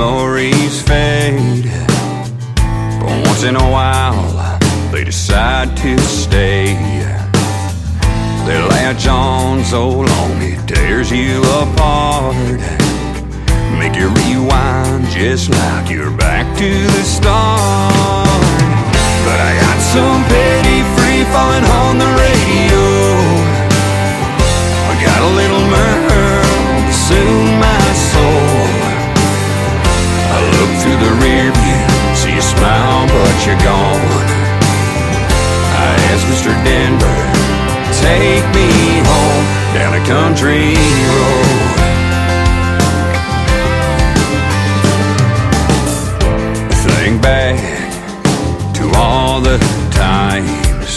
memories fade, but once in a while they decide to stay. They latch on so long it tears you apart, make you rewind just like you're back to the start. But I got some petty free falling on the radio. I got a little Merle to soothe my soul. I look through the rear view, see you smile but you're gone. I asked Mr. Denver, take me home down a country road. Think back to all the times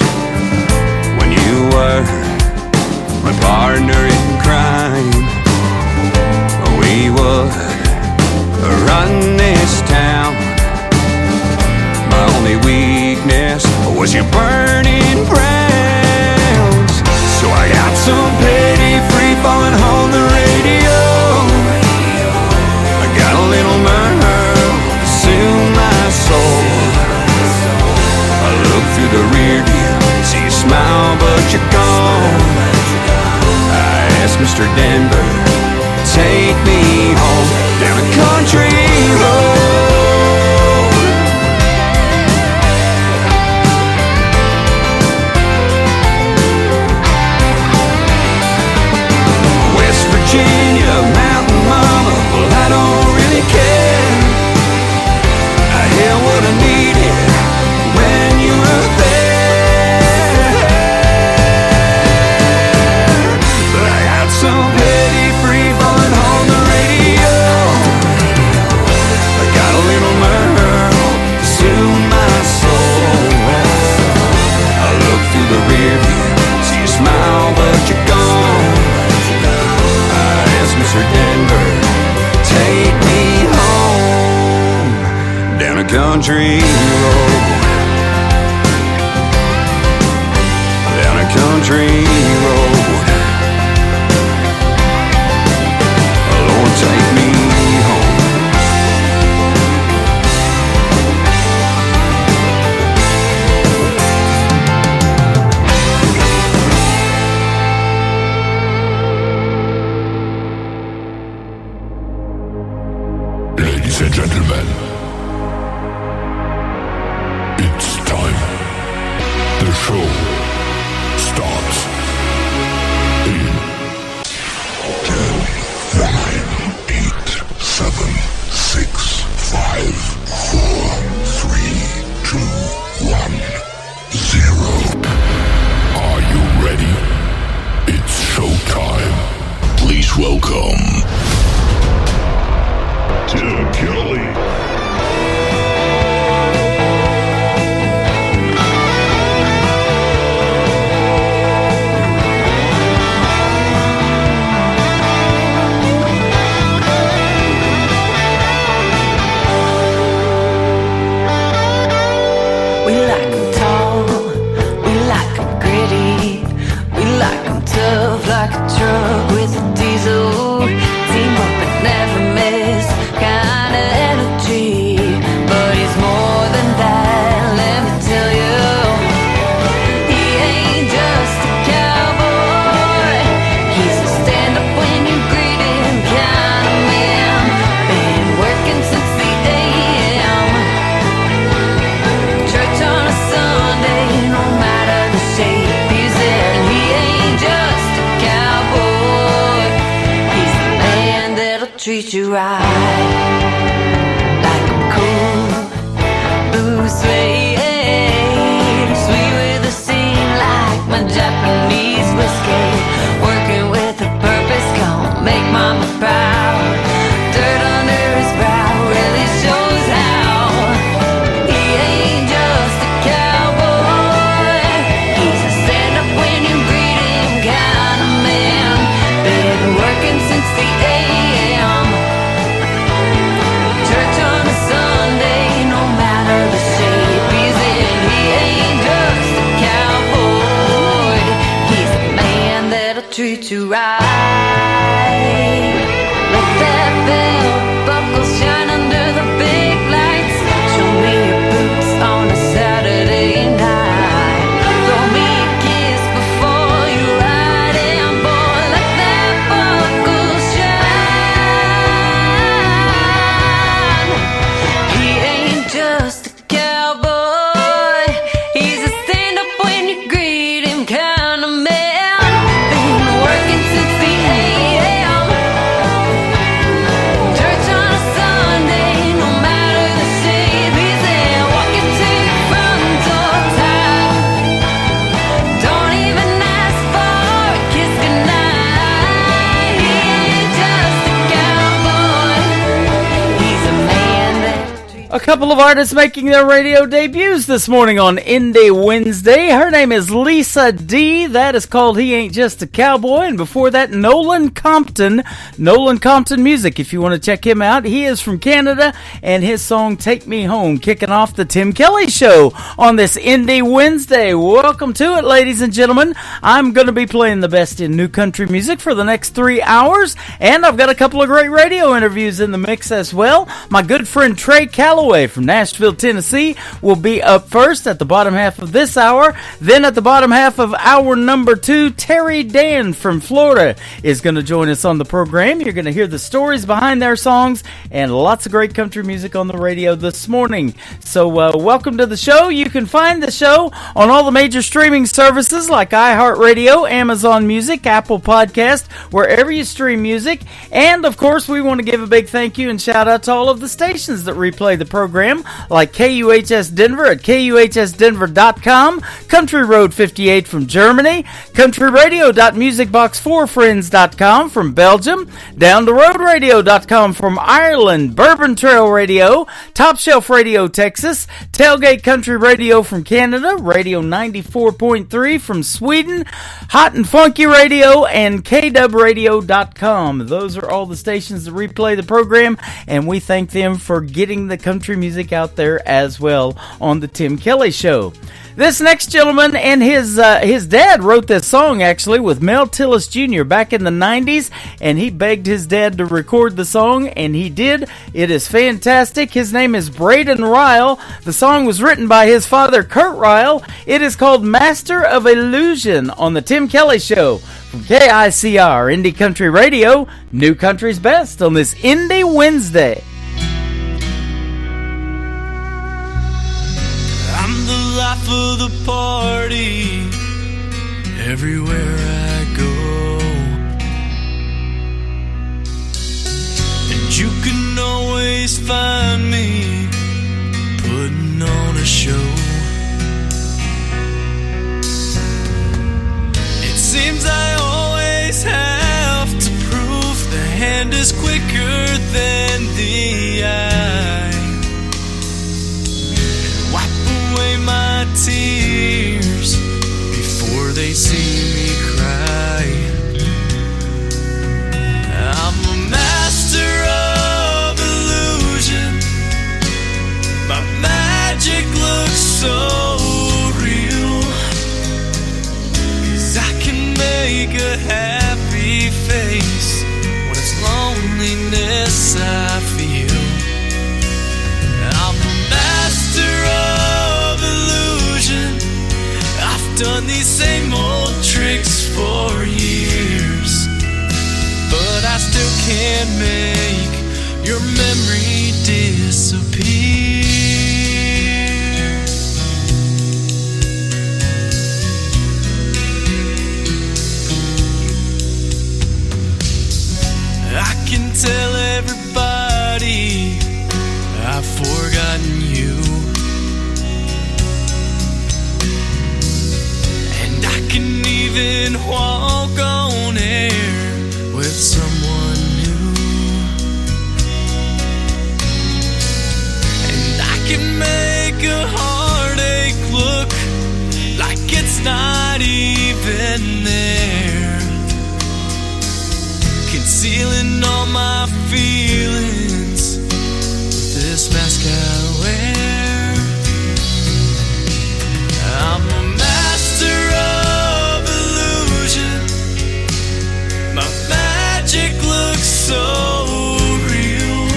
when you were my partner in crime. We would run this town. My only weakness was your burning crowns. So I got some petty free falling on the radio. I got a little Merle to soothe my soul. I look through the rear view, see you smile but you're gone. I asked Mr. Denver, take me home down a country road. West Virginia, mountain mama, well I don't really care. I had what I needed when you were there. But I got some petty free falling on the radio. I got a little Merle to soothe my soul. I look through the rear view, see you smile but you're gone. I asked Mr. Denver, take me home down a country road. Down a country road. Lord, take me home. Ladies and gentlemen, it's time. The show starts in 10, 9, 8, 7, 6, 5, 4, 3, 2, 1, 0. Are you ready? It's showtime. Please welcome Tim Kelly. We like 'em tall, we like 'em gritty, we like 'em tough like a truck with a diesel. Team up and never miss, kinda energy. But he's more than that, let me tell you. He ain't just a cowboy, he's a stand up when you greet him kind of man. Been working since the AM. Church on a Sunday, no matter the shape he's in. He ain't just a cowboy. A couple of artists making their radio debuts this morning on Indie Wednesday. Her name is Lisa D. That is called He Ain't Just a Cowboy. And before that, Nolan Compton Music. If you want to check him out, he is from Canada, and his song Take Me Home, kicking off the Tim Kelly Show on this Indie Wednesday. Welcome to it, ladies and gentlemen. I'm going to be playing the best in new country music for the next 3 hours, and I've got a couple of great radio interviews in the mix as well. My good friend Trey Calloway from Nashville, Tennessee will be up first at the bottom half of this hour. Then at the bottom half of hour number 2, Terry Dan from Florida is going to join us on the program. You're going to hear the stories behind their songs and lots of great country music on the radio this morning. So welcome to the show. You can find the show on all the major streaming services like iHeartRadio, Amazon Music, Apple Podcast, wherever you stream music. And of course, we want to give a big thank you and shout out to all of the stations that replay the program, like KUHS Denver at KUHSdenver.com, Country Road 58 from Germany, countryradio.musicbox4friends.com from Belgium, downtheroadradio.com from Ireland, Bourbon Trail Radio, Top Shelf Radio Texas, Tailgate Country Radio from Canada, Radio 94.3 from Sweden, Hot and Funky Radio, and KWradio.com. Those are all the stations that replay the program, and we thank them for getting the country music out there as well on the Tim Kelly Show. This next gentleman and his dad wrote this song actually with Mel Tillis Jr. back in the 90s, and he begged his dad to record the song, and he did. It is fantastic. His name is Braden Ryle. The song was written by his father, Kurt Ryle. It is called Master of Illusion on the Tim Kelly Show from KICR, Indie Country Radio, New Country's Best on this Indie Wednesday. I'm the life of the party everywhere I go, and you can always find me putting on a show. It seems I always have to prove the hand is quicker than the eye. Away my tears before they see me cry. I'm a master of illusion. My magic looks so real, 'cause I can make a happy face when it's loneliness I feel. I'm a master of illusion. I've done these same old tricks for years, but I still can't make your memory disappear. I can tell everybody I've forgotten you, and I can even walk on air with someone new, and I can make a heartache look like it's not even there, concealing all my feelings with this mask I wear. I'm a master of illusion. My magic looks so real,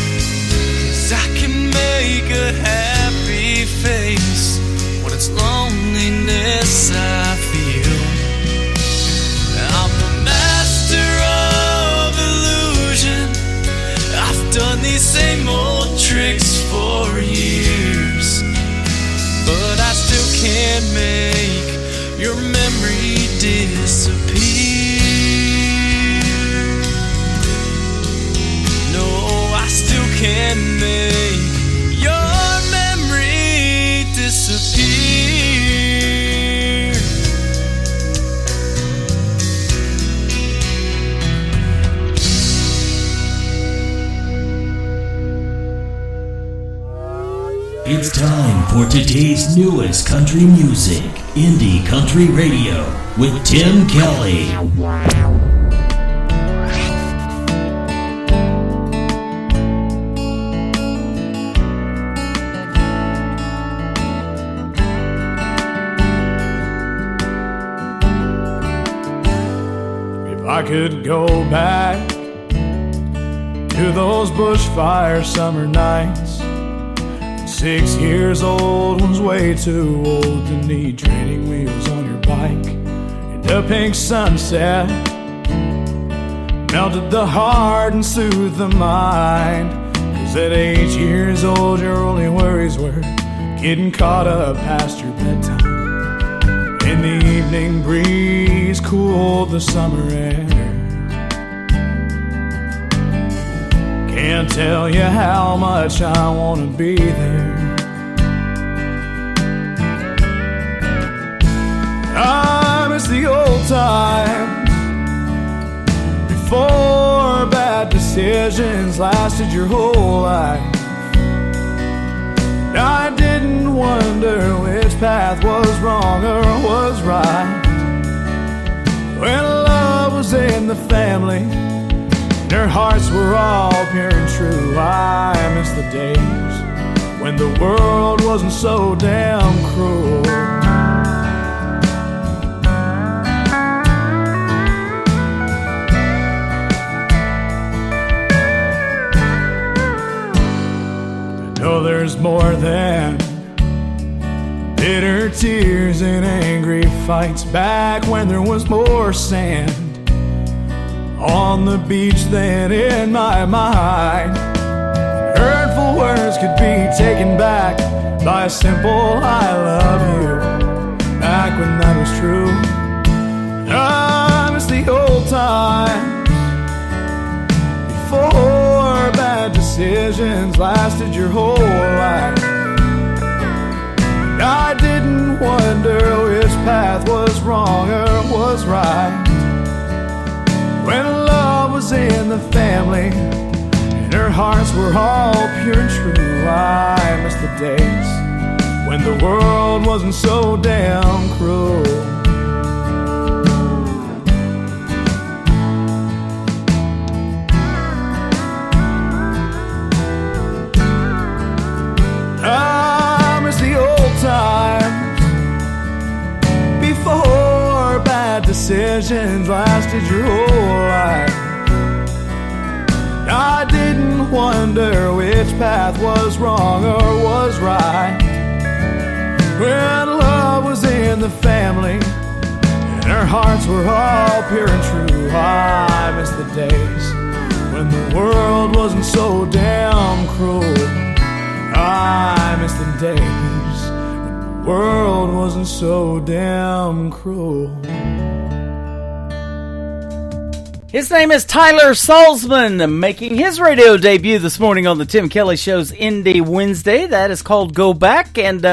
'cause I can make a happy face when it's loneliness I feel. I'm a master of illusion. It's time for today's newest country music, Indie Country Radio, with Tim Kelly. If I could go back to those bushfire summer nights, 6 years old was way too old to need training wheels on your bike. And the pink sunset melted the heart and soothed the mind. 'Cause at 8 years old your only worries were getting caught up past your bedtime. And the evening breeze cooled the summer air. Can't tell you how much I want to be there. I miss the old times before bad decisions lasted your whole life. I didn't wonder which path was wrong or was right. When love was in the family, their hearts were all pure and true. I miss the days when the world wasn't so damn cruel. I know there's more than bitter tears and angry fights back when there was more sand on the beach than in my mind. Hurtful words could be taken back by a simple I love you, back when that was true. I miss the old times before bad decisions lasted your whole life. I didn't wonder which path was wrong or was right. When love was in the family and her hearts were all pure and true. I miss the days when the world wasn't so damn cruel. I miss the old times before bad decisions lasted your whole life. I didn't wonder which path was wrong or was right. When love was in the family and our hearts were all pure and true. I miss the days when the world wasn't so damn cruel. I miss the days when the world wasn't so damn cruel. His name is Tyler Salzman, making his radio debut this morning on the Tim Kelly Show's Indie Wednesday. That is called Go Back, and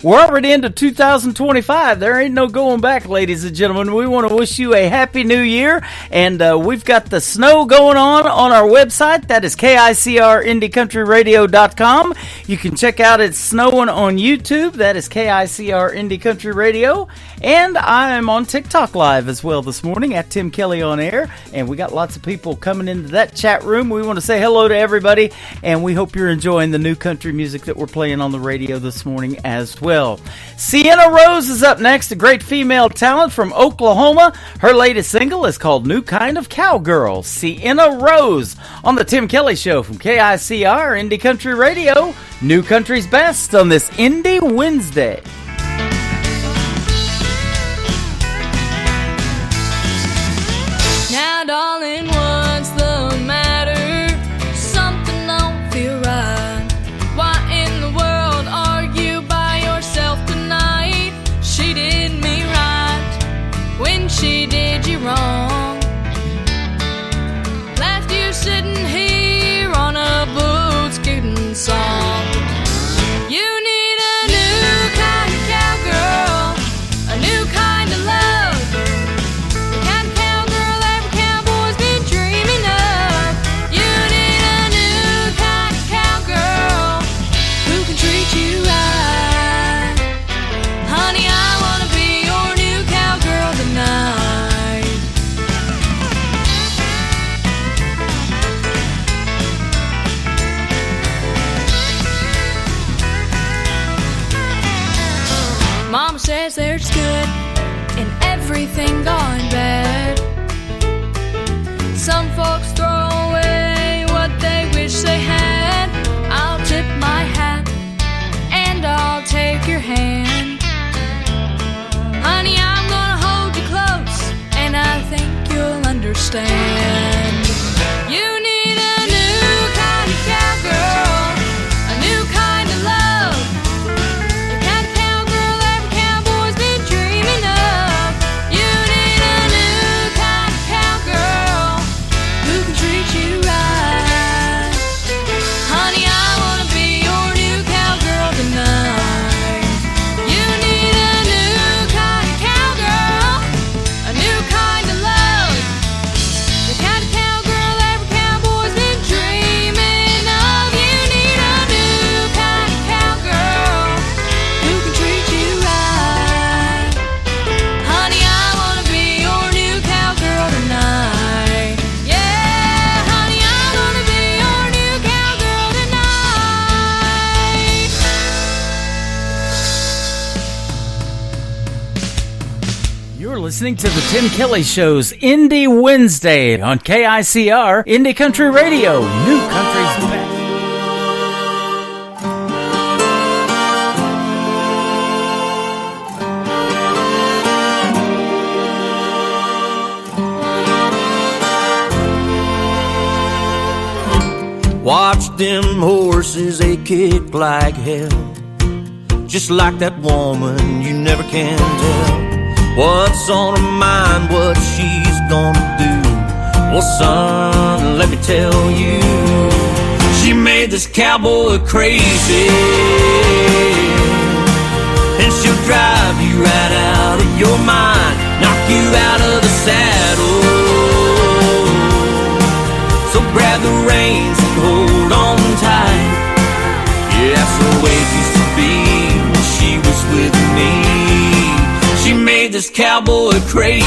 we're already into 2025. There ain't no going back, ladies and gentlemen. We want to wish you a happy new year, and we've got the snow going on our website. That is KICRIndieCountryRadio.com. You can check out It's Snowing on YouTube. That is KICR Indie Country Radio. And I am on TikTok Live as well this morning at Tim Kelly On Air, and we got lots of people coming into that chat room. We want to say hello to everybody, and we hope you're enjoying the new country music that we're playing on the radio this morning as well. Sienna Rose is up next, a great female talent from Oklahoma. Her latest single is called New Kind of Cowgirl. Sienna Rose on the Tim Kelly Show from KICR Indie Country Radio. New country's best on this Indie Wednesday. Now, darling, what's the matter? Something don't feel right. Why in the world are you by yourself tonight? She did me right when she did you wrong. Left you sitting here on a boot scooting song. You need a new kind of says there's good in everything gone bad. Some folks throw away what they wish they had. I'll tip my hat and I'll take your hand. Honey, I'm gonna hold you close and I think you'll understand. You need a new kind of cowgirl, a new kind of love, the kind of cowgirl every cowboy's been dreaming of. You need a new kind of cowgirl who can treat you right. Honey, I wanna be your new cowgirl tonight. You need a new kind of cowgirl, a new kind of love, the kind of cowgirl every cowboy's been dreaming of. You need a new kind of cowgirl who can treat you right. Honey, I wanna be your new cowgirl tonight. Yeah, honey, I wanna be your new cowgirl tonight. You're listening to the Tim Kelly Show's Indie Wednesday on KICR Indie Country Radio. New country's best. Watch them horses, they kick like hell. Just like that woman, you never can tell what's on her mind, what she's gonna do. Well, son, let me tell you, she made this cowboy crazy, and she'll drive you right out of your mind, knock you out of the saddle. So grab the reins and hold on tight. Yeah, that's the way it used to be when she was with me. She made this cowboy crazy.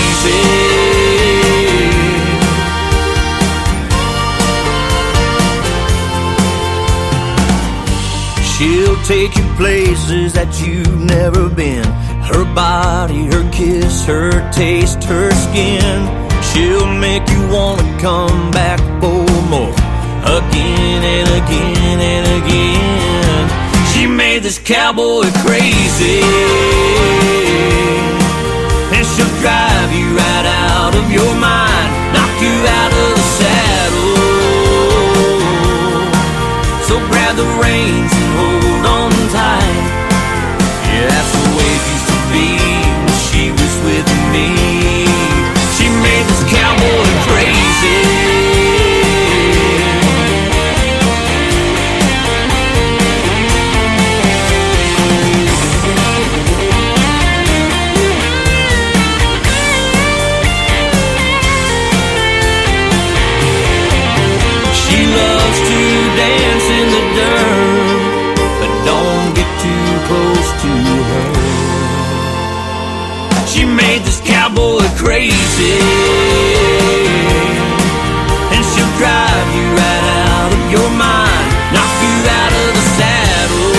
She'll take you places that you've never been. Her body, her kiss, her taste, her skin. She'll make you wanna come back for more, again and again and again. She made this cowboy crazy, and she'll drive you right out of your mind, knock you out of the saddle. So grab the reins and hold on tight. Yeah, that's the way it used to be when she was with me. She made this cowboy crazy. She loves to dance in the dirt, but don't get too close to her. She made this cowboy crazy, and she'll drive you right out of your mind, knock you out of the saddle.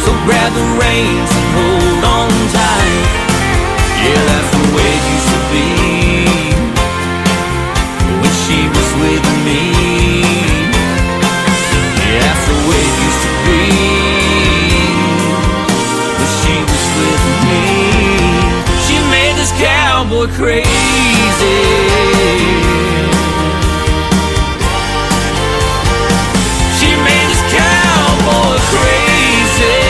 So grab the reins and hold on tight. Yeah, that's the way it used to be when she was with me. Yeah, that's the way it used to be when she was with me. She made this cowboy crazy. She made this cowboy crazy.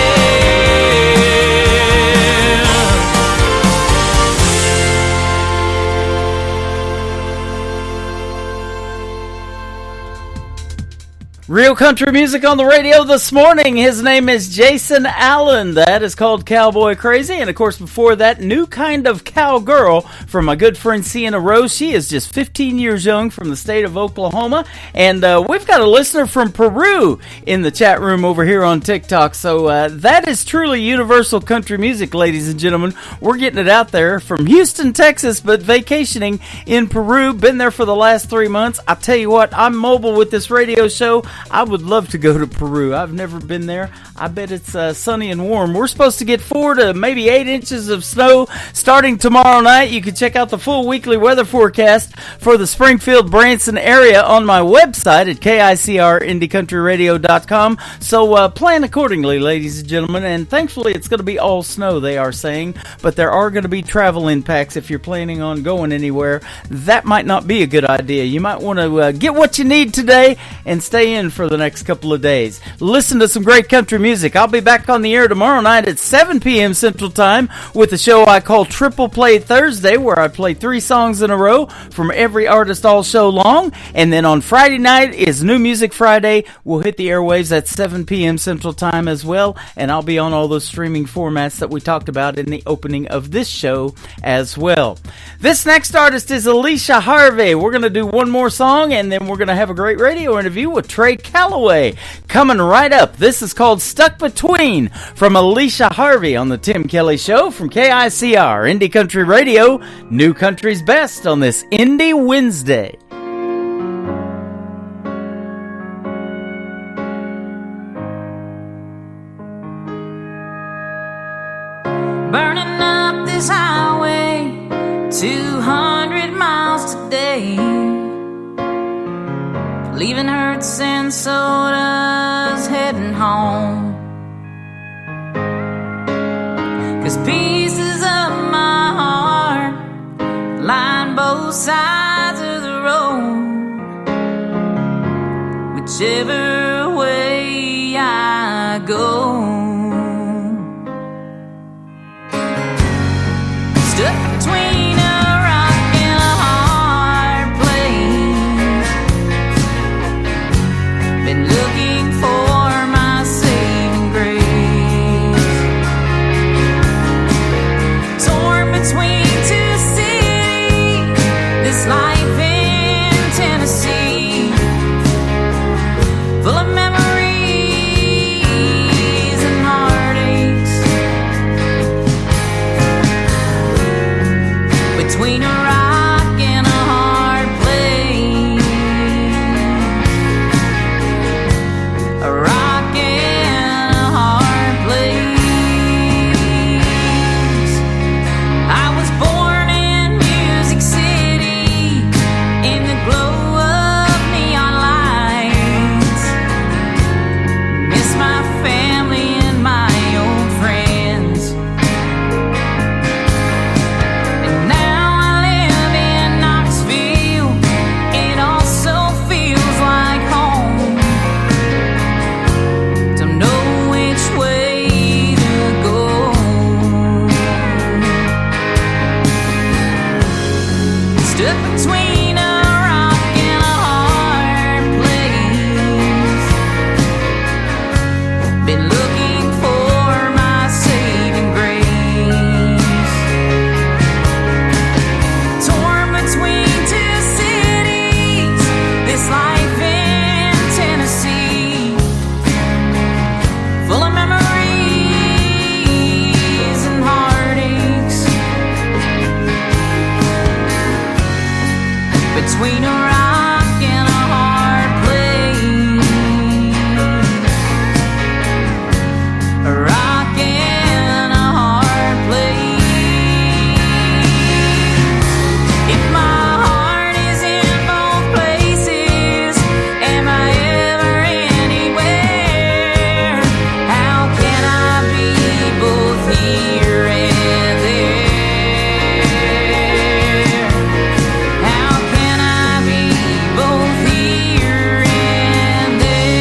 Real country music on the radio this morning. His name is Jason Allen. That is called Cowboy Crazy. And of course, before that, New Kind of Cowgirl from my good friend Sienna Rose. She is just 15 years young from the state of Oklahoma. And we've got a listener from Peru in the chat room over here on TikTok. So that is truly universal country music, ladies and gentlemen. We're getting it out there from Houston, Texas, but vacationing in Peru. Been there for the last 3 months. I tell you what, I'm mobile with this radio show. I would love to go to Peru. I've never been there. I bet it's sunny and warm. We're supposed to get 4 to maybe 8 inches of snow starting tomorrow night. You can check out the full weekly weather forecast for the Springfield-Branson area on my website at KICRIndieCountryRadio.com. So plan accordingly, ladies and gentlemen. And thankfully, it's going to be all snow, they are saying. But there are going to be travel impacts if you're planning on going anywhere. That might not be a good idea. You might want to get what you need today and stay in for the next couple of days. Listen to some great country music. I'll be back on the air tomorrow night at 7 p.m. Central Time with a show I call Triple Play Thursday, where I play 3 songs in a row from every artist all show long. And then on Friday night is New Music Friday. We'll hit the airwaves at 7 p.m. Central Time as well, and I'll be on all those streaming formats that we talked about in the opening of this show as well. This next artist is Alicia Harvey. We're going to do one more song, and then we're going to have a great radio interview with Trey Calloway coming right up. This is called Stuck Between from Alicia Harvey on the Tim Kelly Show from KICR Indie Country Radio, New Country's Best on this Indie Wednesday. Burning up this highway 200 miles today, leaving hurts and sodas, heading home. 'Cause pieces of my heart line both sides of the road, whichever way I go. Stuck between a rock and a hard place, been looking for my saving grace. Torn between 2 cities, this life in Tennessee, full of memories and heartaches. Between a rock and a hard place, a rock and a hard place. I was born in Music City, in the glow of neon lights. Miss my family and my old friends. And now I live in Knoxville. It also feels like home. Don't know which way to go. Stuck between a rock and a hard place, been looking for my saving grace. Torn between 2 cities, this life in Tennessee, full of memories and heartaches. Between a rock and a hard place, a rock and a hard place. If my heart is in both places, am I ever anywhere? How can I be both here and there? How can I be both here and there?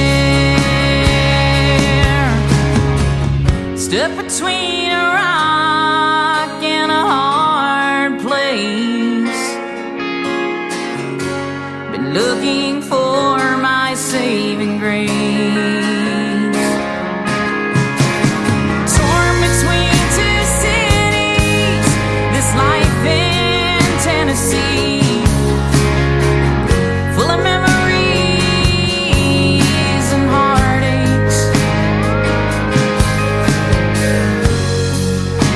Stuck between a rock and a hard place, been looking for my saving grace. Torn between 2 cities, this life in Tennessee, full of memories and heartaches.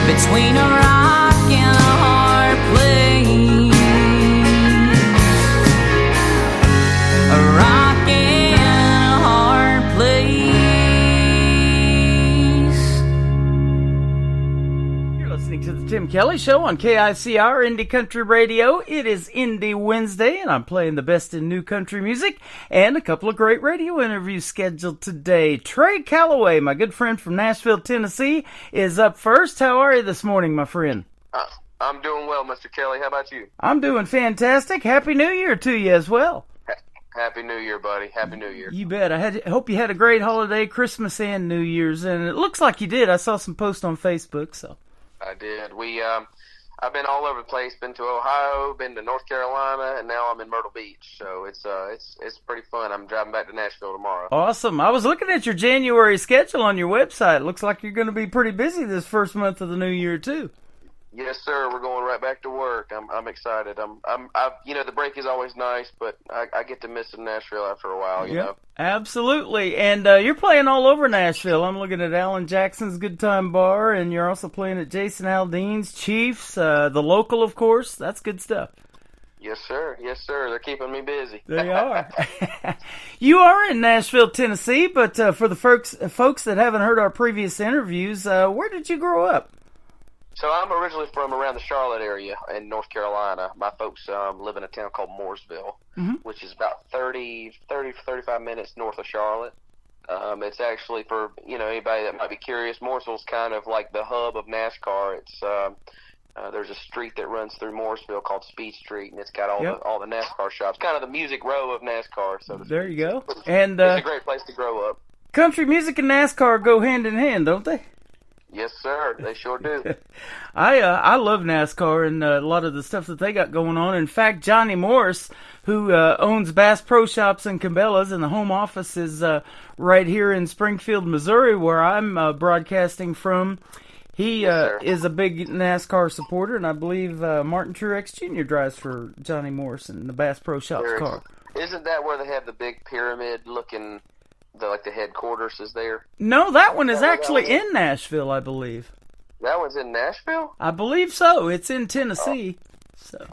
Between a rock and a hard place, a rock and a hard Tim Kelly Show on KICR Indie Country Radio. It is Indie Wednesday, and I'm playing the best in new country music and a couple of great radio interviews scheduled today. Trey Calloway, my good friend from Nashville, Tennessee, is up first. How are you this morning, my friend? I'm doing well, Mr. Kelly. How about you? I'm doing fantastic. Happy New Year to you as well. Happy New Year, buddy. Happy New Year. You bet. I hope you had a great holiday, Christmas and New Year's, and it looks like you did. I saw some posts on Facebook, so. I did. I've been all over the place. Been to Ohio, been to North Carolina, and now I'm in Myrtle Beach. So it's pretty fun. I'm driving back to Nashville tomorrow. Awesome. I was looking at your January schedule on your website. It looks like you're going to be pretty busy this first month of the new year too. Yes, sir. We're going right back to work. I'm excited. The break is always nice, but I get to miss Nashville after a while. You know. Absolutely. And you're playing all over Nashville. I'm looking at Alan Jackson's Good Time Bar, and you're also playing at Jason Aldean's, Chiefs, the Local, of course. That's good stuff. Yes, sir. Yes, sir. They're keeping me busy. They are. You are in Nashville, Tennessee, but for the folks that haven't heard our previous interviews, where did you grow up? So I'm originally from around the Charlotte area in North Carolina. My folks live in a town called Mooresville, which is about 35 minutes north of Charlotte. It's actually, for anybody that might be curious, Mooresville's kind of like the hub of NASCAR. It's there's a street that runs through Mooresville called Speed Street, and it's got all the NASCAR shops, kind of the music row of NASCAR. So there you go. And it's a great place to grow up. Country music and NASCAR go hand in hand, don't they? Yes, sir. They sure do. I love NASCAR and a lot of the stuff that they got going on. In fact, Johnny Morris, who owns Bass Pro Shops and Cabela's, and the home office is right here in Springfield, Missouri, where I'm broadcasting from. He is a big NASCAR supporter, and I believe Martin Truex Jr. drives for Johnny Morris in the Bass Pro Shops car. Isn't that where they have the big pyramid-looking... the headquarters is there? No, that one is actually in Nashville, I believe. That one's in Nashville? I believe so. It's in Tennessee.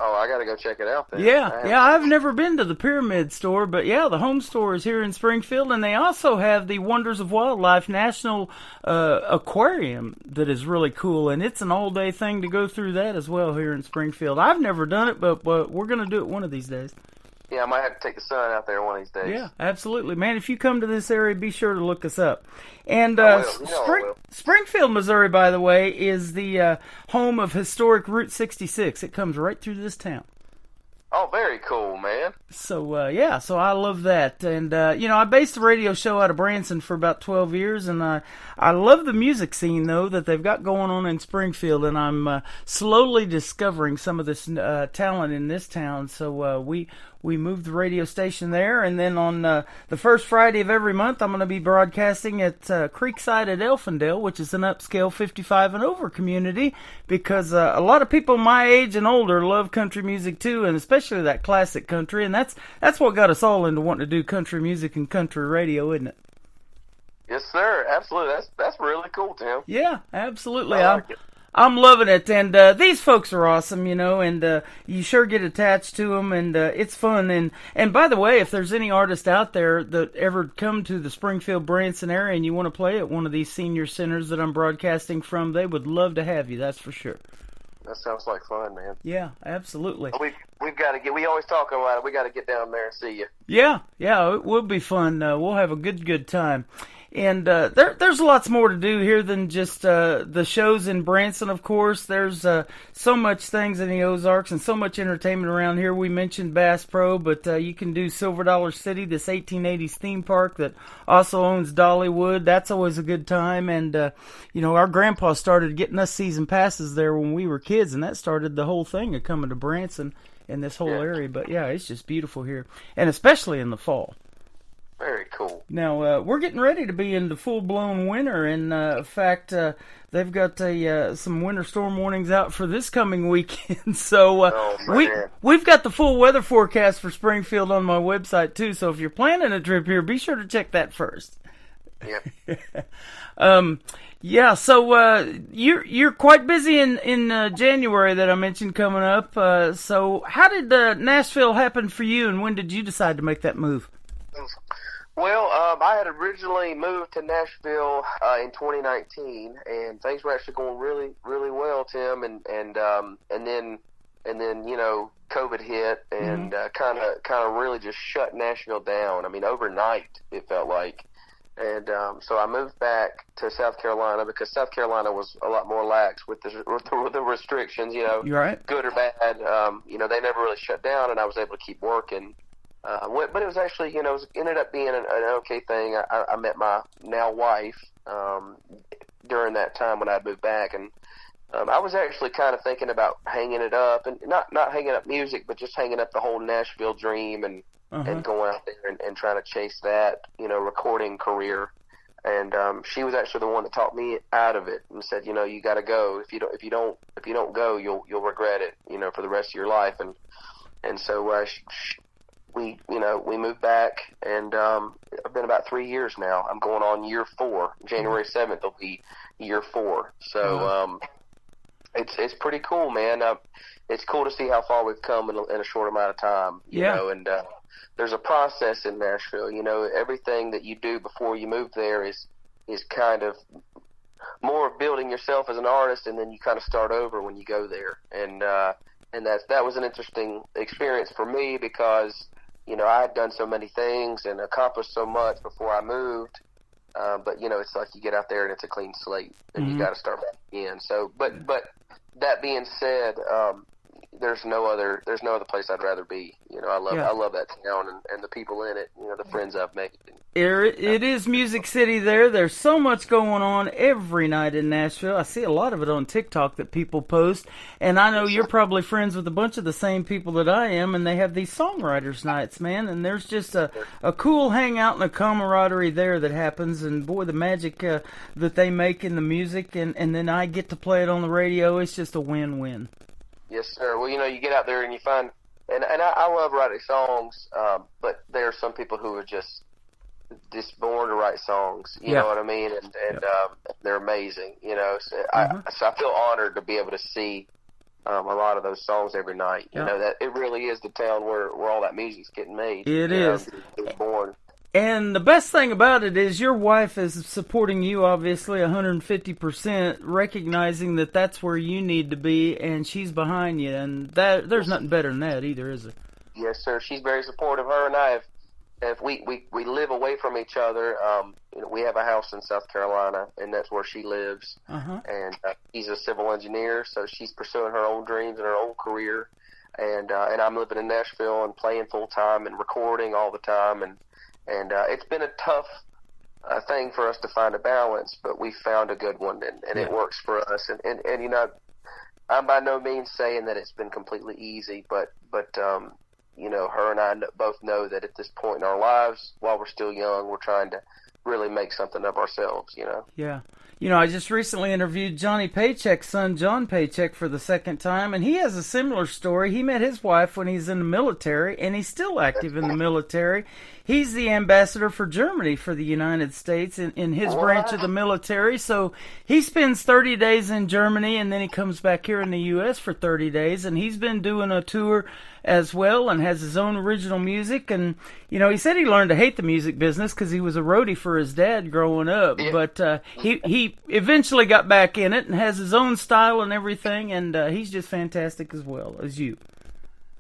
Oh, I got to go check it out then. Yeah, I've never been to the Pyramid store, but yeah, the home store is here in Springfield, and they also have the Wonders of Wildlife National Aquarium that is really cool, and it's an all-day thing to go through that as well here in Springfield. I've never done it, but we're going to do it one of these days. Yeah, I might have to take the son out there one of these days. Yeah, absolutely. Man, if you come to this area, be sure to look us up. And Springfield, Missouri, by the way, is the home of historic Route 66. It comes right through this town. Oh, very cool, man. So, so I love that. And, I based the radio show out of Branson for about 12 years, and I love the music scene, though, that they've got going on in Springfield, and I'm slowly discovering some of this talent in this town. So we moved the radio station there, and then on the first Friday of every month, I'm going to be broadcasting at Creekside at Elfindale, which is an upscale 55 and over community, because a lot of people my age and older love country music too, and especially that classic country, and that's what got us all into wanting to do country music and country radio, isn't it? Yes, sir. Absolutely. That's really cool, Tim. Yeah, absolutely. I like it. I'm loving it, and these folks are awesome, and you sure get attached to them, and it's fun. And by the way, if there's any artist out there that ever come to the Springfield, Branson area and you want to play at one of these senior centers that I'm broadcasting from, they would love to have you, that's for sure. That sounds like fun, man. Yeah, absolutely. We've got to we always talk about it. We got to get down there and see you. Yeah, it will be fun. We'll have a good time. And there's lots more to do here than just the shows in Branson, of course. There's so much things in the Ozarks and so much entertainment around here. We mentioned Bass Pro, but you can do Silver Dollar City, this 1880s theme park that also owns Dollywood. That's always a good time. And, our grandpa started getting us season passes there when we were kids, and that started the whole thing of coming to Branson and this whole area. But, yeah, it's just beautiful here, and especially in the fall. Very cool. Now, we're getting ready to be into full-blown winter, and in fact, they've got some winter storm warnings out for this coming weekend. So we've got the full weather forecast for Springfield on my website, too. So if you're planning a trip here, be sure to check that first. Yep. So you're quite busy in January that I mentioned coming up. So how did Nashville happen for you, and when did you decide to make that move? Well, I had originally moved to Nashville in 2019, and things were actually going really, really well, Tim. And then COVID hit and kind of really just shut Nashville down. I mean, overnight it felt like. And so I moved back to South Carolina because South Carolina was a lot more lax with the restrictions. You're right. Good or bad. They never really shut down, and I was able to keep working. But it was actually, ended up being an okay thing. I met my now wife during that time when I moved back, and I was actually kind of thinking about hanging it up, and not hanging up music, but just hanging up the whole Nashville dream and going out there and trying to chase that, recording career. And she was actually the one that talked me out of it and said, you got to go. If you don't go, you'll regret it, for the rest of your life. And so we moved back, and I've been about 3 years now. I'm going on year 4. January 7th will be year 4. So it's pretty cool, man. It's cool to see how far we've come in a short amount of time. You know, and there's a process in Nashville. Everything that you do before you move there is kind of more of building yourself as an artist, and then you kind of start over when you go there. And that was an interesting experience for me because I had done so many things and accomplished so much before I moved. But it's like you get out there and it's a clean slate, and you got to start back again. So, but that being said, there's no other place I'd rather be. I love that town and the people in it. The friends I've made. It is Music City there. There's so much going on every night in Nashville. I see a lot of it on TikTok that people post, and I know you're probably friends with a bunch of the same people that I am, and they have these songwriters nights, man, and there's just a cool hangout and a camaraderie there that happens, and boy, the magic that they make in the music, and then I get to play it on the radio. It's just a win-win. Yes, sir. Well, you get out there and you find, and I love writing songs, but there are some people who are just born to write songs. You know what I mean? And they're amazing. So I feel honored to be able to see a lot of those songs every night. That it really is the town where all that music's getting made. It is. Born. And the best thing about it is your wife is supporting you, obviously, 150%, recognizing that that's where you need to be, and she's behind you. And there's nothing better than that either, is there? Yes, sir. She's very supportive. Her and I we live away from each other. We have a house in South Carolina, and that's where she lives. And she's a civil engineer, so she's pursuing her own dreams and her own career. And I'm living in Nashville and playing full time and recording all the time. And it's been a tough thing for us to find a balance, but we found a good one, and it works for us. And I'm by no means saying that it's been completely easy, but her and I both know that at this point in our lives, while we're still young, we're trying to really make something of ourselves, Yeah. I just recently interviewed Johnny Paycheck's son, John Paycheck, for the second time, and he has a similar story. He met his wife when he's in the military, and he's still active in the military. He's the ambassador for Germany for the United States in his branch of the military. So he spends 30 days in Germany, and then he comes back here in the U.S. for 30 days, and he's been doing a tour as well and has his own original music. And, he said he learned to hate the music business because he was a roadie for his dad growing up. Yeah. But he eventually got back in it and has his own style and everything, and he's just fantastic as well as you.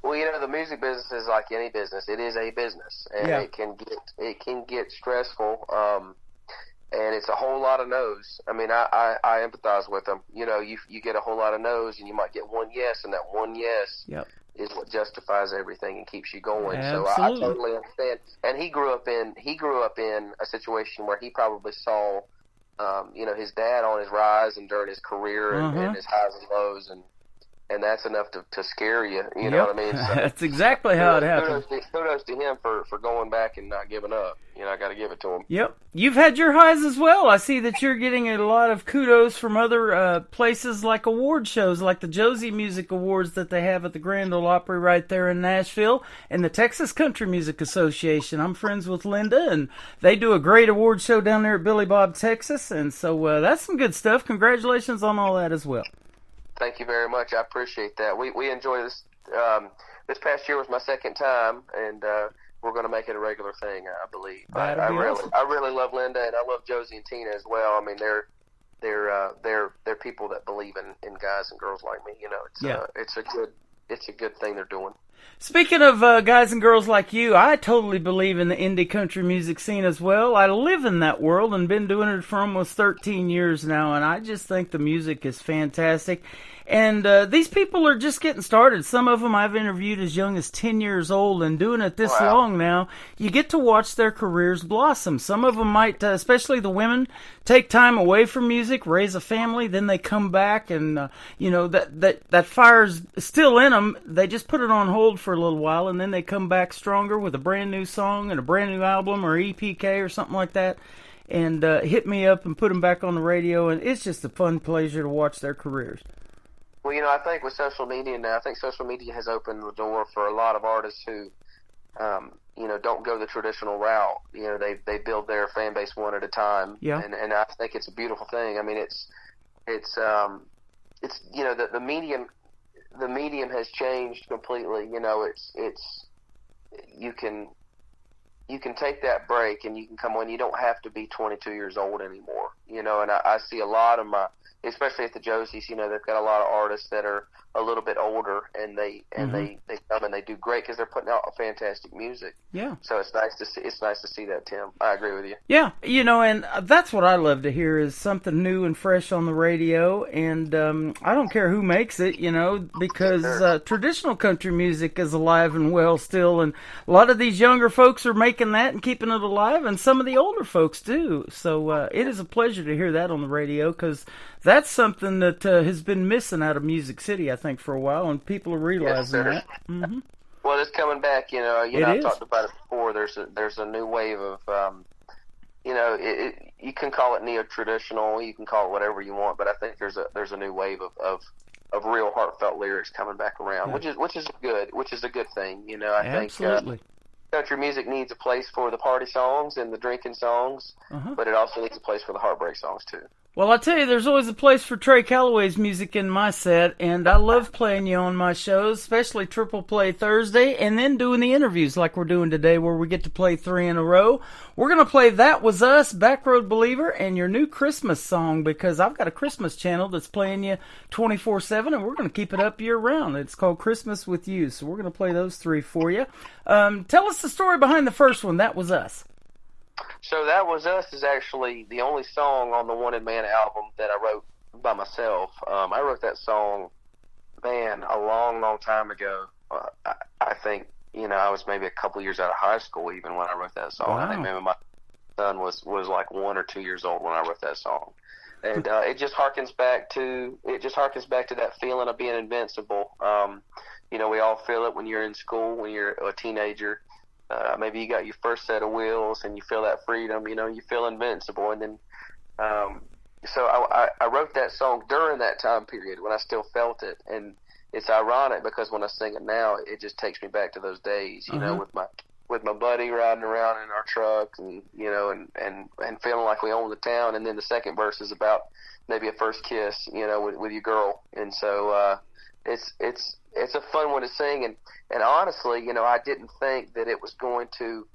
Well, the music business is like any business. It is a business, and it can get stressful, and it's a whole lot of no's. I mean, I empathize with them. You get a whole lot of no's, and you might get one yes, and that one yes is what justifies everything and keeps you going. Absolutely. So I totally understand. And he grew up in a situation where he probably saw, his dad on his rise and during his career and his highs and lows, and that's enough to scare you. You know what I mean? So, that's exactly how it happened. Kudos to him for going back and not giving up. I got to give it to him. Yep. You've had your highs as well. I see that you're getting a lot of kudos from other places like award shows, like the Josie Music Awards that they have at the Grand Ole Opry right there in Nashville, and the Texas Country Music Association. I'm friends with Linda, and they do a great award show down there at Billy Bob, Texas, and so that's some good stuff. Congratulations on all that as well. Thank you very much. I appreciate that. We enjoy this. This past year was my second time, and we're going to make it a regular thing, I believe. I That'd be awesome. really love Linda, and I love Josie and Tina as well. I mean, they're people that believe in guys and girls like me. You know, it's a good thing they're doing. Speaking of guys and girls like you, I totally believe in the indie country music scene as well. I live in that world and been doing it for almost 13 years now, and I just think the music is fantastic. And these people are just getting started. Some of them I've interviewed as young as 10 years old, and doing it this long now, you get to watch their careers blossom. Some of them might, especially the women, take time away from music, raise a family, then they come back, and that fire's still in them. They just put it on hold for a little while, and then they come back stronger with a brand new song and a brand new album or EPK or something like that, and hit me up and put them back on the radio, and it's just a fun pleasure to watch their careers. Well, I think with social media now, I think social media has opened the door for a lot of artists who, don't go the traditional route. They build their fan base one at a time. Yeah. And I think it's a beautiful thing. I mean, the medium has changed completely. You can take that break and you can come on. You don't have to be 22 years old anymore. And I see a lot of especially at the Josies, they've got a lot of artists that are a little bit older, and they come and they do great because they're putting out fantastic music. Yeah. So it's nice to see that, Tim. I agree with you. Yeah, and that's what I love to hear is something new and fresh on the radio, and I don't care who makes it, because traditional country music is alive and well still, and a lot of these younger folks are making that and keeping it alive, and some of the older folks do. So it is a pleasure to hear that on the radio, because that's something that has been missing out of Music City, I think, for a while, and people are realizing that. Mm-hmm. Well, it's coming back. I've talked about it before. There's a new wave of, you can call it neo-traditional, you can call it whatever you want, but I think there's a new wave of real heartfelt lyrics coming back around, Yeah. which is a good thing. I Absolutely. think country music needs a place for the party songs and the drinking songs, but it also needs a place for the heartbreak songs too. Well, I tell you, there's always a place for Trey Calloway's music in my set, and I love playing you on my shows, especially Triple Play Thursday, and then doing the interviews like we're doing today, where we get to play 3 in a row. We're going to play That Was Us, Backroad Believer, and your new Christmas song, because I've got a Christmas channel that's playing you 24/7, and we're going to keep it up year-round. It's called Christmas With You, so we're going to play those 3 for you. Tell us the story behind the first one, That Was Us. So That Was Us is actually the only song on the Wanted Man album that I wrote by myself. I wrote that song, a long, long time ago. I think, I was maybe a couple years out of high school even when I wrote that song. Wow. I think maybe my son was like 1 or 2 years old when I wrote that song. And it just harkens back to that feeling of being invincible. We all feel it when you're in school, when you're a teenager. Maybe you got your first set of wheels and you feel that freedom, you feel invincible. And then, so I wrote that song during that time period when I still felt it. And it's ironic because when I sing it now, it just takes me back to those days, with my buddy riding around in our truck and, and feeling like we own the town. And then the second verse is about maybe a first kiss, with your girl. And so, it's a fun one to sing, and honestly, I didn't think that it was going to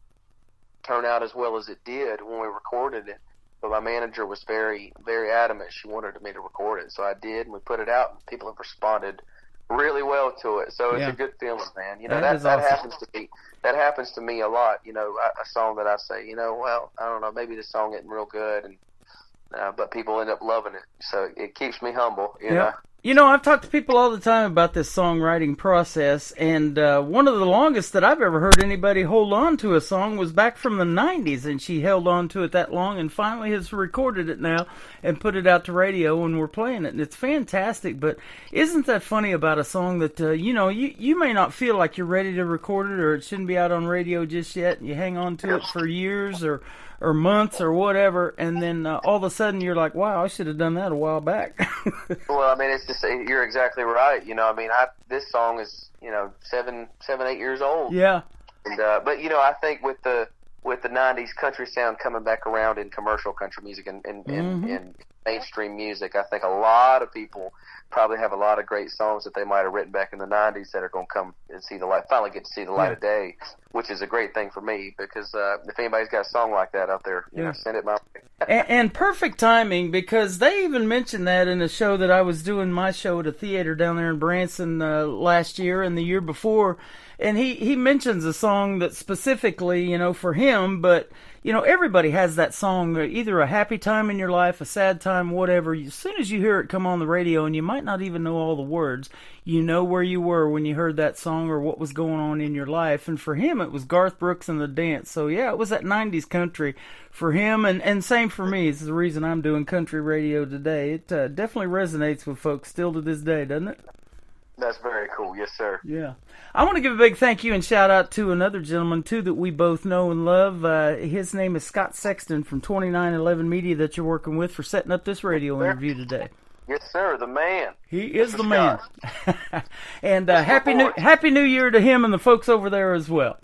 turn out as well as it did when we recorded it. But my manager was very, very adamant. She wanted me to record it, so I did, and we put it out, and people have responded really well to it. So it's a good feeling, man. That awesome. happens to me. That happens to me a lot. A song that I say, well, I don't know, maybe this song isn't real good, and but people end up loving it. So it keeps me humble. You know. I've talked to people all the time about this songwriting process, and one of the longest that I've ever heard anybody hold on to a song was back from the 90s, and she held on to it that long and finally has recorded it now and put it out to radio, and we're playing it, and it's fantastic. But isn't that funny about a song that, you may not feel like you're ready to record it or it shouldn't be out on radio just yet, and you hang on to it for years or months or whatever, and then all of a sudden you're like, wow, I should have done that a while back. Well, I mean, it's just, you're exactly right. This song is, 7, 8 years old. Yeah. And, but, I think with the 90s country sound coming back around in commercial country music and mainstream music. I think a lot of people probably have a lot of great songs that they might have written back in the 90s that are going to come and see the light, finally get to see the light of day, which is a great thing for me, because if anybody's got a song like that out there, you know, send it my way. and perfect timing, because they even mentioned that in a show that I was doing, my show at a theater down there in Branson last year and the year before. And he mentions a song that specifically, you know, for him, but, you know, everybody has that song, either a happy time in your life, a sad time, whatever. As soon as you hear it come on the radio, and you might not even know all the words, you know where you were when you heard that song or what was going on in your life. And for him, it was Garth Brooks and the Dance. So, yeah, it was that 90s country for him, and same for me. It's the reason I'm doing country radio today. It definitely resonates with folks still to this day, doesn't it? That's very cool. Yes, sir. Yeah. I want to give a big thank you and shout out to another gentleman, too, that we both know and love. His name is Scott Sexton from 2911 Media that you're working with for setting up this radio interview today. Yes, sir. The man. He is the man. And Happy New Year to him and the folks over there as well.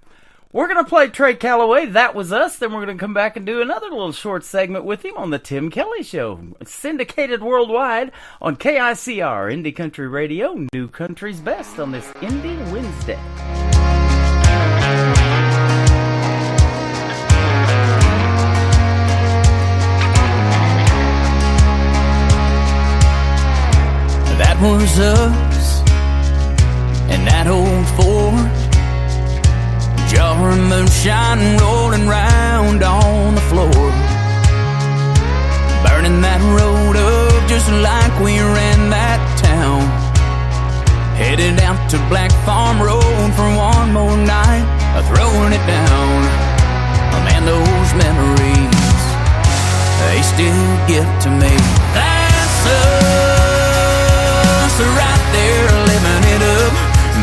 We're going to play Trey Calloway, That Was Us. Then we're going to come back and do another little short segment with him on The Tim Kelly Show. Syndicated worldwide on KICR, Indie Country Radio, New Country's Best on this Indie Wednesday. That was us and that old Ford, jar of moonshine rolling round on the floor, burning that road up just like we ran that town, headed out to Black Farm Road for one more night of throwing it down. Oh man, those memories, they still get to me. That's us right there living it up,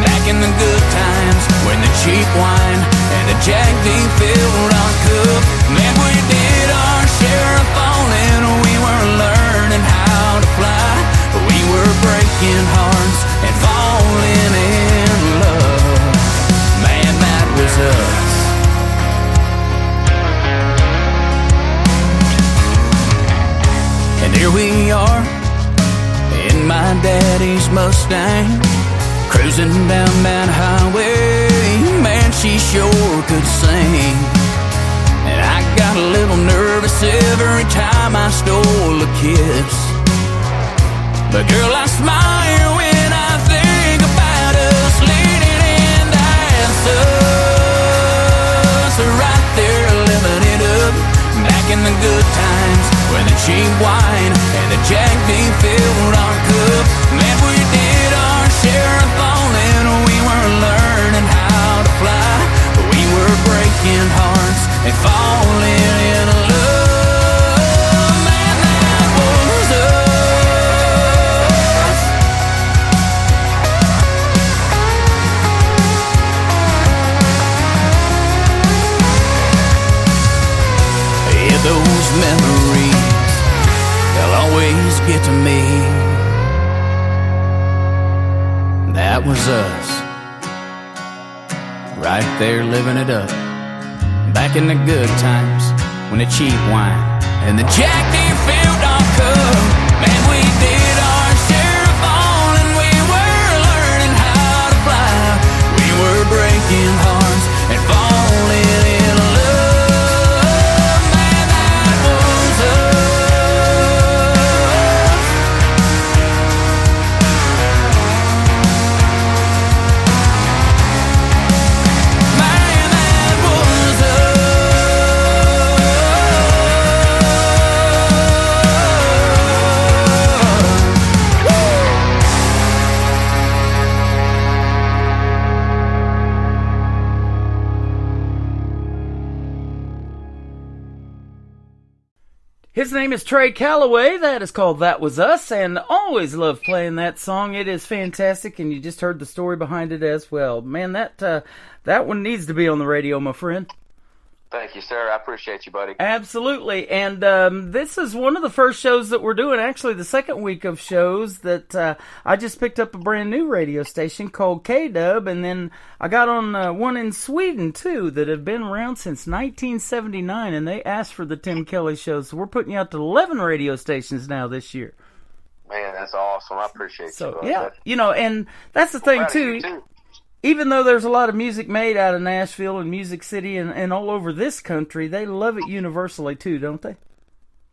back in the good times when the cheap wine and the Jack D filled our cup. Man, we did our share of falling. We were learning how to fly. We were breaking hearts and falling in love. Man, that was us. And here we are in my daddy's Mustang, cruising down that highway. Man, she sure could sing. And I got a little nervous every time I stole a kiss. But girl, I smile when I think about us leaning in. That's us right there living it up, back in the good times when the cheap wine and the Jack D filled our cup. Man, we did our share of falling. We were learning how to fly. We were breaking hearts and falling in love. Man, that was us. Yeah, those memories, they'll always get to me. That was us, right there living it up, back in the good times when the cheap wine and the Jack D filled our cup. Man, we did our share of falling. We were learning how to fly. We were breaking hearts and falling in love. Man, that was us. His name is Trey Calloway. That is called That Was Us, and always love playing that song. It is fantastic, and you just heard the story behind it as well. Man, that one needs to be on the radio, my friend. Thank you, sir. I appreciate you, buddy. Absolutely. And this is one of the first shows that we're doing, actually the second week of shows that I just picked up a brand new radio station called K-Dub, and then I got on one in Sweden, too, that have been around since 1979, and they asked for the Tim Kelly Show, so we're putting you out to 11 radio stations now this year. Man, that's awesome. I appreciate you. Yeah, and that's the thing, too. Even though there's a lot of music made out of Nashville and Music City and all over this country, they love it universally too, don't they?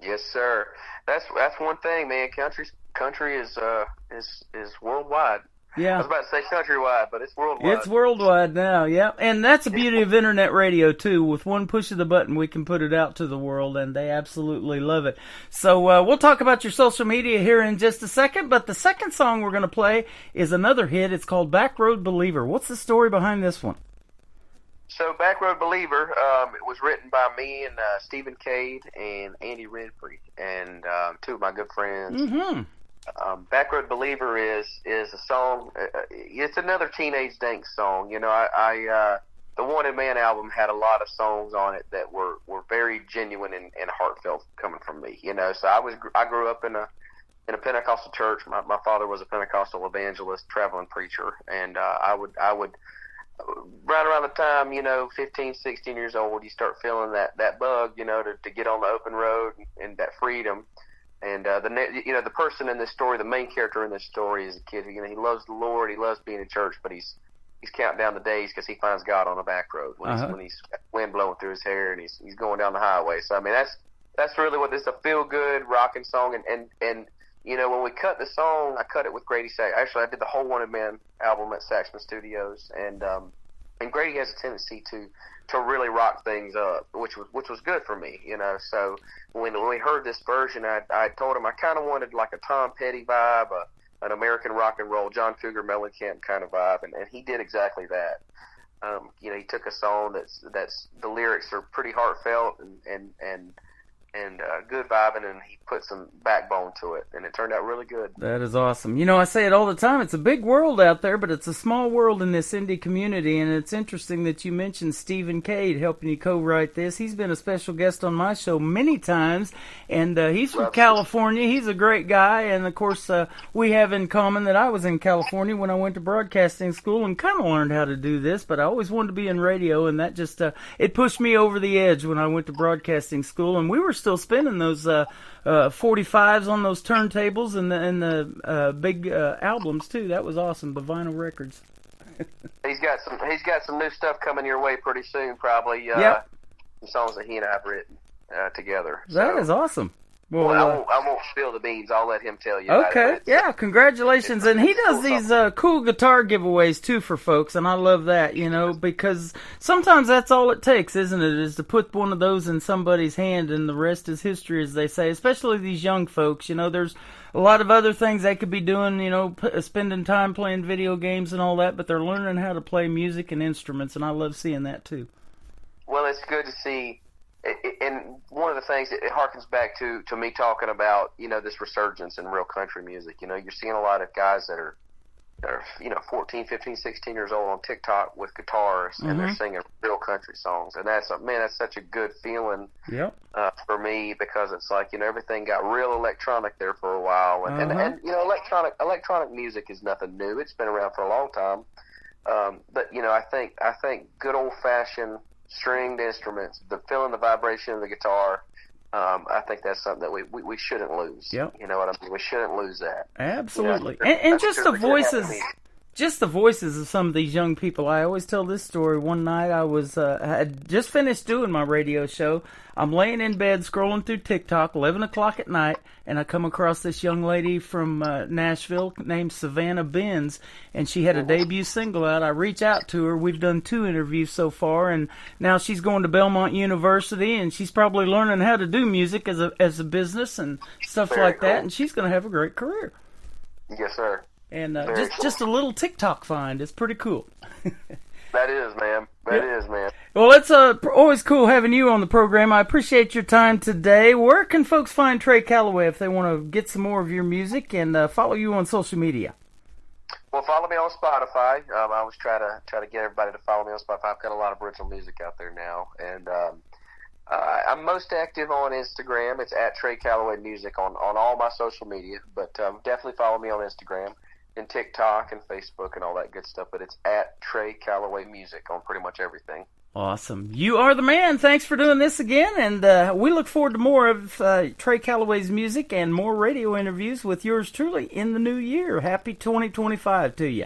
Yes, sir. That's one thing, man. Country is worldwide. Yeah. I was about to say countrywide, but it's worldwide. It's worldwide now, yeah. And that's the beauty of internet radio, too. With one push of the button, we can put it out to the world, and they absolutely love it. So we'll talk about your social media here in just a second, but the second song we're going to play is another hit. It's called Backroad Believer. What's the story behind this one? So Backroad Believer, it was written by me and Stephen Cade and Andy Renfrey, and two of my good friends. Mm-hmm. Backroad Believer is a song. It's another teenage dance song. The Wanted Man album had a lot of songs on it that were very genuine and heartfelt coming from me. So I grew up in a Pentecostal church. My father was a Pentecostal evangelist, traveling preacher, and I would right around the time 15, 16 years old, you start feeling that bug, to get on the open road and that freedom. And the person in this story, the main character in this story, is a kid who he loves the Lord, he loves being in church, but he's counting down the days because he finds God on a back road when he's wind blowing through his hair and he's going down the highway. So I mean that's really what this is, a feel good rocking song. And when we cut the song, I cut it with Grady Sax. Actually, I did the whole Wanted Man album at Saxman Studios, and Grady has a tendency to really rock things up, which was good for me, So when we heard this version, I told him I kind of wanted like a Tom Petty vibe, an American rock and roll, John Cougar Mellencamp kind of vibe, and he did exactly that. He took a song that's the lyrics are pretty heartfelt and good vibing, and he put some backbone to it, and it turned out really good. That is awesome. I say it all the time, it's a big world out there, but it's a small world in this indie community, and it's interesting that you mentioned Stephen Cade helping you co-write this. He's been a special guest on my show many times, and he's from California. He's a great guy, and of course we have in common that I was in California when I went to broadcasting school and kind of learned how to do this, but I always wanted to be in radio, and that just it pushed me over the edge when I went to broadcasting school, and we were still spinning those 45s on those turntables and the big albums too. That was awesome. The vinyl records. He's got some new stuff coming your way pretty soon, probably. Yep. Some songs that he and I have written together. That is awesome. Well, I won't spill the beans. I'll let him tell you. Okay, yeah, congratulations. And he does these cool guitar giveaways, too, for folks, and I love that, because sometimes that's all it takes, isn't it, is to put one of those in somebody's hand, and the rest is history, as they say, especially these young folks. There's a lot of other things they could be doing, spending time playing video games and all that, but they're learning how to play music and instruments, and I love seeing that, too. Well, it's good to see. And one of the things, it harkens back to me talking about, this resurgence in real country music. You're seeing a lot of guys that are 14, 15, 16 years old on TikTok with guitars, and they're singing real country songs. And that's such a good feeling for me, because it's like, everything got real electronic there for a while. And electronic music is nothing new. It's been around for a long time. But, I think good old-fashioned stringed instruments, feeling the vibration of the guitar, I think that's something that we shouldn't lose. Yep. You know what I mean? We shouldn't lose that. Absolutely. And just the voices. Just the voices of some of these young people. I always tell this story. One night I had just finished doing my radio show. I'm laying in bed scrolling through TikTok, 11 o'clock at night, and I come across this young lady from Nashville named Savannah Benz, and she had a debut single out. I reach out to her. We've done 2 interviews so far, and now she's going to Belmont University, and she's probably learning how to do music as a business and stuff like that, and she's going to have a great career. Yes, sir. And just a little TikTok find. It's pretty cool. That is, man. That is, man. Well, it's always cool having you on the program. I appreciate your time today. Where can folks find Trey Calloway if they want to get some more of your music and follow you on social media? Well, follow me on Spotify. I always try to get everybody to follow me on Spotify. I've got a lot of original music out there now, and I'm most active on Instagram. It's at Trey Calloway Music on all my social media. But definitely follow me on Instagram and TikTok and Facebook and all that good stuff. But it's at Trey Calloway Music on pretty much everything. Awesome. You are the man. Thanks for doing this again. And we look forward to more of Trey Calloway's music and more radio interviews with yours truly in the new year. Happy 2025 to you.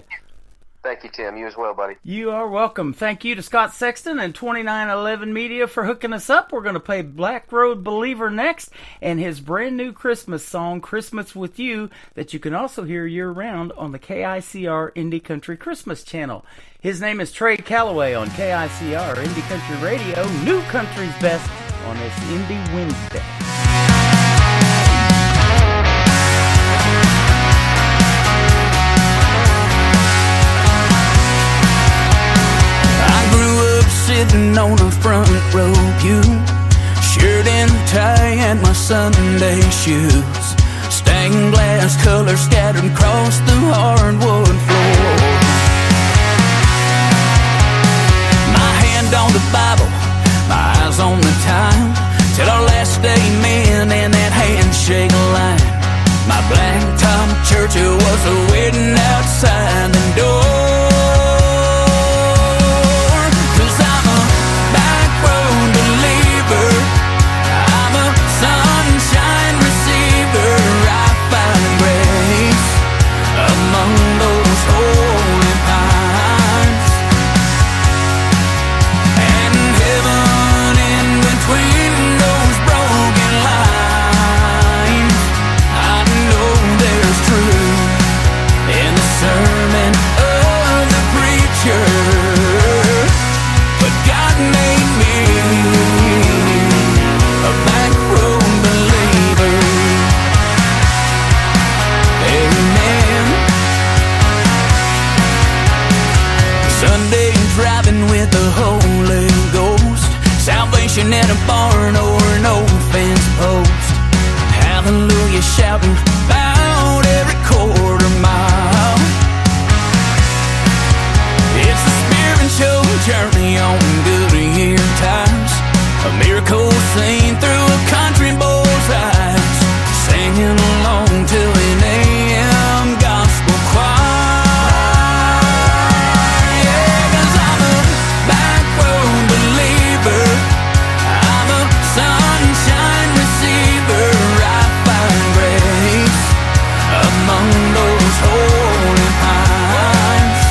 Thank you, Tim. You as well, buddy. You are welcome. Thank you to Scott Sexton and 2911 Media for hooking us up. We're going to play Black Road Believer next and his brand new Christmas song, Christmas With You, that you can also hear year-round on the KICR Indie Country Christmas channel. His name is Trey Calloway on KICR Indie Country Radio, New Country's Best on this Indie Wednesday. Sitting on a front row pew, shirt and tie and my Sunday shoes, stained glass color scattered across the hardwood floor. My hand on the Bible, my eyes on the time, till our last amen and that handshake line. My blacktop church was waiting outside the door. At a barn or an old fence post, hallelujah shouting about every quarter mile. It's a spiritual journey on Goodyear tires, a miracle seen through a country boy's eyes, singing along to an AM gospel choir. Yeah, 'cause I'm a back road believer, sunshine receiver, I find grace among those holy pines,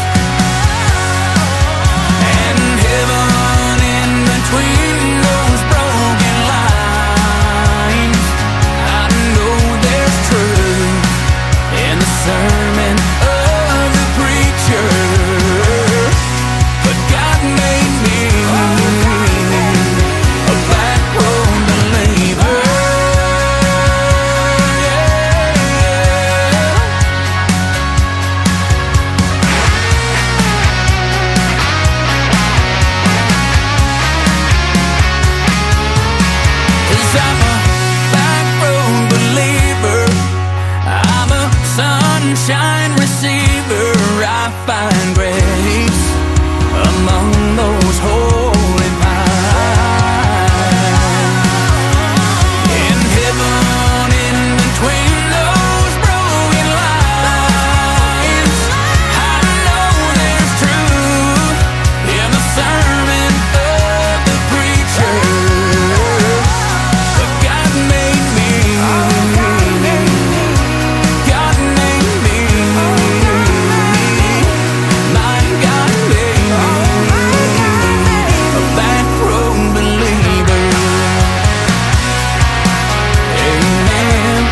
and heaven in between those broken lines. I know there's truth in the sermon of the preacher, but God made me a black road believer. Cause I'm a black road believer, I'm a sunshine receiver, I find grace among those holy pines. In heaven, in between those broken lines, I know there's truth in the sermon of the preacher, but God made me, God made me, my God made me a back road believer. Amen.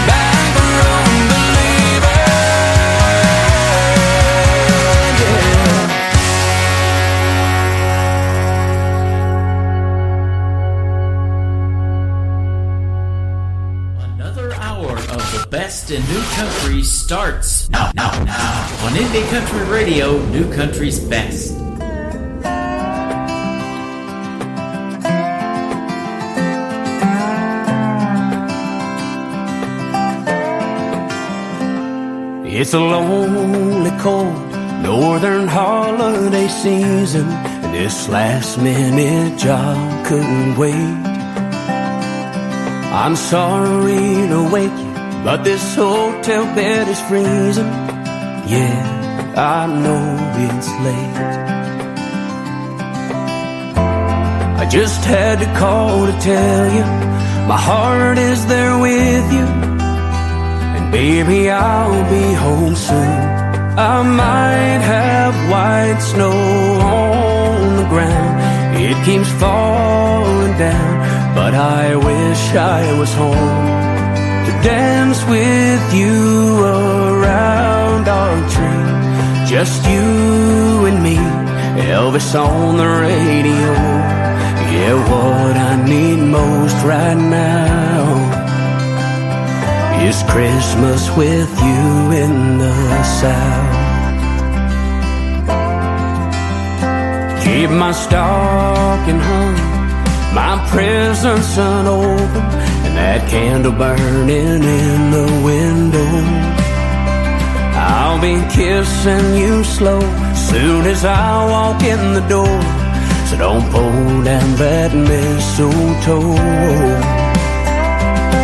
Back road believer. Yeah. Another hour of the best in new country starts now on Indie Country Radio, New Country's Best. It's a lonely, cold northern holiday season, This last minute job couldn't wait. I'm sorry to wake you, but this hotel bed is freezing. Yeah, I know it's late. I just had to call to tell you my heart is there with you. And baby, I'll be home soon. I might have white snow on the ground. It keeps falling down, but I wish I was home to dance with you around our tree. Just you and me, Elvis on the radio. Yeah, what I need most right now is Christmas with you in the South. Keep my stocking hung, my presents unopened, and that candle burning in the window. I'll be kissing you slow soon as I walk in the door. So don't pull down that mistletoe.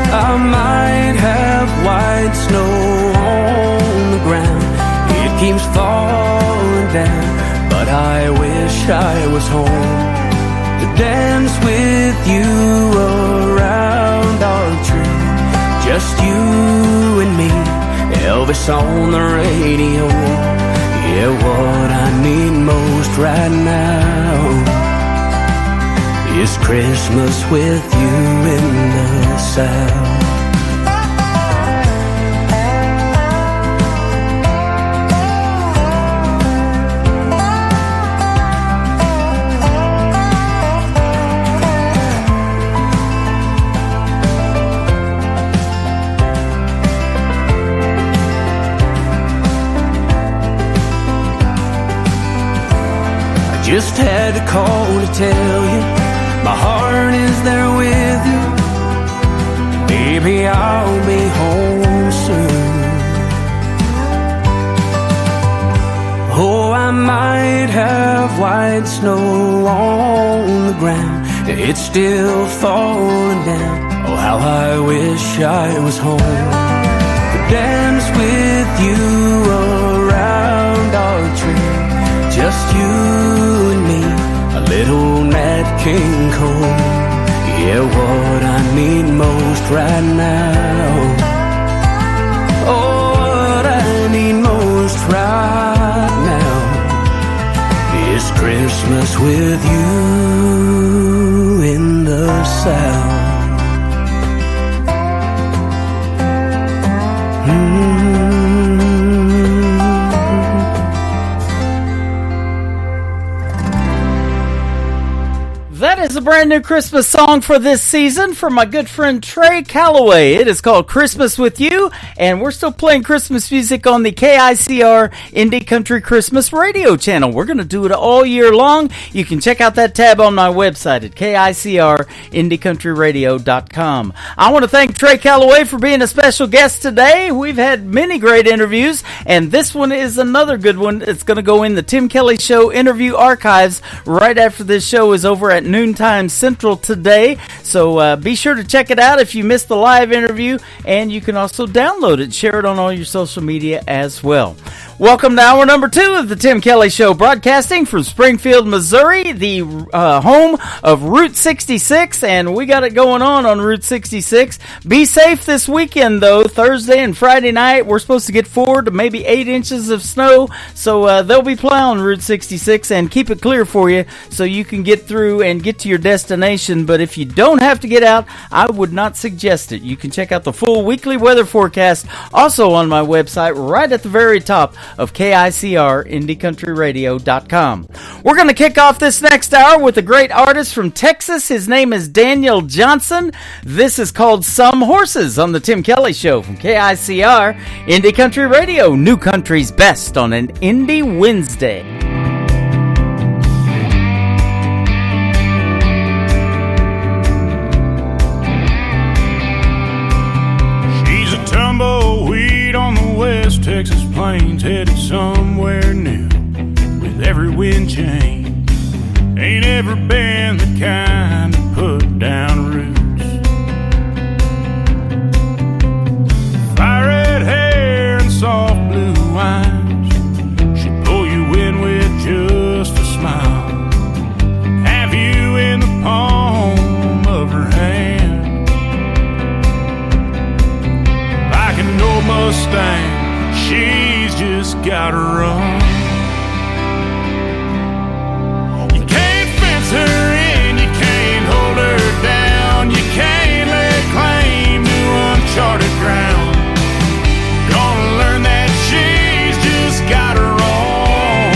I might have white snow on the ground. It keeps falling down, but I wish I was home to dance with you around our tree. Just you and me, Elvis on the radio. Yeah, what I need most right now is Christmas with you in the South. Just had to call to tell you my heart is there with you. Baby, I'll be home soon. Oh, I might have white snow on the ground. It's still falling down. Oh, how I wish I was home to dance with you around our tree. Just you and me, a little Nat King Cole. Yeah, what I need most right now. Oh, what I need most right now is Christmas with you in the South. That is a brand new Christmas song for this season from my good friend Trey Calloway. It is called Christmas With You, and we're still playing Christmas music on the KICR Indie Country Christmas radio channel. We're going to do it all year long. You can check out that tab on my website at KICRIndieCountryRadio.com. I want to thank Trey Calloway for being a special guest today. We've had many great interviews, and this one is another good one. It's going to go in the Tim Kelly Show interview archives right after this show is over at noontime Central today. So be sure to check it out if you missed the live interview, and you can also download it, share it on all your social media as well. Welcome to hour number 2 of the Tim Kelly Show, broadcasting from Springfield, Missouri, the home of Route 66, and we got it going on Route 66. Be safe this weekend, though. Thursday and Friday night, we're supposed to get 4 to maybe 8 inches of snow, so they'll be plowing Route 66 and keep it clear for you so you can get through and get to your destination. But if you don't have to get out, I would not suggest it. You can check out the full weekly weather forecast also on my website right at the very top of KICRIndieCountryRadio.com. We're going to kick off this next hour with a great artist from Texas. His name is Daniel Johnson. This is called Some Horses on the Tim Kelly Show from KICR Indie Country Radio, New Country's best on an Indie Wednesday. Tumbleweed on the West Texas plains, headed somewhere new with every wind change. gotta run. You can't fence her in, you can't hold her down, you can't lay claim to uncharted ground. Gonna learn that she's just got her own.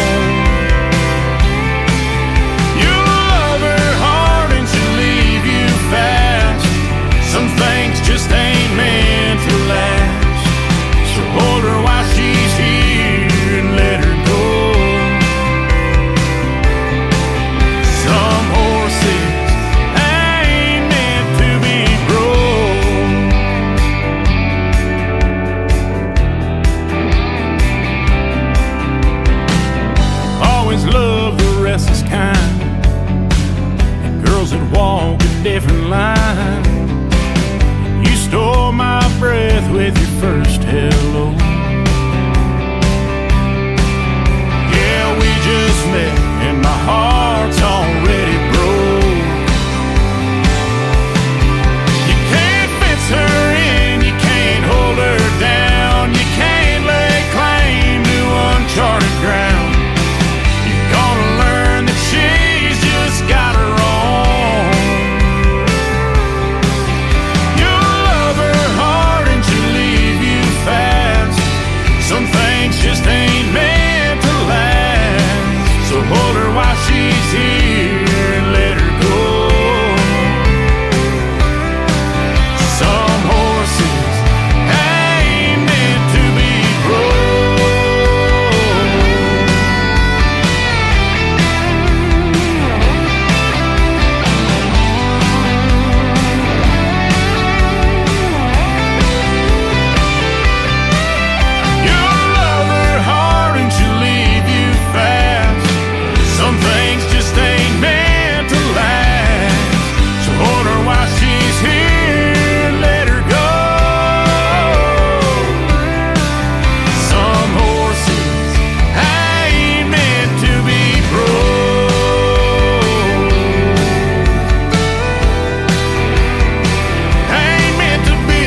You love her hard and she'll leave you fast. Some things just ain't meant to last. So hold her while she's here and let her go. Some horses ain't meant to be broke. Always love the restless kind, and girls that walk a different line. You stole my breath with your first hello. Yeah, we just met and my heart's already broke. You can't fence her in, you can't hold her down, you can't lay claim to uncharted ground. You're gonna learn that she's just got her own. You'll love her hard and she'll leave you fast. Some things just ain't meant to last. So hold her while she's here and let her go. Some horses ain't meant to be broke. You'll love her hard and she'll leave you fast. Some things just ain't meant to last. So hold her while she's here and let her go. Some horses ain't meant to be broke. Ain't meant to be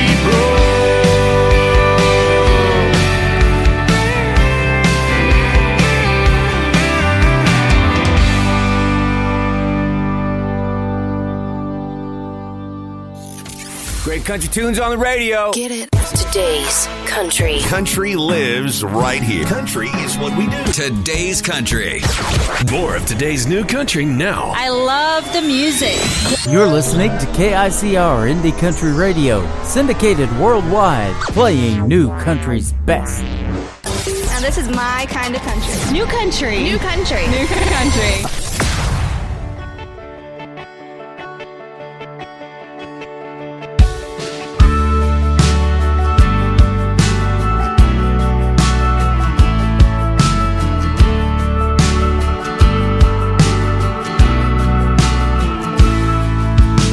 Great country tunes on the radio. Get it? Today's country. Country lives right here. Country is what we do. Today's country. More of today's new country now. I love the music. You're listening to KICR Indie Country Radio, syndicated worldwide, playing new country's best. Now this is my kind of country. New country. New country. New country.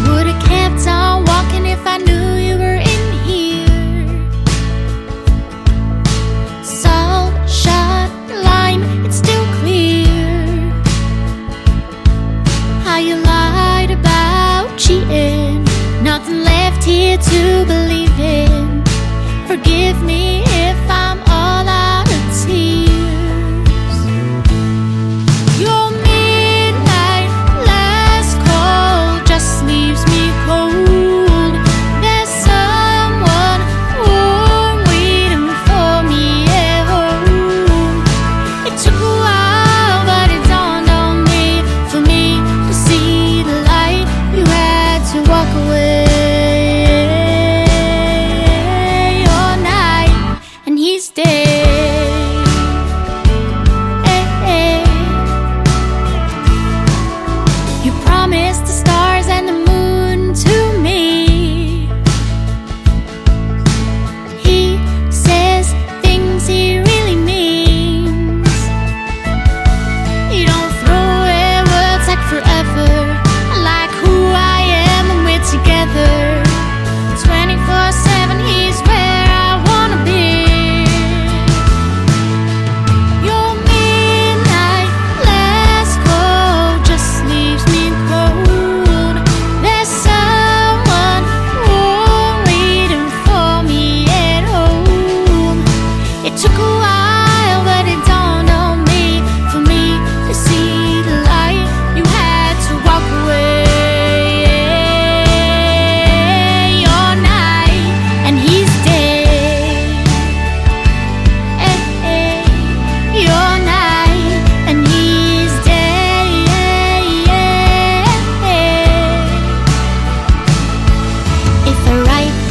Would've kept on walking if I knew you were in here. Salt shot line, it's still clear. How you lied about cheating. Nothing left here to believe in. Forgive me if I'm all out of tears. Your midnight last call just leaves me cold. There's someone warm waiting for me at home. It took a while, but it dawned on me. For me to see the light, you had to walk away. Your night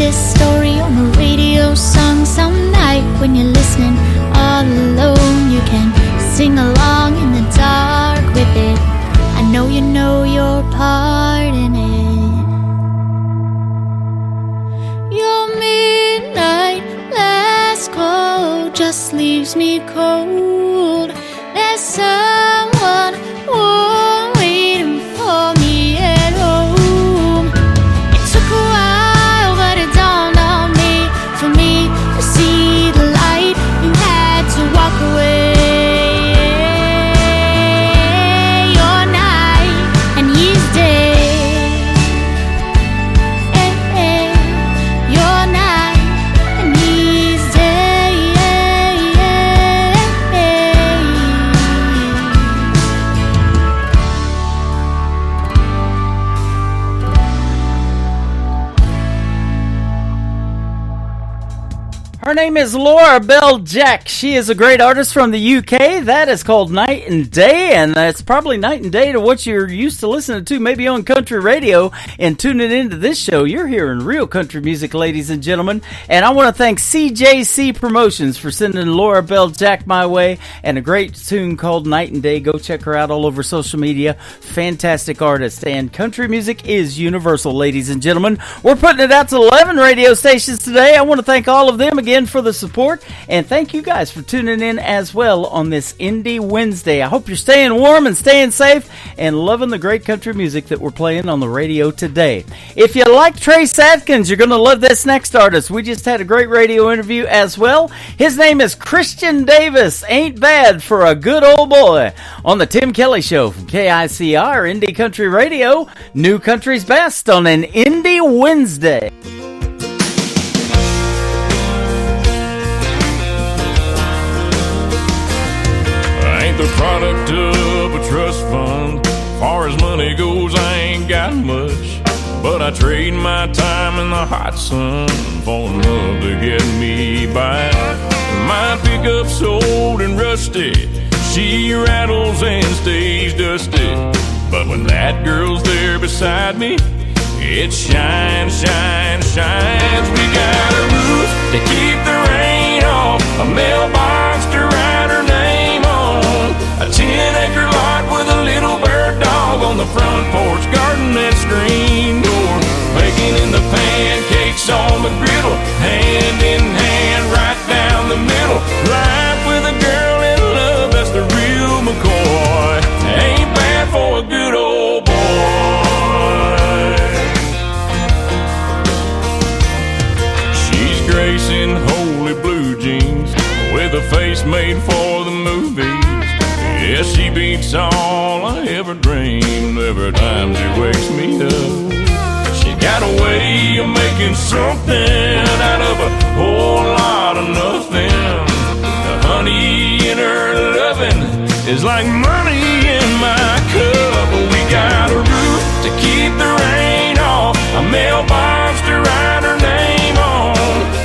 this story on the radio song some night when you're listening all alone. You can sing along in the dark with it. I know you know your part in it. Your midnight last call just leaves me cold. There's someone waiting for me at home. It took a while, but it dawned on me. For me to see the light, you had to walk away. Your night, and he's dead. Your night, and he's dead. Her name is Laura Bell Jack. She is a great artist from the UK. That is called Night and Day, and that's probably night and day to what you're used to listening to maybe on country radio and tuning into this show. You're hearing real country music, ladies and gentlemen, and I want to thank CJC Promotions for sending Laura Bell Jack my way and a great tune called Night and Day. Go check her out all over social media. Fantastic artist, and country music is universal, ladies and gentlemen. We're putting it out to 11 radio stations today. I want to thank all of them again for the support, and thank you guys for tuning in as well on this Indie Wednesday. I hope you're staying warm and staying safe and loving the great country music that we're playing on the radio today. If you like Trace Adkins, you're going to love this next artist. We just had a great radio interview as well. His name is Christian Davis. Ain't bad for a good old boy. On the Tim Kelly Show from KICR Indie Country Radio, New Country's Best on an Indie Wednesday. The product of a trust fund. Far as money goes, I ain't got much, but I trade my time in the hot sun for love to get me by. My pickup's old and rusty, she rattles and stays dusty, but when that girl's there beside me, it shines, shines, shines. We got a roof to keep the rain off, a mailbox to write her name on, a 10-acre lot with a little bird dog on the front porch, garden and screen door, baking in the pancakes on the griddle, hand in hand right down the middle. Life with a girl in love, that's the real McCoy. Ain't bad for a good old boy. She's gracing holy blue jeans with a face made for the movies. Yeah, she beats all I ever dreamed every time she wakes me up. She got a way of making something out of a whole lot of nothing. The honey in her loving is like money in my cup. We got a roof to keep the rain off, a mailbox to write her name on,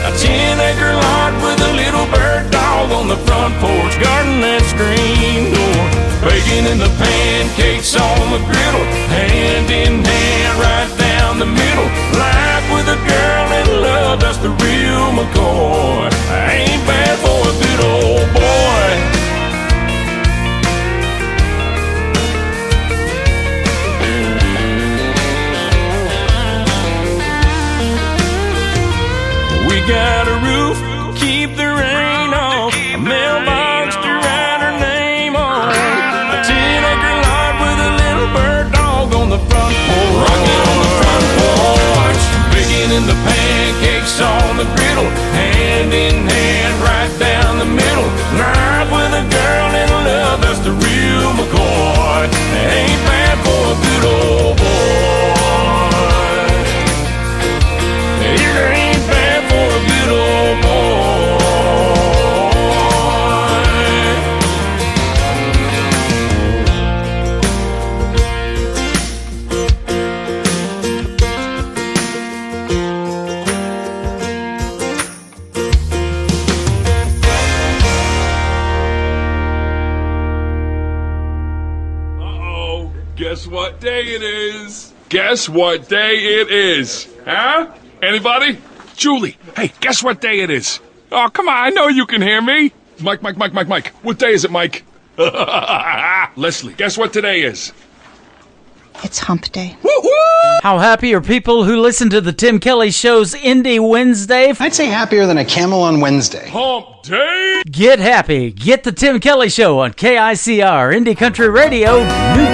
a 10-acre lot with a little bird dog on the front porch, garden and screen door, baking in the pancakes on the griddle, hand in hand right down the middle. Life with a girl in love, that's the real McCoy. Ain't bad for a good old boy. We got a roof, keep the rain off, a mailbox to write her name on, a 10-acre lot with a little bird dog on the front porch, rocking on the front porch, baking in the pancakes on the griddle, hand in hand right down the middle. Life with a girl in love, that's the real McCoy. Ain't bad for a good old boy. It ain't bad for a good old boy. Uh-oh, guess what day it is? Guess what day it is? Huh? Anybody? Julie, hey, guess what day it is? Oh, come on, I know you can hear me. Mike. What day is it, Mike? Leslie, guess what today is? It's hump day. How happy are people who listen to the Tim Kelly Show's Indie Wednesday? I'd say happier than a camel on Wednesday. Hump day! Get happy. Get the Tim Kelly Show on KICR, Indie Country Radio, New Country Station.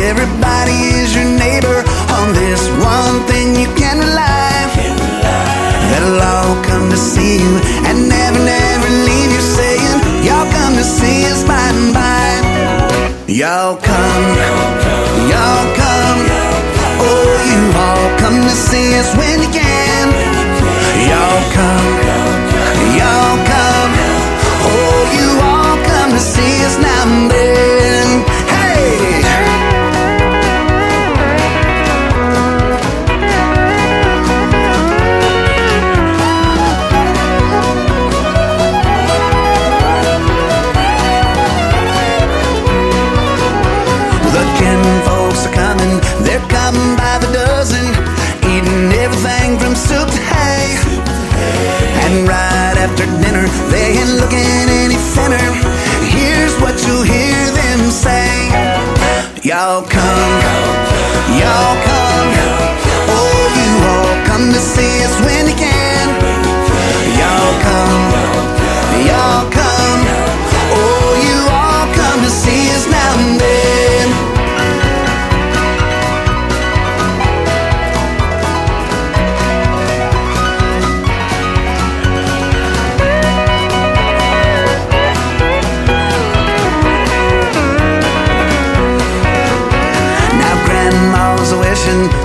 Everybody is your neighbor. On this one thing you can rely. They'll all come to see you and never leave you saying, y'all come to see us by and by. Y'all come. Oh, you all come to see us when you can. Y'all come. Oh, you all come to see us now and then. Hey! Folks are coming, they're coming by the dozen, eating everything from soup to hay. And right after dinner, they ain't looking any thinner. Here's what you'll hear them say: y'all come. Oh, you all come to see us when you can. Y'all come. Oh, you all come to see us now and then.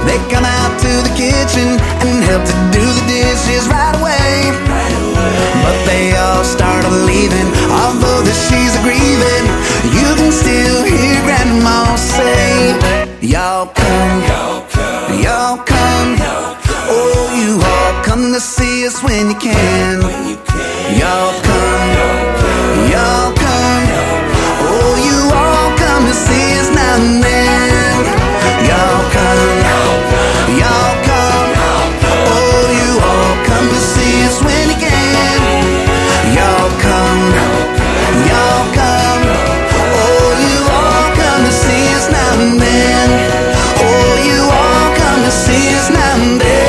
They come out to the kitchen and help to do the dishes right away. But they all start leaving, although that she's grieving. You can still hear Grandma say, y'all come. Oh, you all come to see us when you can. Y'all come. Oh, you all come to see us now and then. Y'all come. Oh, you all come to see us when you can. Y'all come. Oh, you all come to see us now and then. Oh, you all come to see us now and then.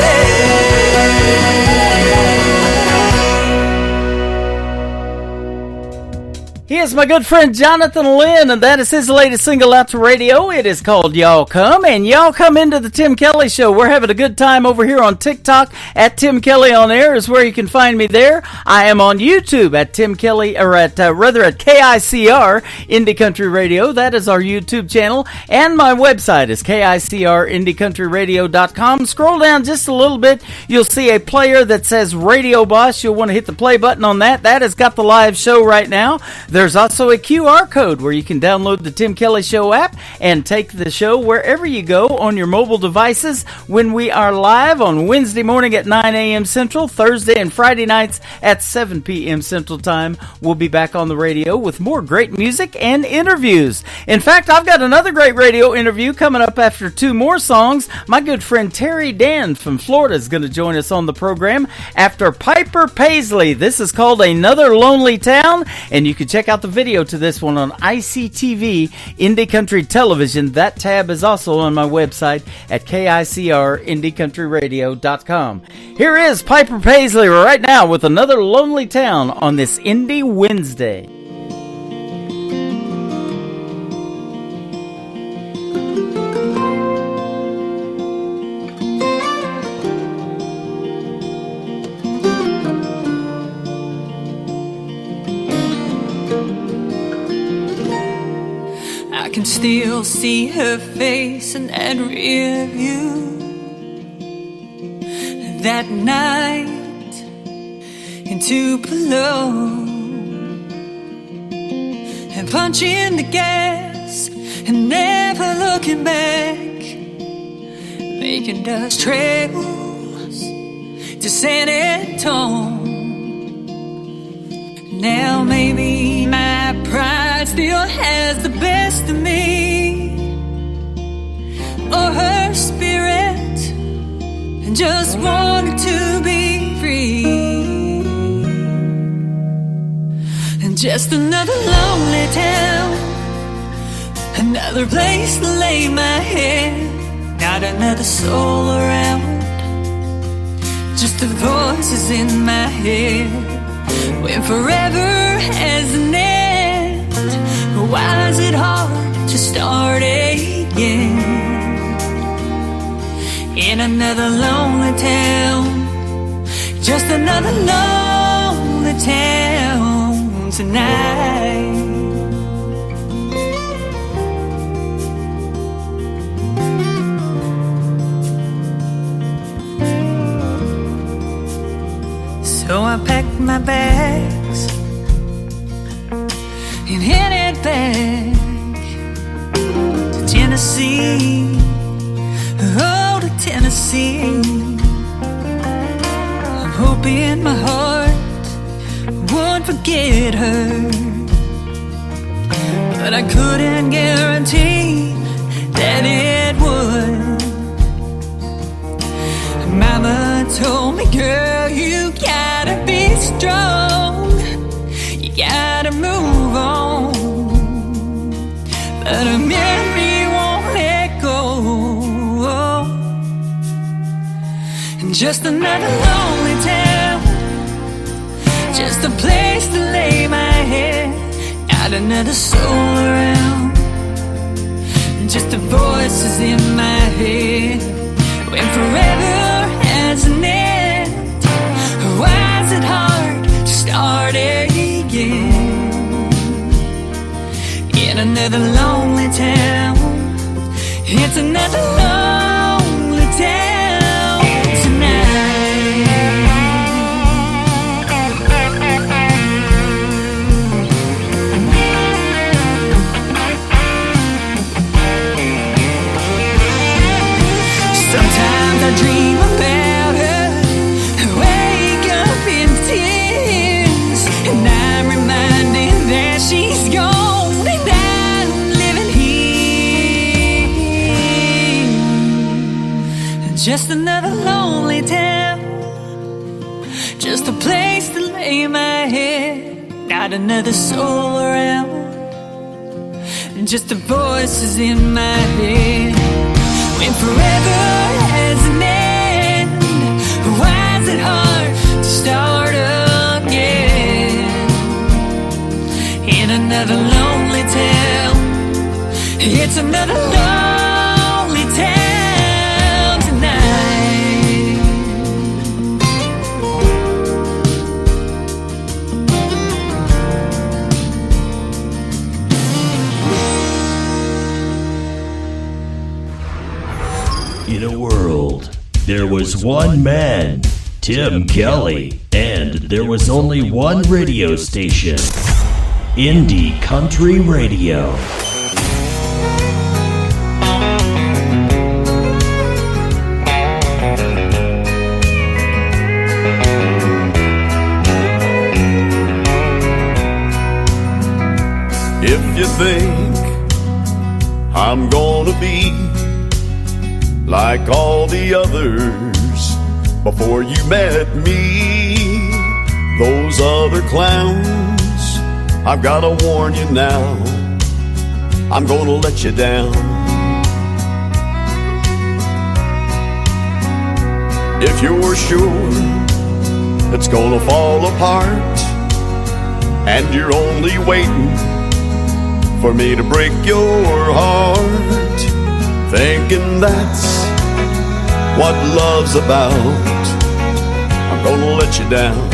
He is my good friend Jonathan Lynn, and that is his latest single out to radio. It is called Y'all Come, and y'all come into the Tim Kelly Show. We're having a good time over here on TikTok at Tim Kelly On Air is where you can find me there. I am on YouTube at Tim Kelly, or at KICR Indie Country Radio. That is our YouTube channel, and my website is KICRIndieCountryRadio.com. Scroll down just a little bit, you'll see a player that says Radio Boss. You'll want to hit the play button on that. That has got the live show right now. There's also a QR code where you can download the Tim Kelly Show app and take the show wherever you go on your mobile devices when we are live on Wednesday morning at 9 a.m. Central, Thursday and Friday nights at 7 p.m. Central Time. We'll be back on the radio with more great music and interviews. In fact, I've got another great radio interview coming up after two more songs. My good friend Terry Dan from Florida is going to join us on the program after Piper Paisley. This is called Another Lonely Town, and you can check out the video to this one on ICTV Indie Country Television. That tab is also on my website at KICRIndieCountryRadio.com. Here is Piper Paisley right now with Another Lonely Town on this Indie Wednesday. I can still see her face in that rear view. That night in Tupelo, and punching the gas and never looking back, making dust trails to San Antone. Now maybe my pride still has the best of me, or her spirit just wanted to be free. And just another lonely town, another place to lay my head, not another soul around, just the voices in my head. When forever has an end, why is it hard to start again? In another lonely town, just another lonely town tonight. So I packed my bags and headed back to Tennessee. Oh, to Tennessee. I'm hoping my heart won't forget her, but I couldn't guarantee that it would. Mama told me, girl, you gotta be strong, you gotta move on, but a memory won't let go. And just another lonely town, just a place to lay my head, not another soul around, just the voices in my head. When forever has an end, why is it hard to start again? In another lonely town, it's another lonely town tonight. Sometimes I dream about her, wake up in tears, and I'm reminded that she's gone and I'm living here. Just another lonely town, just a place to lay my head, not another soul around, just the voices in my head. When forever has an end, why is it hard to start again? In another lonely town, it's another lonely town tonight. In a world, there was one man, Tim Kelly, and there was only one radio station, Indie Country Radio. If you think I'm gonna be like all the others before you met me, those other clowns, I've gotta warn you now, I'm gonna let you down. If you're sure it's gonna fall apart and you're only waiting for me to break your heart, thinking that's what love's about, I'm gonna let you down.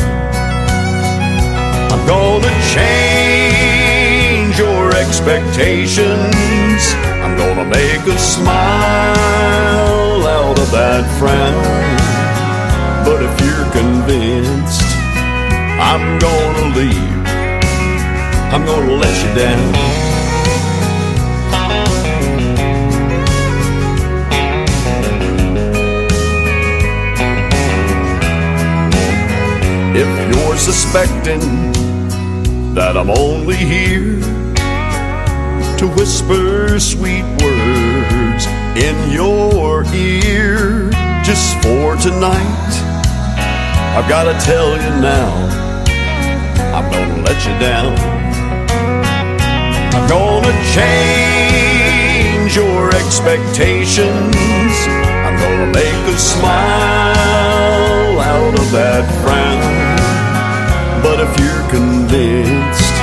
I'm gonna change your expectations, I'm gonna make a smile out of that frown. But if you're convinced I'm gonna leave, I'm gonna let you down. If you're suspecting that I'm only here to whisper sweet words in your ear just for tonight, I've got to tell you now, I'm gonna let you down. I'm gonna change your expectations. I'm gonna make a smile out of that frown. But if you're convinced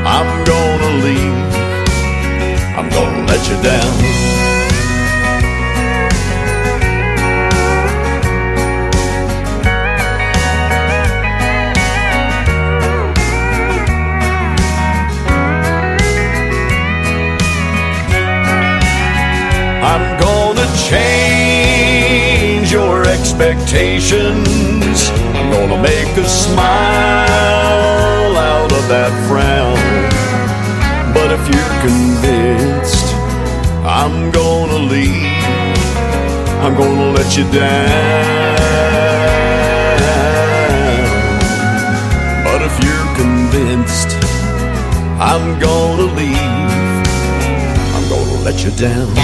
I'm gonna leave, I'm gonna let you down. I'm gonna change your expectations. I'm gonna make a smile out of that frown. But if you're convinced I'm gonna leave, I'm gonna let you down. But if you're convinced I'm gonna leave, I'm gonna let you down.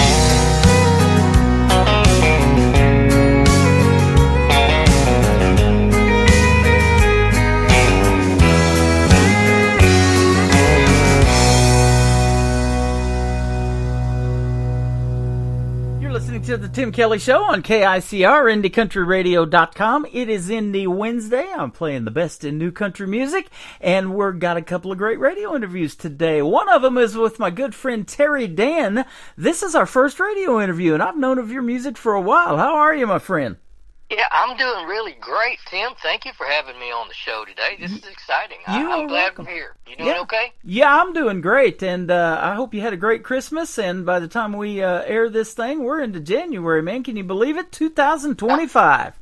To the Tim Kelly Show on KICR, IndieCountryRadio.com. It is Indie Wednesday. I'm playing the best in new country music, and we've got a couple of great radio interviews today. One of them is with my good friend Terry Dan. This is our first radio interview, and I've known of your music for a while. How are you, my friend? Yeah, I'm doing really great, Tim. Thank you for having me on the show today. This is exciting. I'm glad I'm here. You doing okay? Yeah, I'm doing great, and I hope you had a great Christmas, and by the time we air this thing, we're into January, man. Can you believe it? 2025.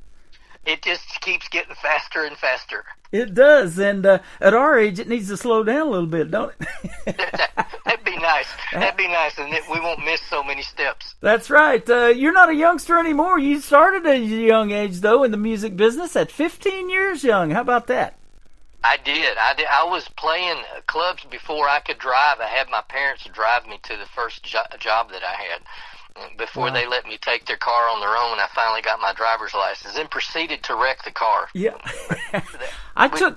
It just keeps getting faster and faster. It does, and at our age, it needs to slow down a little bit, don't it? That'd be nice. That'd be nice, and we won't miss so many steps. That's right. You're not a youngster anymore. You started at a young age, though, in the music business at 15 years young. How about that? I did. I was playing clubs before I could drive. I had my parents drive me to the first job that I had. Before they let me take their car on their own, I finally got my driver's license and proceeded to wreck the car. Yeah.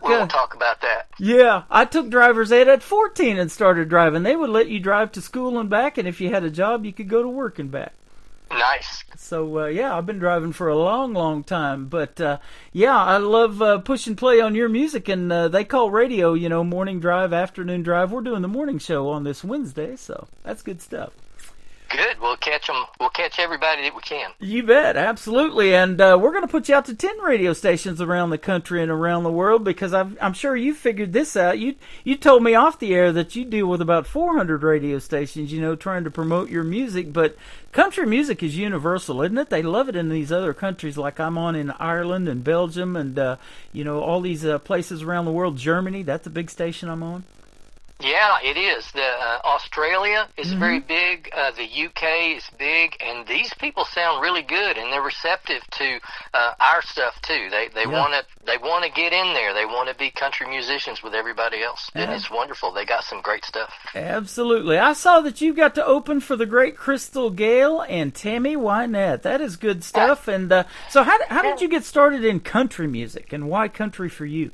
We'll talk about that. Yeah, I took driver's ed at 14 and started driving. They would let you drive to school and back, and if you had a job, you could go to work and back. Nice. So, yeah, I've been driving for a long, long time. But, yeah, I love push and play on your music, and they call radio, morning drive, afternoon drive. We're doing the morning show on this Wednesday, so that's good stuff. Good. We'll catch them. We'll catch everybody that we can. You bet. Absolutely. And we're going to put you out to 10 radio stations around the country and around the world because I'm sure you figured this out. You told me off the air that you deal with about 400 radio stations, trying to promote your music. But country music is universal, isn't it? They love it in these other countries like I'm on in Ireland and Belgium and, all these places around the world. Germany, that's a big station I'm on. Yeah, it is. Australia is very big. The UK is big, and these people sound really good, and they're receptive to our stuff too. They want to get in there. They want to be country musicians with everybody else, and it's wonderful. They got some great stuff. Absolutely. I saw that you got to open for the great Crystal Gayle and Tammy Wynette. That is good stuff. And so, how did you get started in country music, and why country for you?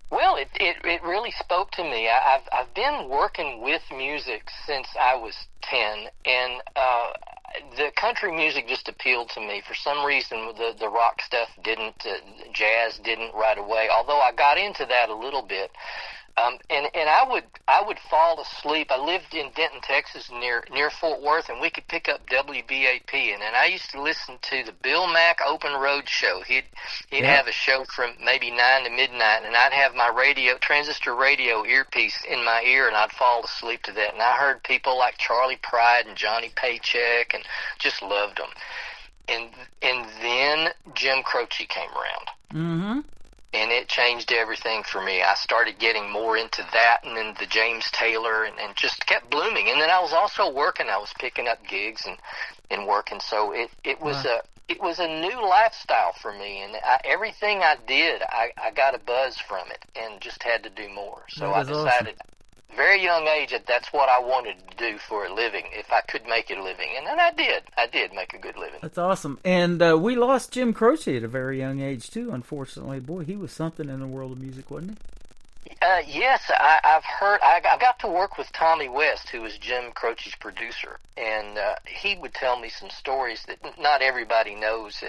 Well, it really spoke to me. I've been working with music since I was 10, and the country music just appealed to me. For some reason, the rock stuff didn't, jazz didn't right away, although I got into that a little bit. And I would fall asleep. I lived in Denton, Texas, near Fort Worth, and we could pick up WBAP. And I used to listen to the Bill Mack Open Road Show. He'd have a show from maybe 9 to midnight, and I'd have my transistor radio earpiece in my ear, and I'd fall asleep to that. And I heard people like Charlie Pride and Johnny Paycheck, and just loved them. And then Jim Croce came around. Mm-hmm. And it changed everything for me. I started getting more into that, and then the James Taylor, and just kept blooming. And then I was also working. I was picking up gigs and working. So it was it was a new lifestyle for me, and everything I did, I got a buzz from it, and just had to do more. So I decided, very young age, that's what I wanted to do for a living, if I could make it a living, and then I did. I did make a good living. That's awesome. And we lost Jim Croce at a very young age too. Unfortunately, boy, he was something in the world of music, wasn't he? Yes, I've heard. I got to work with Tommy West, who was Jim Croce's producer, and he would tell me some stories that not everybody knows.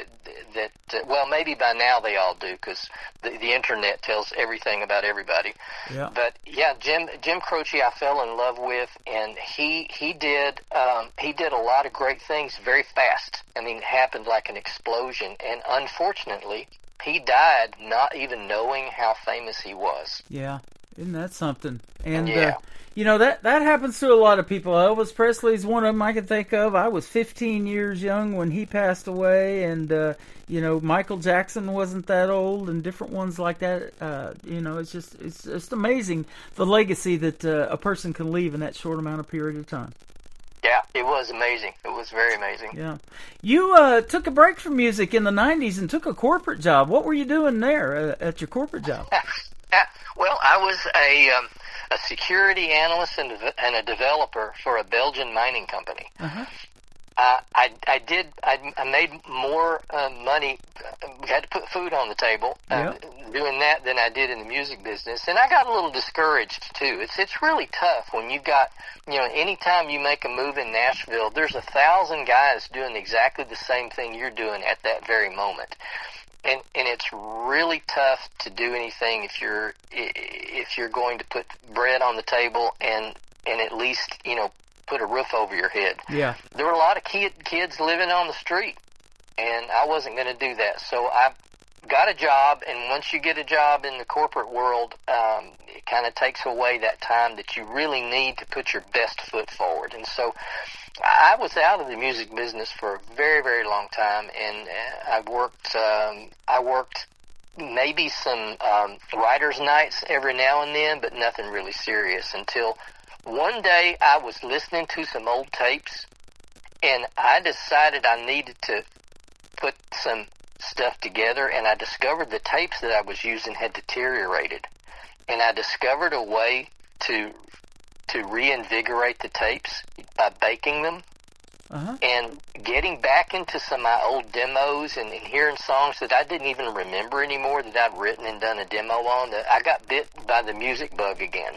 Well, maybe by now they all do, because the internet tells everything about everybody. Yeah. But yeah, Jim Croce, I fell in love with, and he did a lot of great things very fast. I mean, it happened like an explosion, and unfortunately, he died not even knowing how famous he was. Yeah, isn't that something? And, that happens to a lot of people. Elvis Presley's one of them I can think of. I was 15 years young when he passed away, and, Michael Jackson wasn't that old, and different ones like that. It's just amazing the legacy that a person can leave in that short amount of period of time. Yeah, it was amazing. It was very amazing. Yeah. You took a break from music in the 90s and took a corporate job. What were you doing there at your corporate job? Well, I was a security analyst and a developer for a Belgian mining company. Uh-huh. I made more money. We had to put food on the table doing that than I did in the music business, and I got a little discouraged too. It's really tough when you got, anytime you make a move in Nashville, there's 1,000 guys doing exactly the same thing you're doing at that very moment. And it's really tough to do anything if you're going to put bread on the table and at least put a roof over your head. Yeah. There were a lot of kids living on the street, and I wasn't going to do that. So I got a job, and once you get a job in the corporate world, it kind of takes away that time that you really need to put your best foot forward. And so I was out of the music business for a very, very long time, and I worked maybe some writers' nights every now and then, but nothing really serious until one day I was listening to some old tapes, and I decided I needed to put some stuff together, and I discovered the tapes that I was using had deteriorated. And I discovered a way to reinvigorate the tapes by baking them. Uh-huh. And getting back into some of my old demos and hearing songs that I didn't even remember anymore that I'd written and done a demo on. I got bit by the music bug again.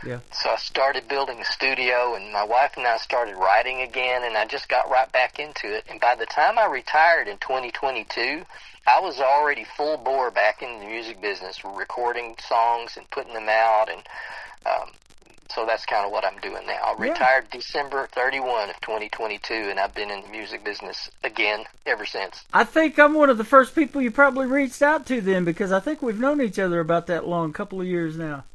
Yeah. So I started building a studio, and my wife and I started writing again, and I just got right back into it. And by the time I retired in 2022, I was already full bore back in the music business, recording songs and putting them out, and so that's kind of what I'm doing now. I retired December 31 of 2022, and I've been in the music business again ever since. I think I'm one of the first people you probably reached out to then, because I think we've known each other about that long, couple of years now.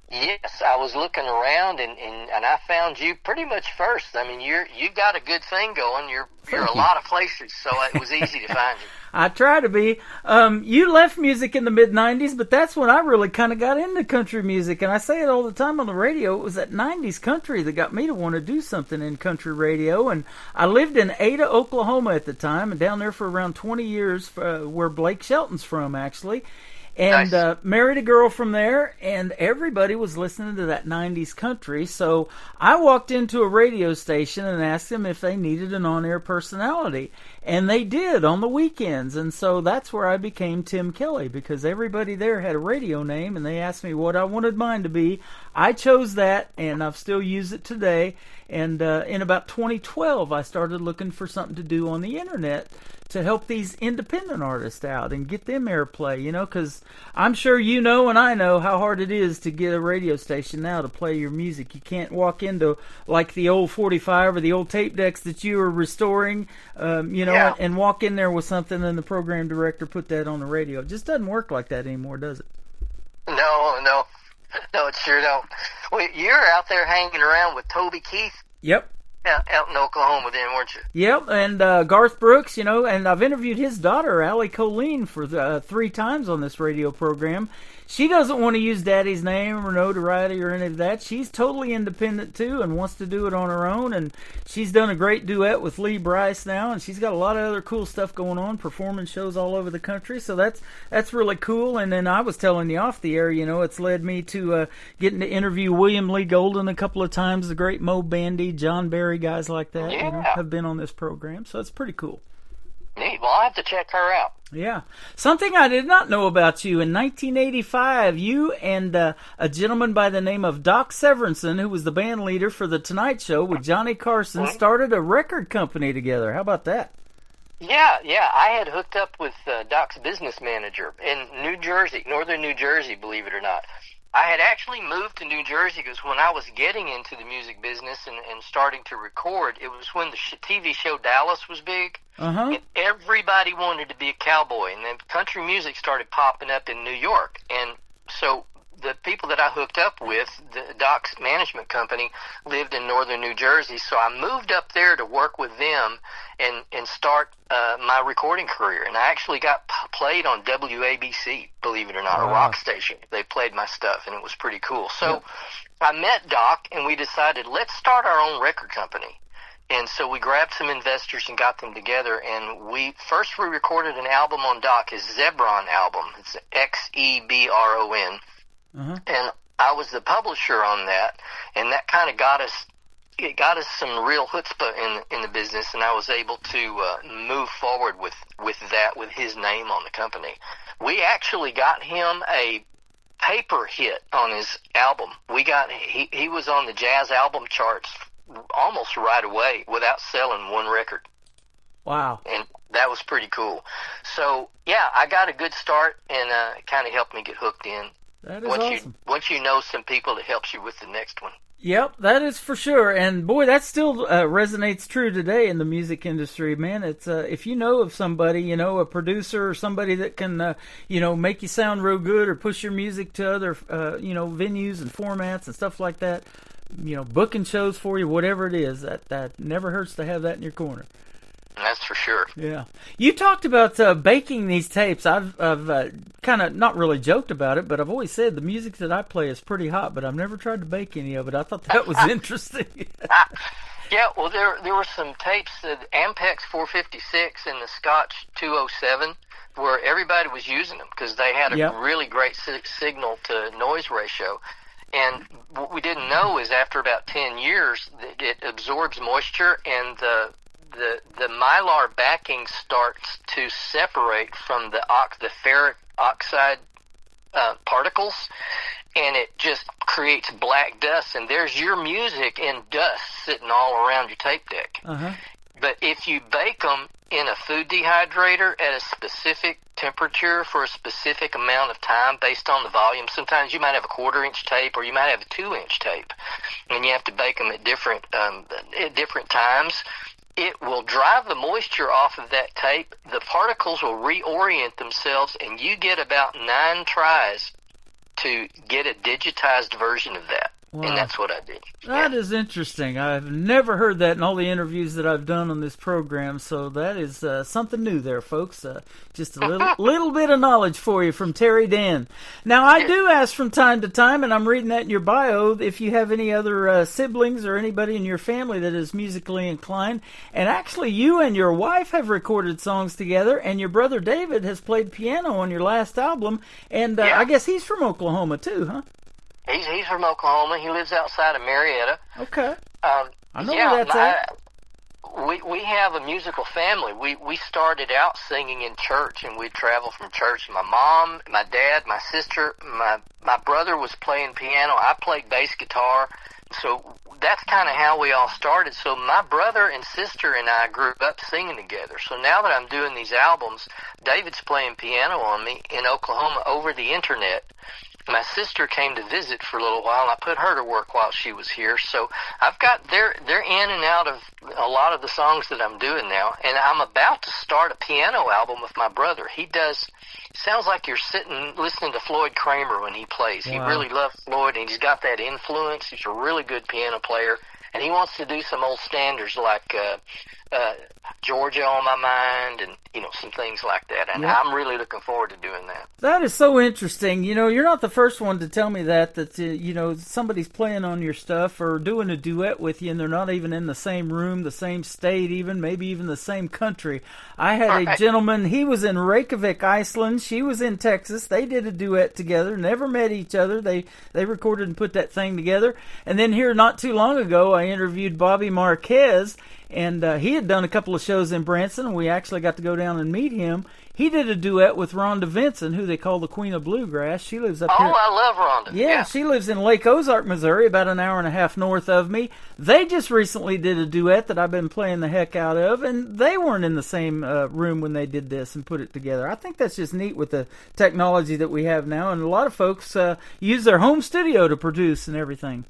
Yes, I was looking around, and I found you pretty much first. I mean, you got a good thing going. You're a lot of places, so it was easy to find you. I try to be. You left music in the mid-'90s, but that's when I really kind of got into country music. And I say it all the time on the radio. It was that 90s country that got me to want to do something in country radio. And I lived in Ada, Oklahoma at the time, and down there for around 20 years, where Blake Shelton's from, actually. And nice. Married a girl from there, and everybody was listening to that 90s country. So I walked into a radio station and asked them if they needed an on-air personality. And they did on the weekends. And so that's where I became Tim Kelly, because everybody there had a radio name, and they asked me what I wanted mine to be. I chose that, and I've still used it today. And in about 2012, I started looking for something to do on the internet to help these independent artists out and get them airplay, because I'm sure you know and I know how hard it is to get a radio station now to play your music. You can't walk into like the old 45 or the old tape decks that you were restoring, and walk in there with something and the program director put that on the radio. It just doesn't work like that anymore, does it? No, it sure don't. Well, you're out there hanging around with Toby Keith. Yep. out in Oklahoma then, weren't you? Yep, and Garth Brooks, and I've interviewed his daughter, Allie Colleen, for 3 times on this radio program. She doesn't want to use Daddy's name or notoriety or any of that. She's totally independent, too, and wants to do it on her own, and she's done a great duet with Lee Brice now, and she's got a lot of other cool stuff going on, performing shows all over the country, so that's really cool. And then I was telling you off the air, it's led me to getting to interview William Lee Golden a couple of times, the great Mo Bandy, John Barry, guys like that, have been on this program, so it's pretty cool. Neat. Well, I'll have to check her out. Yeah. Something I did not know about you. In 1985, you and a gentleman by the name of Doc Severinsen, who was the band leader for The Tonight Show with Johnny Carson, started a record company together. How about that? Yeah. I had hooked up with Doc's business manager in New Jersey, northern New Jersey, believe it or not. I had actually moved to New Jersey because when I was getting into the music business and starting to record, it was when the TV show Dallas was big. And everybody wanted to be a cowboy, and then country music started popping up in New York. And so the people that I hooked up with, the Doc's management company, lived in northern New Jersey, so I moved up there to work with them and start my recording career. And I actually got played on WABC, believe it or not, a rock station. They played my stuff, and it was pretty cool. So I met Doc, and we decided, let's start our own record company. And so we grabbed some investors and got them together, and we recorded an album on Doc, his Zebron album. It's Xebron. And I was the publisher on that, and that kind of got us some real chutzpah in the business, and I was able to move forward with that, with his name on the company. We actually got him a paper hit on his album. He was on the jazz album charts almost right away without selling one record. Wow. And that was pretty cool. So, yeah, I got a good start, and it kind of helped me get hooked in. That is awesome. Once you know some people, it helps you with the next one. Yep, that is for sure. And boy, that still resonates true today in the music industry, man. It's if you know of somebody, a producer or somebody that can, make you sound real good or push your music to other, venues and formats and stuff like that, booking shows for you, whatever it is, that never hurts to have that in your corner. That's for sure. Yeah. You talked about baking these tapes. I've kind of not really joked about it, but I've always said the music that I play is pretty hot, but I've never tried to bake any of it. I thought that was interesting. Yeah, well, there were some tapes, the Ampex 456 and the Scotch 207, where everybody was using them because they had a really great signal to noise ratio. And what we didn't know is after about 10 years, it absorbs moisture, and the mylar backing starts to separate from the ferric oxide particles, and it just creates black dust, and there's your music in dust sitting all around your tape deck. But if you bake them in a food dehydrator at a specific temperature for a specific amount of time based on the volume, sometimes you might have a 1/4-inch tape or you might have a 2-inch tape, and you have to bake them at different times. It will drive the moisture off of that tape. The particles will reorient themselves, and you get about 9 tries to get a digitized version of that. Wow. And that's what I did. That is interesting. I've never heard that in all the interviews that I've done on this program, so that is something new there, folks. Just a little bit of knowledge for you from Terry Dan. Now, I do ask from time to time, and I'm reading that in your bio, if you have any other siblings or anybody in your family that is musically inclined. And actually, you and your wife have recorded songs together, and your brother David has played piano on your last album, and I guess he's from Oklahoma, too, huh? He's from Oklahoma. He lives outside of Marietta. Okay. I know where that's at. We have a musical family. We started out singing in church, and we'd travel from church. My mom, my dad, my sister, my brother was playing piano. I played bass guitar. So that's kind of how we all started. So my brother and sister and I grew up singing together. So now that I'm doing these albums, David's playing piano on me in Oklahoma over the internet. My sister came to visit for a little while, and I put her to work while she was here. So I've got they're in and out of a lot of the songs that I'm doing now, and I'm about to start a piano album with my brother. He does. Sounds like you're sitting listening to Floyd Kramer when he plays. Wow. He really loves Floyd, and he's got that influence. He's a really good piano player, and he wants to do some old standards like Georgia on My Mind, and some things like that. And I'm really looking forward to doing that. That is so interesting. You're not the first one to tell me that somebody's playing on your stuff or doing a duet with you, and they're not even in the same room, the same state, maybe even the same country. I had a gentleman, he was in Reykjavik, Iceland. She was in Texas. They did a duet together, never met each other. They recorded and put that thing together. And then here not too long ago, I interviewed Bobby Marquez, and he had done a couple of shows in Branson, and we actually got to go down and meet him. He did a duet with Rhonda Vinson, who they call the Queen of Bluegrass. She lives up here. Oh, I love Rhonda. Yeah, she lives in Lake Ozark, Missouri, about an hour and a half north of me. They just recently did a duet that I've been playing the heck out of, and they weren't in the same room when they did this and put it together. I think that's just neat with the technology that we have now, and a lot of folks use their home studio to produce and everything.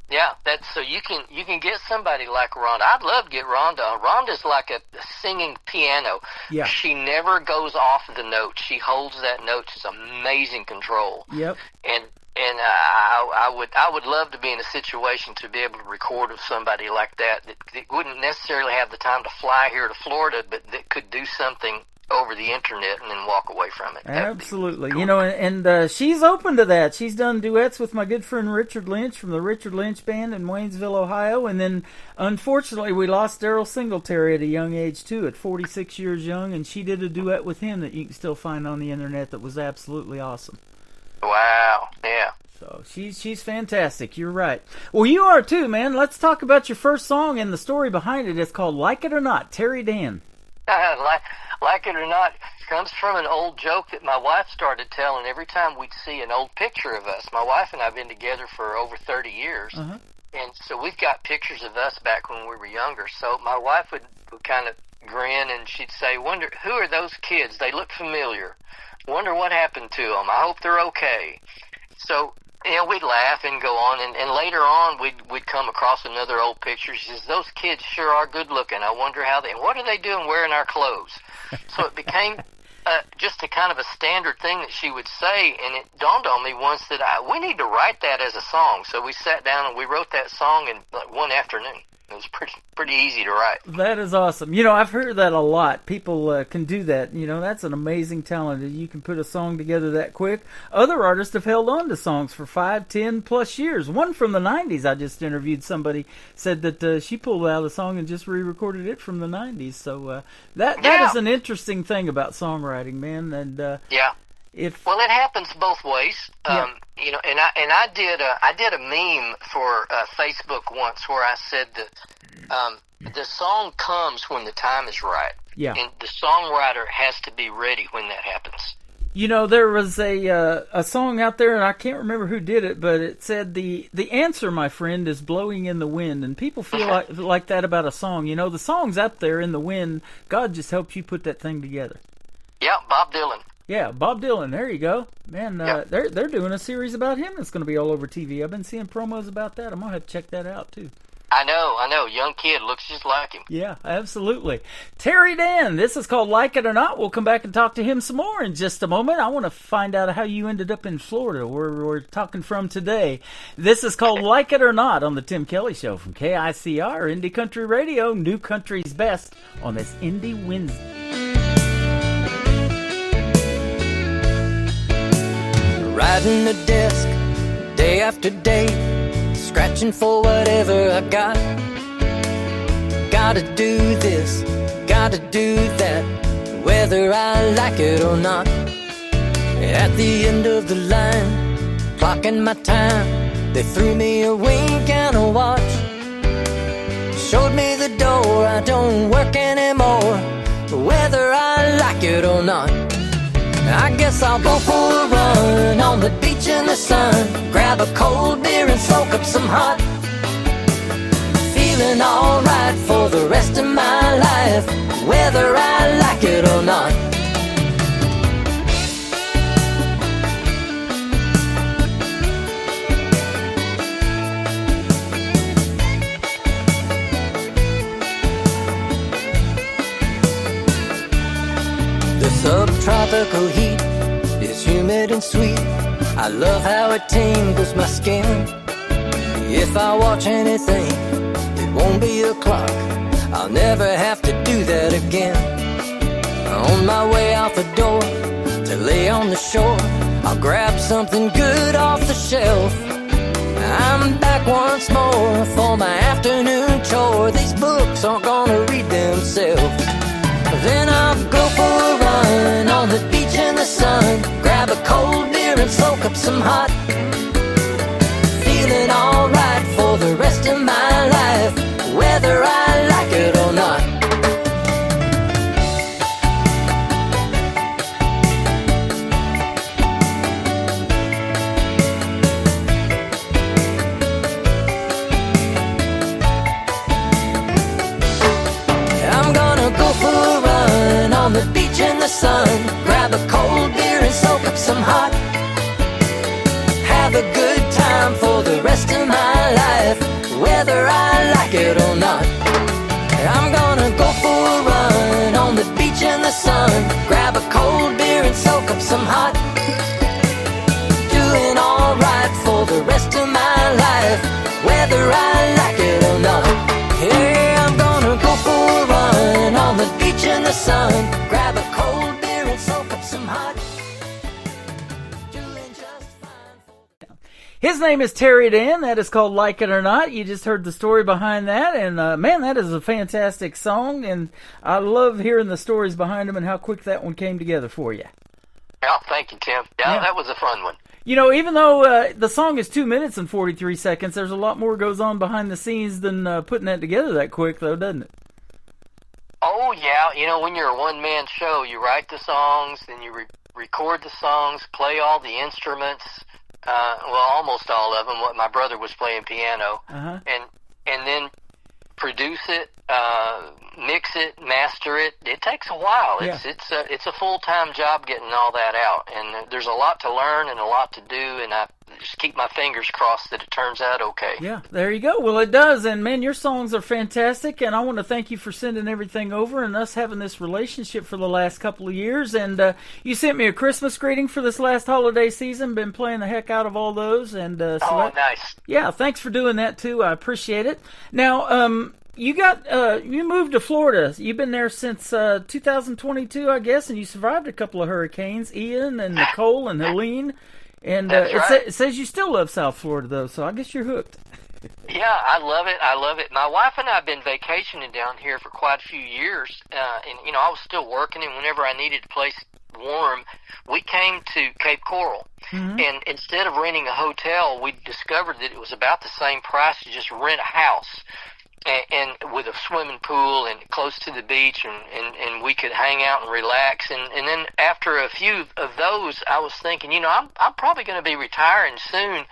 Yeah, that's so you can get somebody like Rhonda. I'd love to get Rhonda. Rhonda's like a singing piano. Yeah. She never goes off the note. She holds that note. She's amazing control. Yep. And I would love to be in a situation to be able to record with somebody like that wouldn't necessarily have the time to fly here to Florida, but that could do something over the internet and then walk away from it. Absolutely. Cool. And she's open to that. She's done duets with my good friend Richard Lynch from the Richard Lynch Band in Waynesville, Ohio. And then, unfortunately, we lost Daryl Singletary at a young age, too, at 46 years young. And she did a duet with him that you can still find on the internet that was absolutely awesome. Wow. Yeah. So she's fantastic. You're right. Well, you are, too, man. Let's talk about your first song and the story behind it. It's called Like It or Not, Terry Dan. Like it or not, comes from an old joke that my wife started telling every time we'd see an old picture of us. My wife and I have been together for over 30 years, and so we've got pictures of us back when we were younger. So my wife would kind of grin, and she'd say, "Wonder, who are those kids? They look familiar. Wonder what happened to them. I hope they're okay." So we'd laugh and go on, and later on we'd come across another old picture. She says, "Those kids sure are good looking. I wonder what are they doing wearing our clothes?" So it became just a kind of a standard thing that she would say, and it dawned on me once that we need to write that as a song. So we sat down and we wrote that song in one afternoon. It was pretty easy to write. That is awesome. I've heard that a lot. People can do that. That's an amazing talent. You can put a song together that quick. Other artists have held on to songs for 5, 10 plus years. One from the 90s, I just interviewed somebody, said that she pulled out a song and just re-recorded it from the 90s. So that is an interesting thing about songwriting, man. And well, it happens both ways. And I did a meme for Facebook once where I said that the song comes when the time is right. Yeah. And the songwriter has to be ready when that happens. There was a song out there, and I can't remember who did it, but it said the answer, my friend, is blowing in the wind. And people feel like that about a song. The song's up there in the wind. God just helps you put that thing together. Yeah, Bob Dylan. Yeah, Bob Dylan. There you go, man. They're doing a series about him that's going to be all over TV. I've been seeing promos about that. I'm gonna have to check that out too. I know. Young kid looks just like him. Yeah, absolutely. Terry Dan. This is called Like It or Not. We'll come back and talk to him some more in just a moment. I want to find out how you ended up in Florida, where we're talking from today. This is called Like It or Not on the Tim Kelly Show from KICR Indie Country Radio, New Country's Best on this Indie Wednesday. Riding the desk day after day, scratching for whatever I got. Gotta do this, gotta do that, whether I like it or not. At the end of the line, clocking my time, they threw me a wink and a watch. Showed me the door, I don't work anymore, whether I like it or not. I guess I'll go for a run on the beach in the sun, grab a cold beer and soak up some hot. Feeling alright for the rest of my life, whether I like it or not. The subtropical heat is humid and sweet. I love how it tingles my skin. If I watch anything, it won't be a clock. I'll never have to do that again. On my way out the door to lay on the shore, I'll grab something good off the shelf. I'm back once more for my afternoon chore. These books aren't gonna read themselves. Then I'll go for a run on the beach in the sun, grab a cold beer and soak up some hot. Feeling alright for the rest of my life, whether I like it or not. I'm gonna go for a run on the beach in the sun, grab a cold beer and soak up some hot. Have a good time for the rest of my life, whether I like it or not. I'm gonna go for a run on the beach in the sun, grab a cold beer and soak up some hot. Doing alright for the rest of my life, whether I like it or not. Hey, I'm gonna go for a run on the beach in the sun, grab a cold beer and soak up some hot. His name is Terry Dan. That is called Like It or Not. You just heard the story behind that. And, man, that is a fantastic song. And I love hearing the stories behind them and how quick that one came together for you. Oh, thank you, Tim. Yeah, that was a fun one. You know, even though the song is 2 minutes and 43 seconds, there's a lot more goes on behind the scenes than putting that together that quick, though, doesn't it? Oh, yeah. You know, when you're a one-man show, you write the songs, then you record the songs, play all the instruments. Well, almost all of them. What my brother was playing piano, and then produce it, mix it, master it. It takes a while. Yeah. It's a full-time job getting all that out, and there's a lot to learn and a lot to do. And I just keep my fingers crossed that it turns out okay. Yeah, there you go. Well, it does, and man, your songs are fantastic. And I want to thank you for sending everything over and us having this relationship for the last couple of years. And you sent me a Christmas greeting for this last holiday season. Been playing the heck out of all those. And nice. Yeah, thanks for doing that too. I appreciate it. Now, you moved to Florida. You've been there since 2022, I guess, and you survived a couple of hurricanes, Ian and Nicole and Helene. And it says you still love South Florida, though, so I guess you're hooked. Yeah, I love it. I love it. My wife and I have been vacationing down here for quite a few years, and, you know, I was still working, and whenever I needed a place warm, we came to Cape Coral. Mm-hmm. And instead of renting a hotel, we discovered that it was about the same price to just rent a house. And with a swimming pool and close to the beach, and we could hang out and relax. And then after a few of those, I was thinking, you know, I'm probably going to be retiring soon.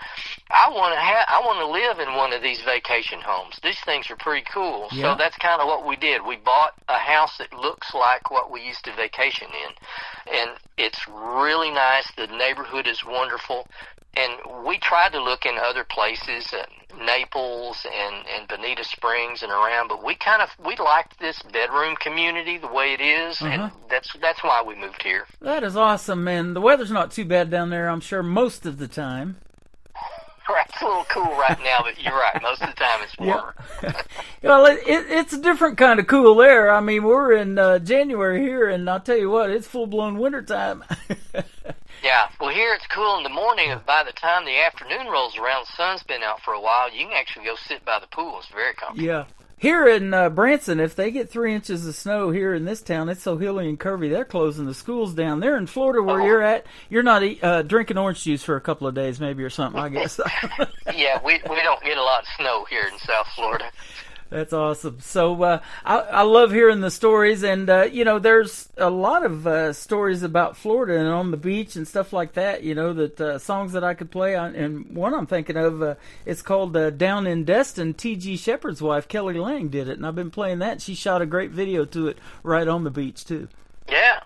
I want to live in one of these vacation homes. These things are pretty cool. Yeah. So that's kind of what we did. We bought a house that looks like what we used to vacation in, and it's really nice. The neighborhood is wonderful. And we tried to look in other places, Naples and Bonita Springs and around, but we liked this bedroom community the way it is, and that's why we moved here. That is awesome, man. The weather's not too bad down there, I'm sure, most of the time. Right, it's a little cool right now, but you're right. Most of the time it's warmer. Yeah. Well, it's a different kind of cool there. I mean, we're in January here, and I'll tell you what, it's full-blown wintertime. Yeah, well, here it's cool in the morning. By the time the afternoon rolls around, the sun's been out for a while, you can actually go sit by the pool. It's very comfortable. Yeah. Here in Branson, if they get 3 inches of snow here in this town, it's so hilly and curvy, they're closing the schools down. There in Florida where you're at, you're not drinking orange juice for a couple of days maybe or something, I guess. Yeah, we don't get a lot of snow here in South Florida. That's awesome. So I love hearing the stories, and you know, there's a lot of stories about Florida and on the beach and stuff like that. You know, that songs that I could play on, and one I'm thinking of, it's called "Down in Destin." T.G. Shepherd's wife Kelly Lang did it, and I've been playing that. She shot a great video to it right on the beach too. Yeah.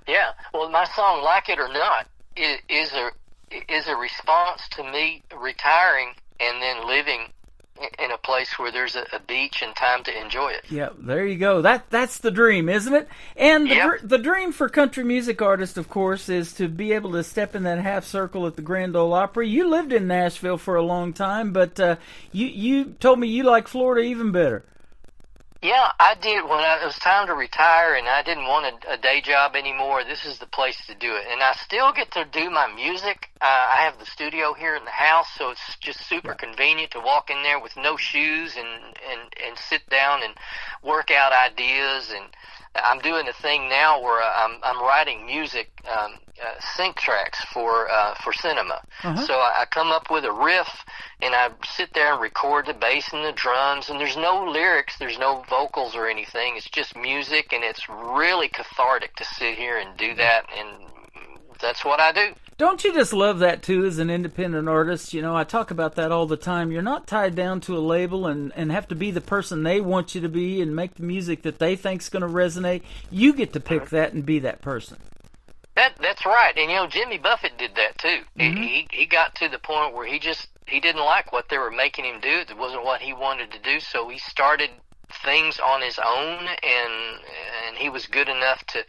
Well, my song "Like It or Not" is a response to me retiring and then living in a place where there's a beach and time to enjoy it. Yeah, there you go. That's the dream, isn't it? And the dream for country music artists, of course, is to be able to step in that half circle at the Grand Ole Opry. You lived in Nashville for a long time, but you told me you like Florida even better. Yeah, I did. When it was time to retire and I didn't want a day job anymore, this is the place to do it. And I still get to do my music. I have the studio here in the house, so it's just super convenient to walk in there with no shoes and sit down and work out ideas. And I'm doing a thing now where I'm writing music, sync tracks for cinema. So I come up with a riff and I sit there and record the bass and the drums, and there's no lyrics, there's no vocals or anything. It's just music, and it's really cathartic to sit here and do that, and that's what I do. Don't you just love that, too, as an independent artist? You know, I talk about that all the time. You're not tied down to a label and have to be the person they want you to be and make the music that they think's going to resonate. You get to pick that and be that person. That's right. And, you know, Jimmy Buffett did that, too. He got to the point where he didn't like what they were making him do. It wasn't what he wanted to do, so he started things on his own, and he was good enough to...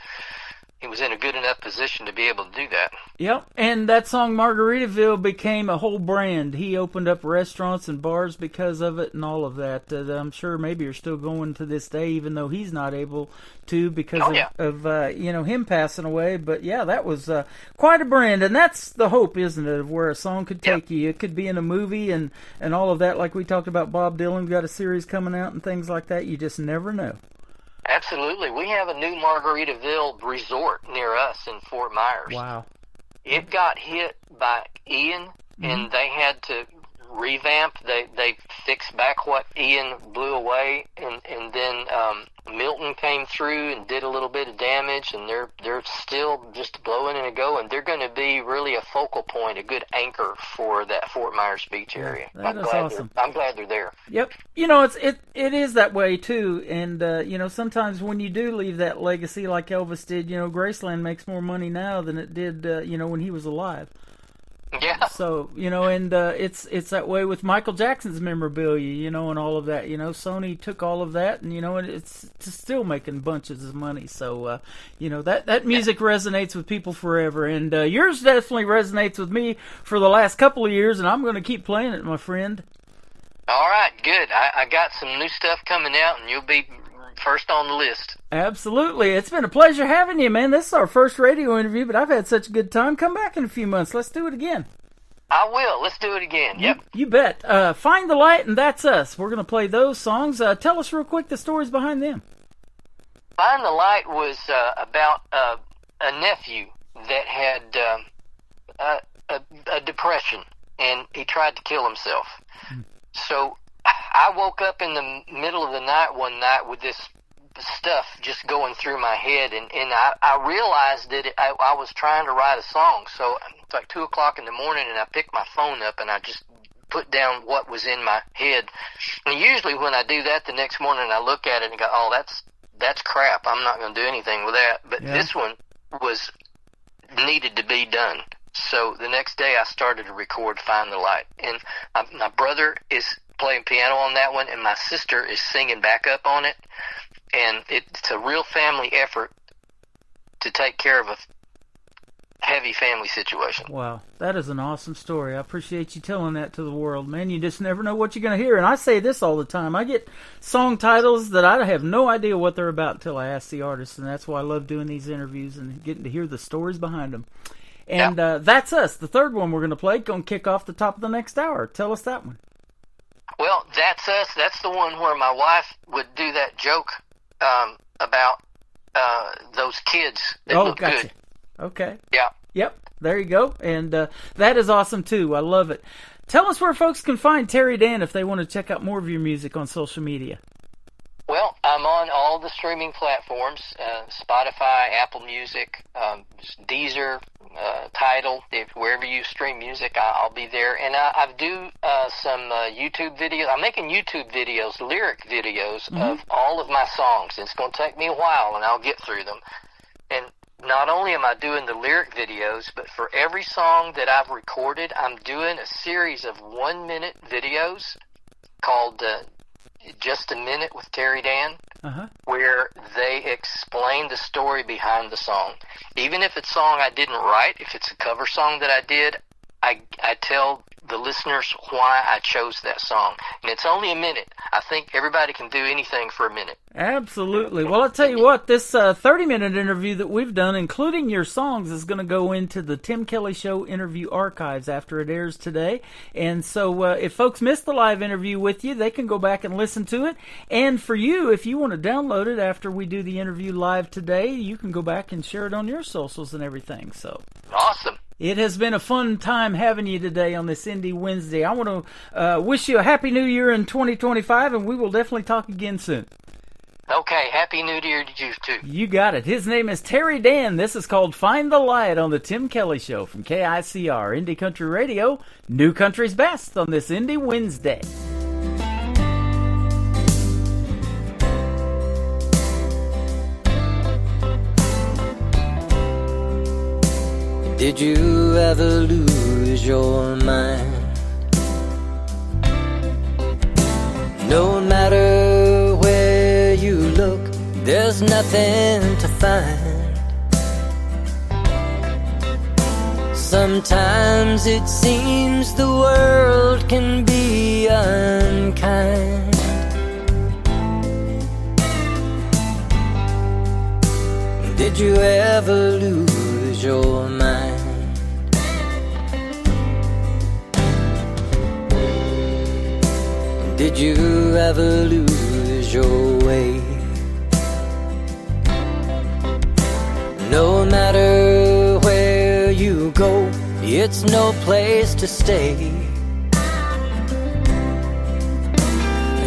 He was in a good enough position to be able to do that. Yep, and that song Margaritaville became a whole brand. He opened up restaurants and bars because of it and all of that. I'm sure maybe you're still going to this day, even though he's not able to because of him passing away. But yeah, that was quite a brand, and that's the hope, isn't it, of where a song could take you. It could be in a movie and all of that, like we talked about. Bob Dylan got a series coming out and things like that. You just never know. Absolutely. We have a new Margaritaville resort near us in Fort Myers. Wow. It got hit by Ian, and they had to revamp. They fixed back what Ian blew away, and then Milton came through and did a little bit of damage, and they're still just blowing and going. They're going to be really a focal point, a good anchor for that Fort Myers Beach area. That is awesome. I'm glad they're there. Yep. You know, it is that way too, and you know, sometimes when you do leave that legacy like Elvis did, you know, Graceland makes more money now than it did, when he was alive. Yeah. So, and it's that way with Michael Jackson's memorabilia, and all of that. Sony took all of that, and and it's still making bunches of money. So, that music resonates with people forever, and yours definitely resonates with me for the last couple of years, and I'm going to keep playing it, my friend. All right, good. I got some new stuff coming out, and you'll be first on the list. Absolutely. It's been a pleasure having you, man. This is our first radio interview, but I've had such a good time. Come back in a few months. Let's do it again. I will. Let's do it again. Yep. You bet. Find the Light and That's Us. We're going to play those songs. Tell us real quick the stories behind them. Find the Light was about a nephew that had a depression, and he tried to kill himself. So I woke up in the middle of the night one night with this stuff just going through my head, and I realized that I was trying to write a song. So it's like 2 o'clock in the morning, and I picked my phone up and I just put down what was in my head. And usually when I do that the next morning, I look at it and go, oh, that's crap. I'm not going to do anything with that. But this one was needed to be done. So the next day I started to record Find the Light. And my brother is playing piano on that one, and my sister is singing backup on it. And it's a real family effort to take care of a heavy family situation. Wow, that is an awesome story. I appreciate you telling that to the world, man. You just never know what you're going to hear. And I say this all the time. I get song titles that I have no idea what they're about until I ask the artist, and that's why I love doing these interviews and getting to hear the stories behind them. And That's Us, the third one we're going to play, going to kick off the top of the next hour. Tell us that one. Well, That's Us. That's the one where my wife would do that joke about those kids that look gotcha. Good. Okay. Yeah. Yep. There you go. And that is awesome too. I love it. Tell us where folks can find Terry Dan if they want to check out more of your music on social media. Well, I'm on all the streaming platforms, Spotify, Apple Music, Deezer, Tidal. Wherever you stream music, I'll be there. And I do some YouTube videos. I'm making YouTube videos, lyric videos of all of my songs. It's going to take me a while, and I'll get through them. And not only am I doing the lyric videos, but for every song that I've recorded, I'm doing a series of 1-minute videos called Just a Minute with Terry Dan, where they explain the story behind the song. Even if it's a song I didn't write, if it's a cover song that I did, I tell the listeners why I chose that song. And it's only a minute. I think everybody can do anything for a minute. Absolutely. Well, I'll tell you what, this 30-minute interview that we've done, including your songs, is going to go into the Tim Kelly Show interview archives after it airs today. And so if folks missed the live interview with you, they can go back and listen to it. And for you, if you want to download it after we do the interview live today, you can go back and share it on your socials and everything. So awesome. It has been a fun time having you today on this Indie Wednesday. I want to wish you a Happy New Year in 2025, and we will definitely talk again soon. Okay, Happy New Year to you, too. You got it. His name is Terry Dan. This is called Find the Light on the Tim Kelly Show from KICR, Indie Country Radio, New Country's Best on this Indie Wednesday. Did you ever lose your mind? No matter where you look, there's nothing to find. Sometimes it seems the world can be unkind. Did you ever lose your mind? Did you ever lose your way? No matter where you go, it's no place to stay.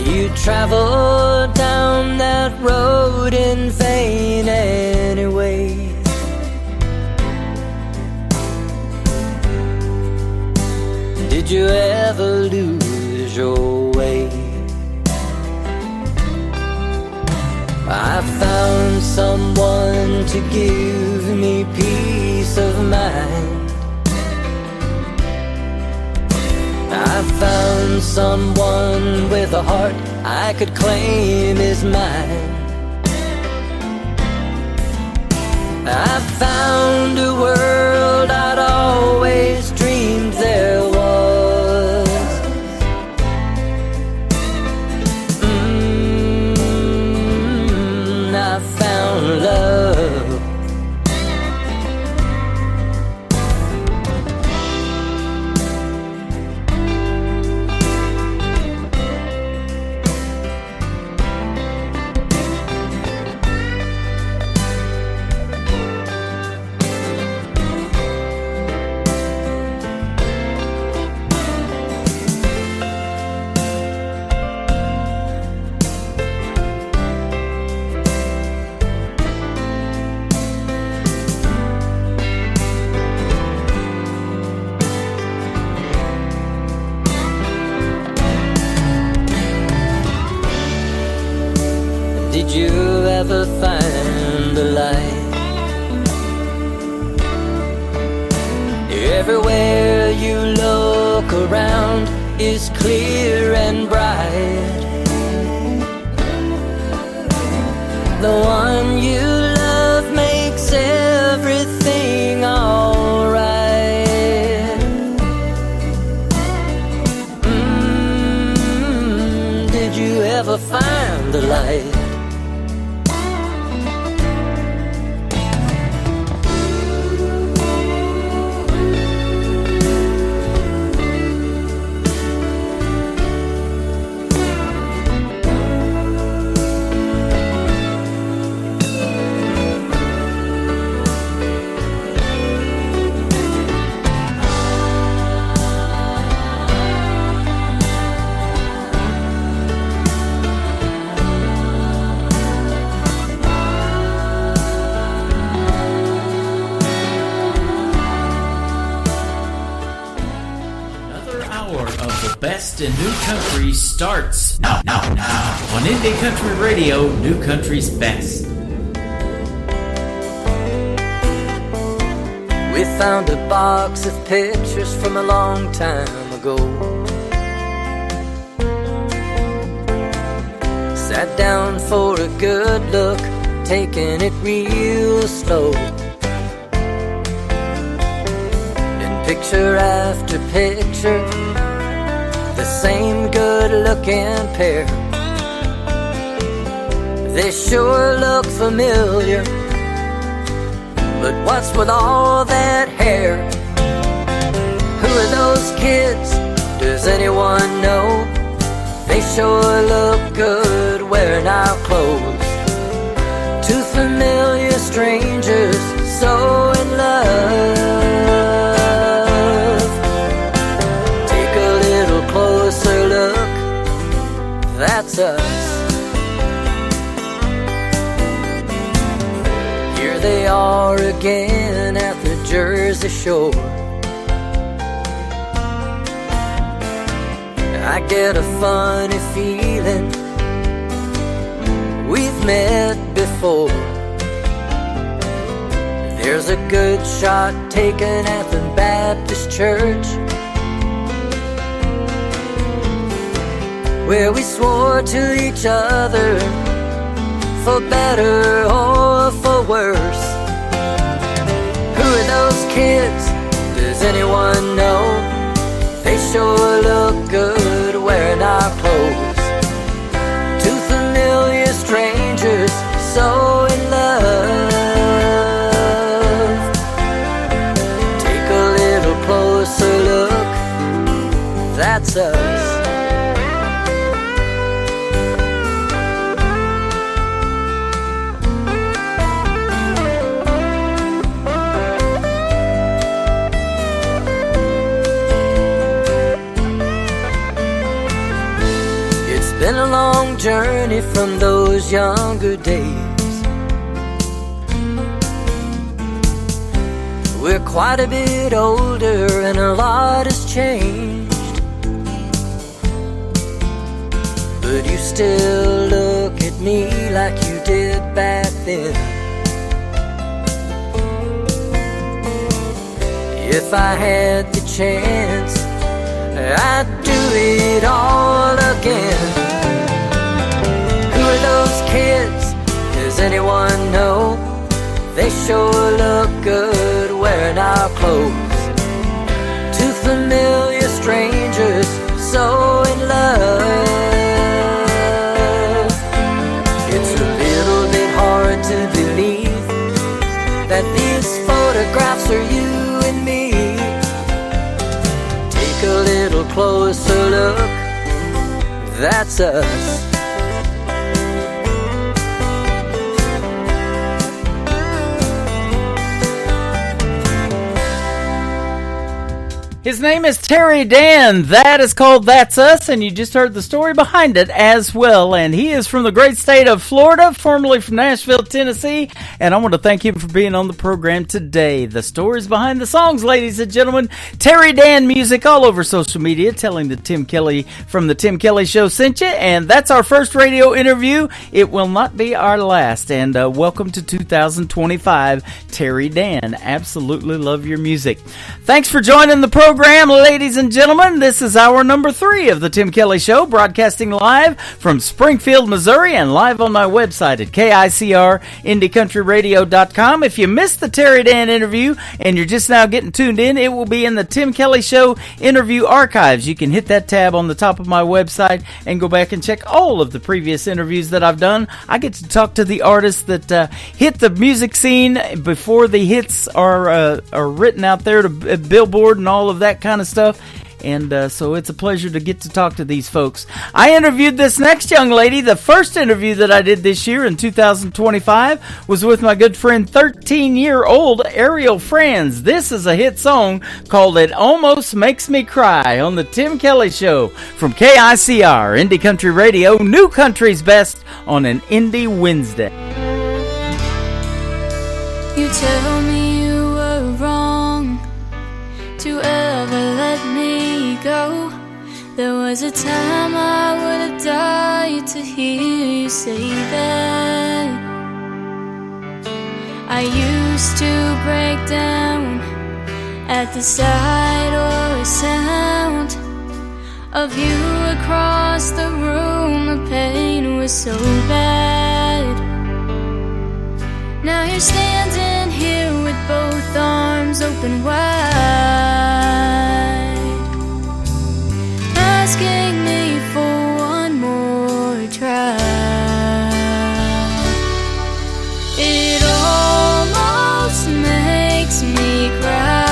You travel down that road in vain anyway. Did you ever lose your way? I found someone to give me peace of mind. I found someone with a heart I could claim is mine. I found a world I'd always dreamed there was. I found love. Did you ever find the light? Everywhere you look around is clear and bright. The one you love makes everything alright. Did you ever find the light? Best in New Country starts now on Indie Country Radio, New Country's Best. We found a box of pictures from a long time ago. Sat down for a good look, taking it real slow. And picture after picture, the same good-looking pair. They sure look familiar, but what's with all that hair? Who are those kids? Does anyone know? They sure look good wearing our clothes. Two familiar strangers so in love. Take a little closer look, that's us. Here they are again at the Jersey Shore. I get a funny feeling we've met before. There's a good shot taken at the Baptist church, where we swore to each other, for better or for worse. Who are those kids? Does anyone know? They sure look good wearing our clothes. Two familiar strangers so in love. Take a little closer look, that's us. Been a long journey from those younger days. We're quite a bit older and a lot has changed, but you still look at me like you did back then. If I had the chance, I'd do it all again. Who are those kids? Does anyone know? They sure look good wearing our clothes. Two familiar strangers so in love. It's a little bit hard to believe that these photographs are you and me. Take a little closer look, that's us. His name is Terry Dan. That is called That's Us, and you just heard the story behind it as well. And he is from the great state of Florida, formerly from Nashville, Tennessee. And I want to thank him for being on the program today. The stories behind the songs, ladies and gentlemen. Terry Dan Music all over social media, telling the Tim Kelly from the Tim Kelly Show sent you. And that's our first radio interview. It will not be our last. And welcome to 2025, Terry Dan. Absolutely love your music. Thanks for joining the program, ladies and gentlemen. This is hour number 3 of the Tim Kelly Show, broadcasting live from Springfield, Missouri, and live on my website at KICR-IndieCountryRadio.com. If you missed the Terry Dan interview and you're just now getting tuned in, it will be in the Tim Kelly Show interview archives. You can hit that tab on the top of my website and go back and check all of the previous interviews that I've done. I get to talk to the artists that hit the music scene before the hits are written out there to Billboard and all of that kind of stuff. And so it's a pleasure to get to talk to these folks. I interviewed this next young lady. The first interview that I did this year in 2025 was with my good friend 13-year-old Ariel Franz. This is a hit song called It Almost Makes Me Cry on the Tim Kelly Show from KICR, Indie Country Radio, New Country's Best on an Indie Wednesday. You tell me you were wrong to ever let me go. There was a time I would have died to hear you say that. I used to break down at the sight or a sound of you across the room. The pain was so bad. Now you're standing here with both arms open wide, asking me for one more try. It almost makes me cry,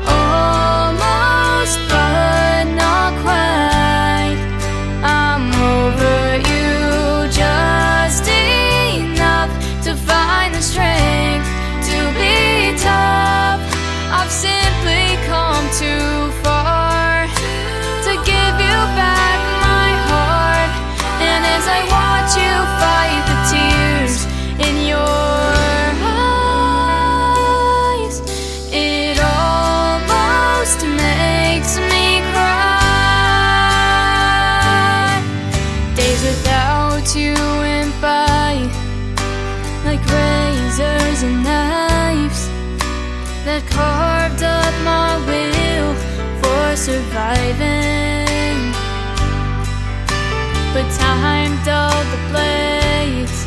almost but not quite. I'm over you just enough to find the strength to be tough. I've simply come too far to give you back my heart. And as I watch you fight the tears in your eyes, it almost makes me cry. Days without you went by like razors and knives that carved up my will for surviving. But time dulled the blades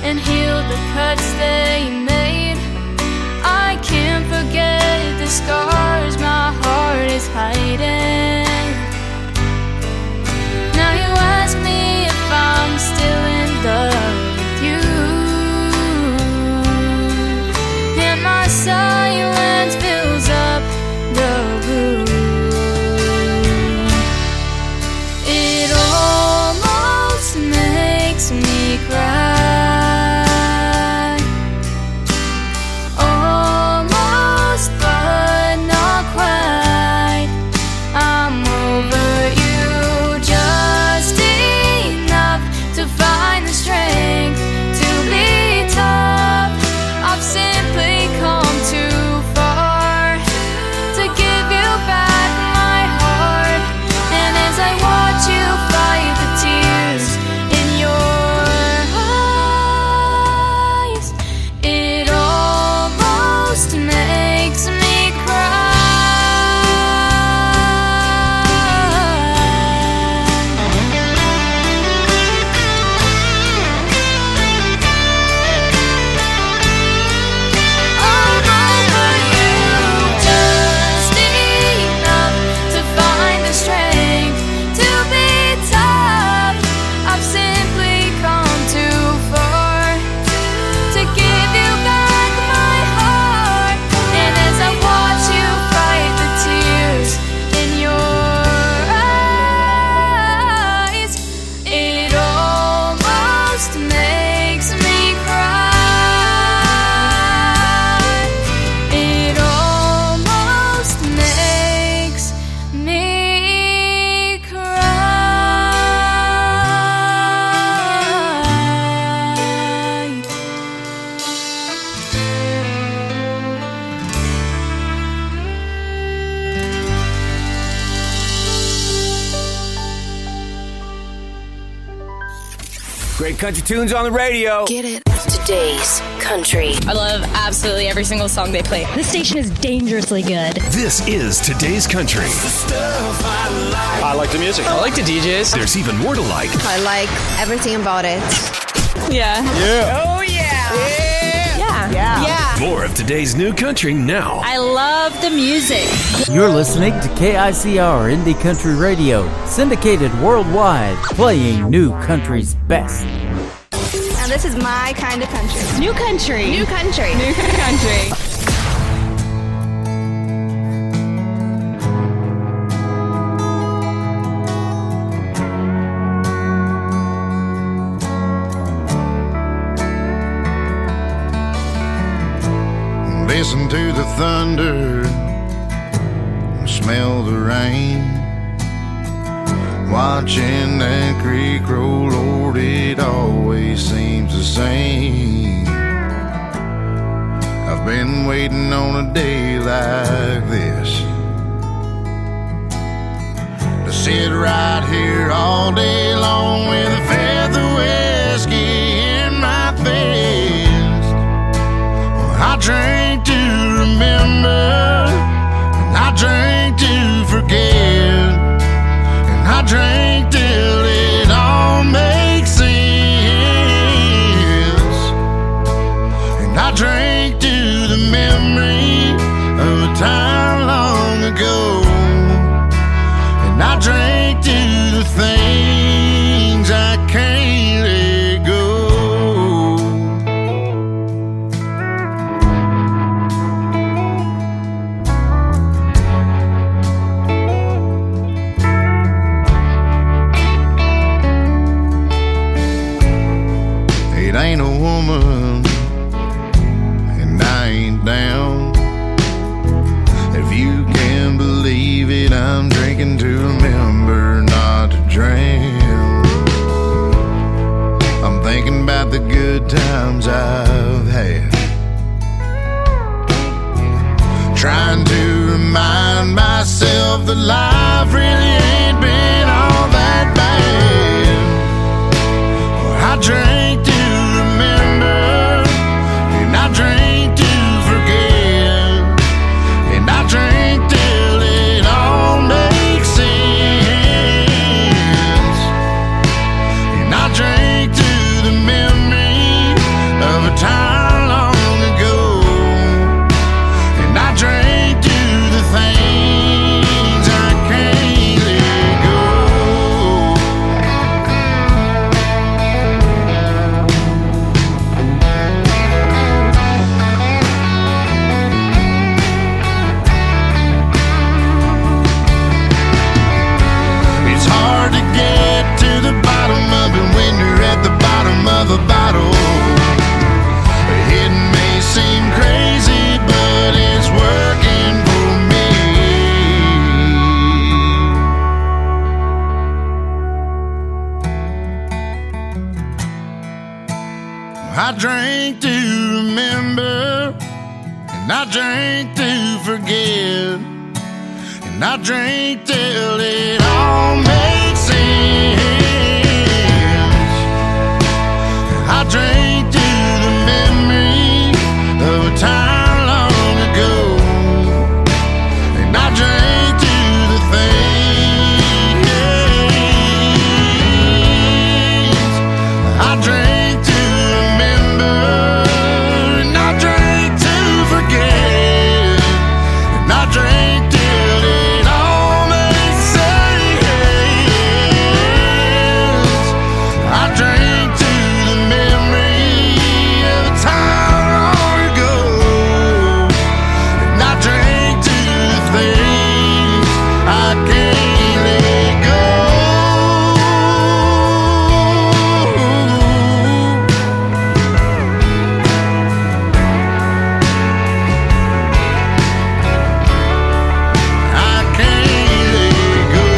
and healed the cuts they made. I can't forget the scars my heart is hiding. Now you ask me if I'm still in love with you, and my silence fills up the room. It almost makes me cry, almost but not quite. I'm over you just enough to find the strength to be tough. I've simply come too far to give you back my heart. And as I watch you fight the tears in your eyes, it almost makes me cry. I'm over you just enough to find the strength to be tough. I've simply come too far to give you back my heart. And as I watch you fight the tears in your eyes, it almost makes me cry. It almost makes me cry. Great country tunes on the radio. Get it. Today's country. I love absolutely every single song they play. This station is dangerously good. This is Today's Country. I like the music. I like the DJs. There's even more to like. I like everything about it. Yeah. Yeah. Oh, yeah. Yeah. More of today's new country now. I love the music. You're listening to KICR Indie Country Radio, syndicated worldwide, playing new country's best. Now this is my kind of country. New country. New country. New country. Listen to the thunder, smell the rain. Watching that creek roll, Lord, it always seems the same. I've been waiting on a day like this, to sit right here all day long with a fifth of whiskey in my fist. I drink to remember, and I drank to forget, and I drank till it all makes sense, and I drank to the memory of a time long ago, and I drank to the things I can't let go. It ain't a woman, and I ain't down. If you can believe it, I'm drinking to remember not to drown. I'm thinking about the good times I've had, trying to remind myself that life really ain't been all that bad. I drank to remember, and I drank to forget, and I drank till it all makes sense, and I drank to the memory of a time long ago, and I drank to the things I can't let go. It's hard to get to the bottom of it when you're at the bottom of a bottle. It may seem crazy, but it's working for me. I drank to remember, and I drank to forget, and I drank till it all makes sense. I drank to the memory of a time long ago, and I drank to the things I drank to remember, and I drank to forget, and I drank till it all makes sense. I drank to the memory of a time long ago, and I drank to the things I can't let go. I can't let go.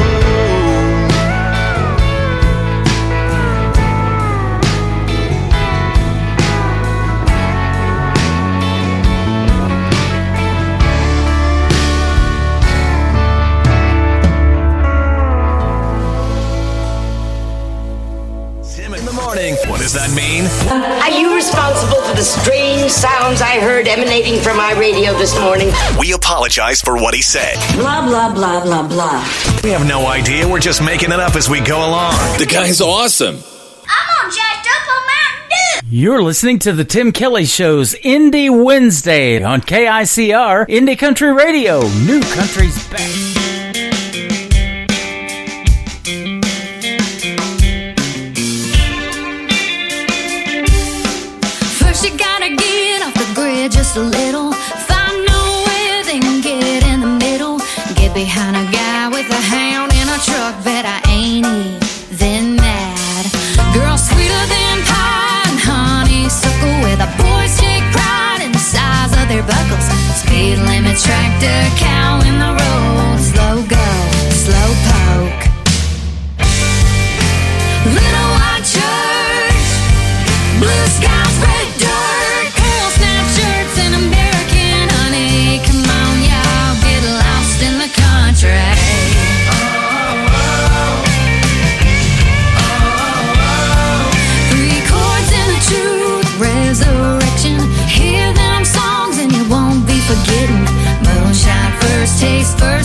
Tim in the morning. What does that mean? Are you responsible for the strange sounds I heard emanating from my radio this morning? We apologize for what he said. Blah, blah, blah, blah, blah. We have no idea. We're just making it up as we go along. The guy's awesome. I'm all jacked up on Mountain Dew. You're listening to the Tim Kelly Show's Indie Wednesday on KICR Indie Country Radio. New Country's best. First you gotta get off the grid just a little. Find a way, then get in the middle. Get behind a guy with a hound in a truck that I ain't even mad. Girl sweeter than pie and honeysuckle, with a boys take pride in the size of their buckles. Speed limit tractor, cow in the road. Slow go, slow poke. Little white church, blue skies, red dirt, cool snap shirts, and American honey. Come on, y'all, get lost in the country. Three chords and the truth, resurrection. Hear them songs and you won't be forgetting. Moonshine, first taste, first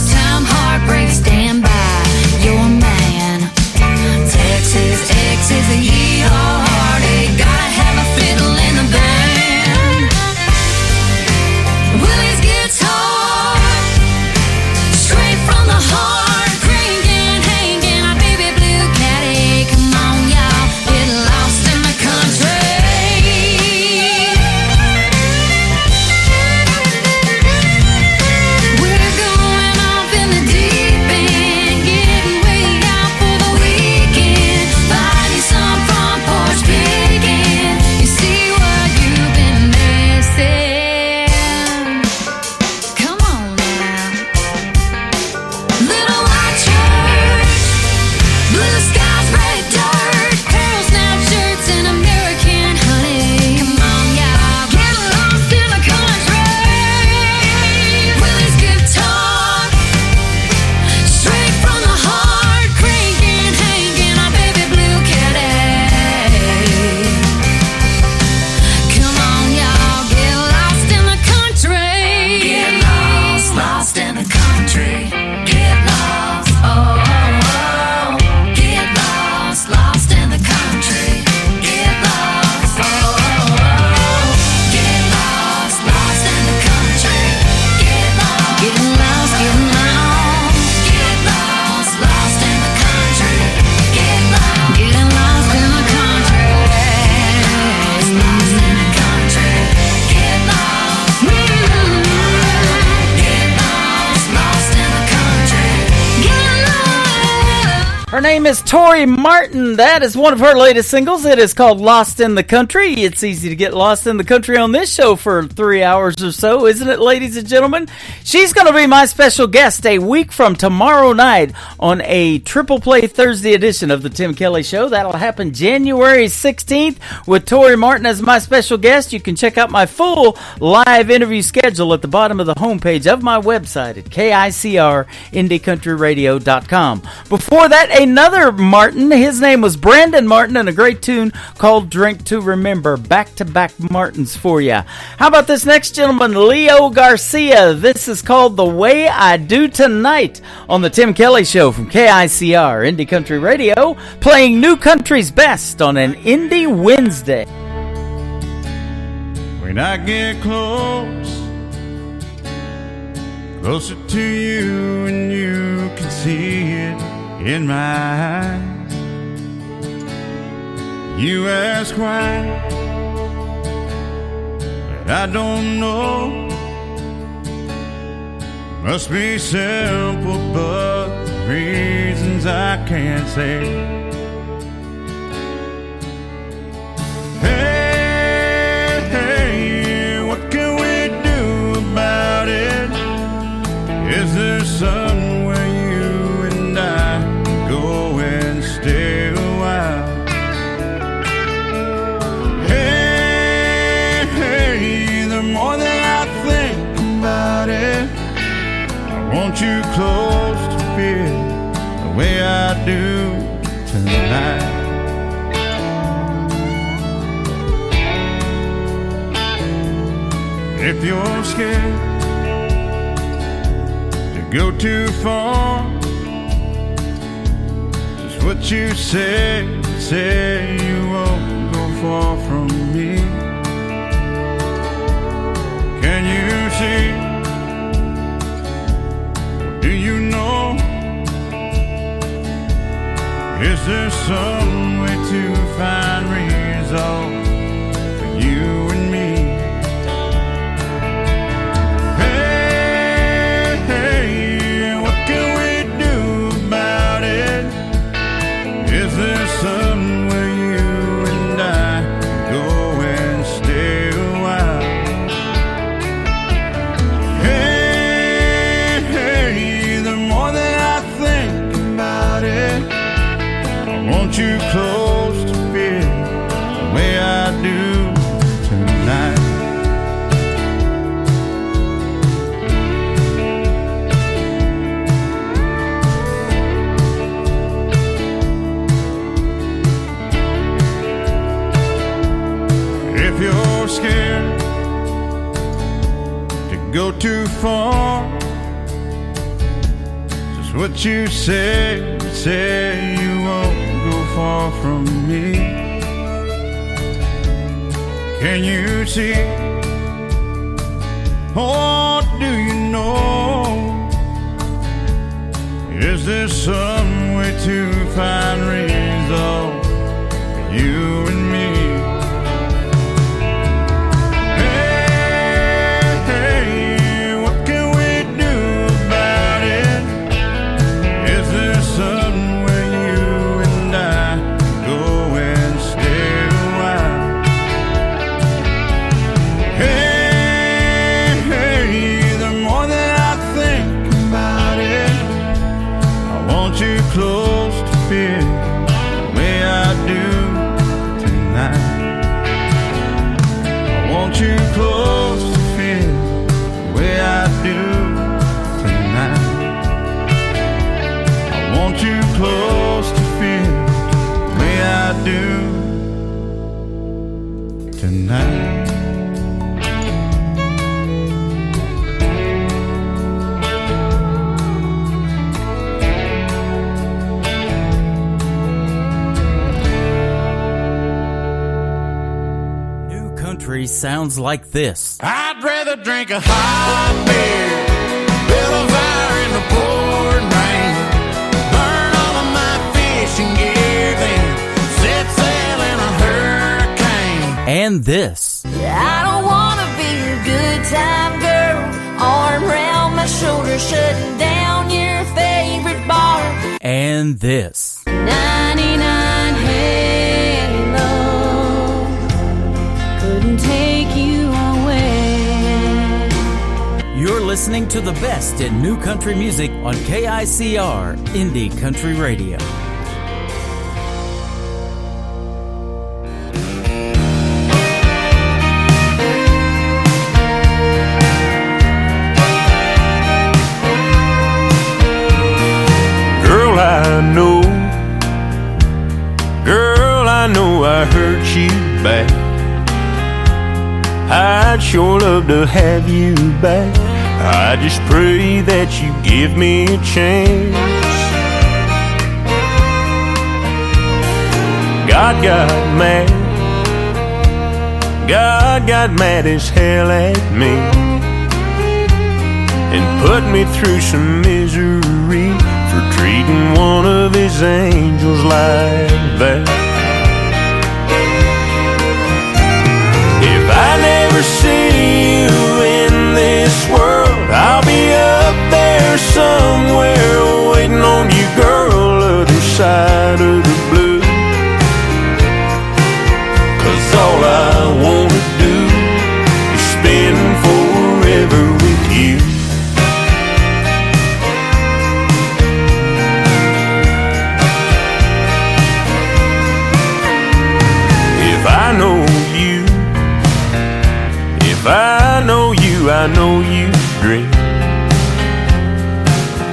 Her name is Tori Martin. That is one of her latest singles. It is called Lost in the Country. It's easy to get lost in the country on this show for 3 hours or so, isn't it, ladies and gentlemen? She's going to be my special guest a week from tomorrow night on a Triple Play Thursday edition of the Tim Kelly Show. That'll happen January 16th with Tori Martin as my special guest. You can check out my full live interview schedule at the bottom of the homepage of my website at KICRIndieCountryRadio.com. Before that, another Martin. His name was Brandon Martin, and a great tune called Drink to Remember. Back-to-back Martins for you. How about this next gentleman, Leo Garcia? This is called The Way I Do Tonight on the Tim Kelly Show from KICR Indie Country Radio, playing New Country's best on an Indie Wednesday. When I get closer to you, and you can see it in my eyes. You ask why, but I don't know. Must be simple, but reasons I can't say. Hey, what can we do about it? Is there somewhere you and I go and stay a while? Hey, the more that I think about it, I want you close to feel the way I do tonight. If you're scared go too far, just what you say you won't go far from me. Can you see? Do you know? Is there some way to find resolve for you and me? Somewhere you and I go and stay a while. Hey, the more that I think about it, I want you close to feel the way I do tonight. You're scared to go too far, just what you say you won't go far from me. Can you see? Or do you know? Is there some way to find resolve for you and me? Close to feel the way I do tonight. I want you close to feel the way I do tonight. I want you close to feel the way I do tonight. Sounds like this. I'd rather drink a hot beer, build a fire in the pouring rain, burn all of my fishing gear, then set sail in a hurricane. And this. I don't wanna be a good time girl, arm around my shoulder, shutting down your favorite bar. And this. 99 Halo couldn't take you away. You're listening to the best in new country music on KICR Indie Country Radio. Girl, I know I hurt you bad. I'd sure love to have you back. I just pray that you give me a chance. God got mad as hell at me and put me through some misery for treating one of his angels like that. If I never see you in this world, I'll be up there somewhere waiting on you, girl, other side of the blue. 'Cause all I wanna do is spend forever with you. I know you dream.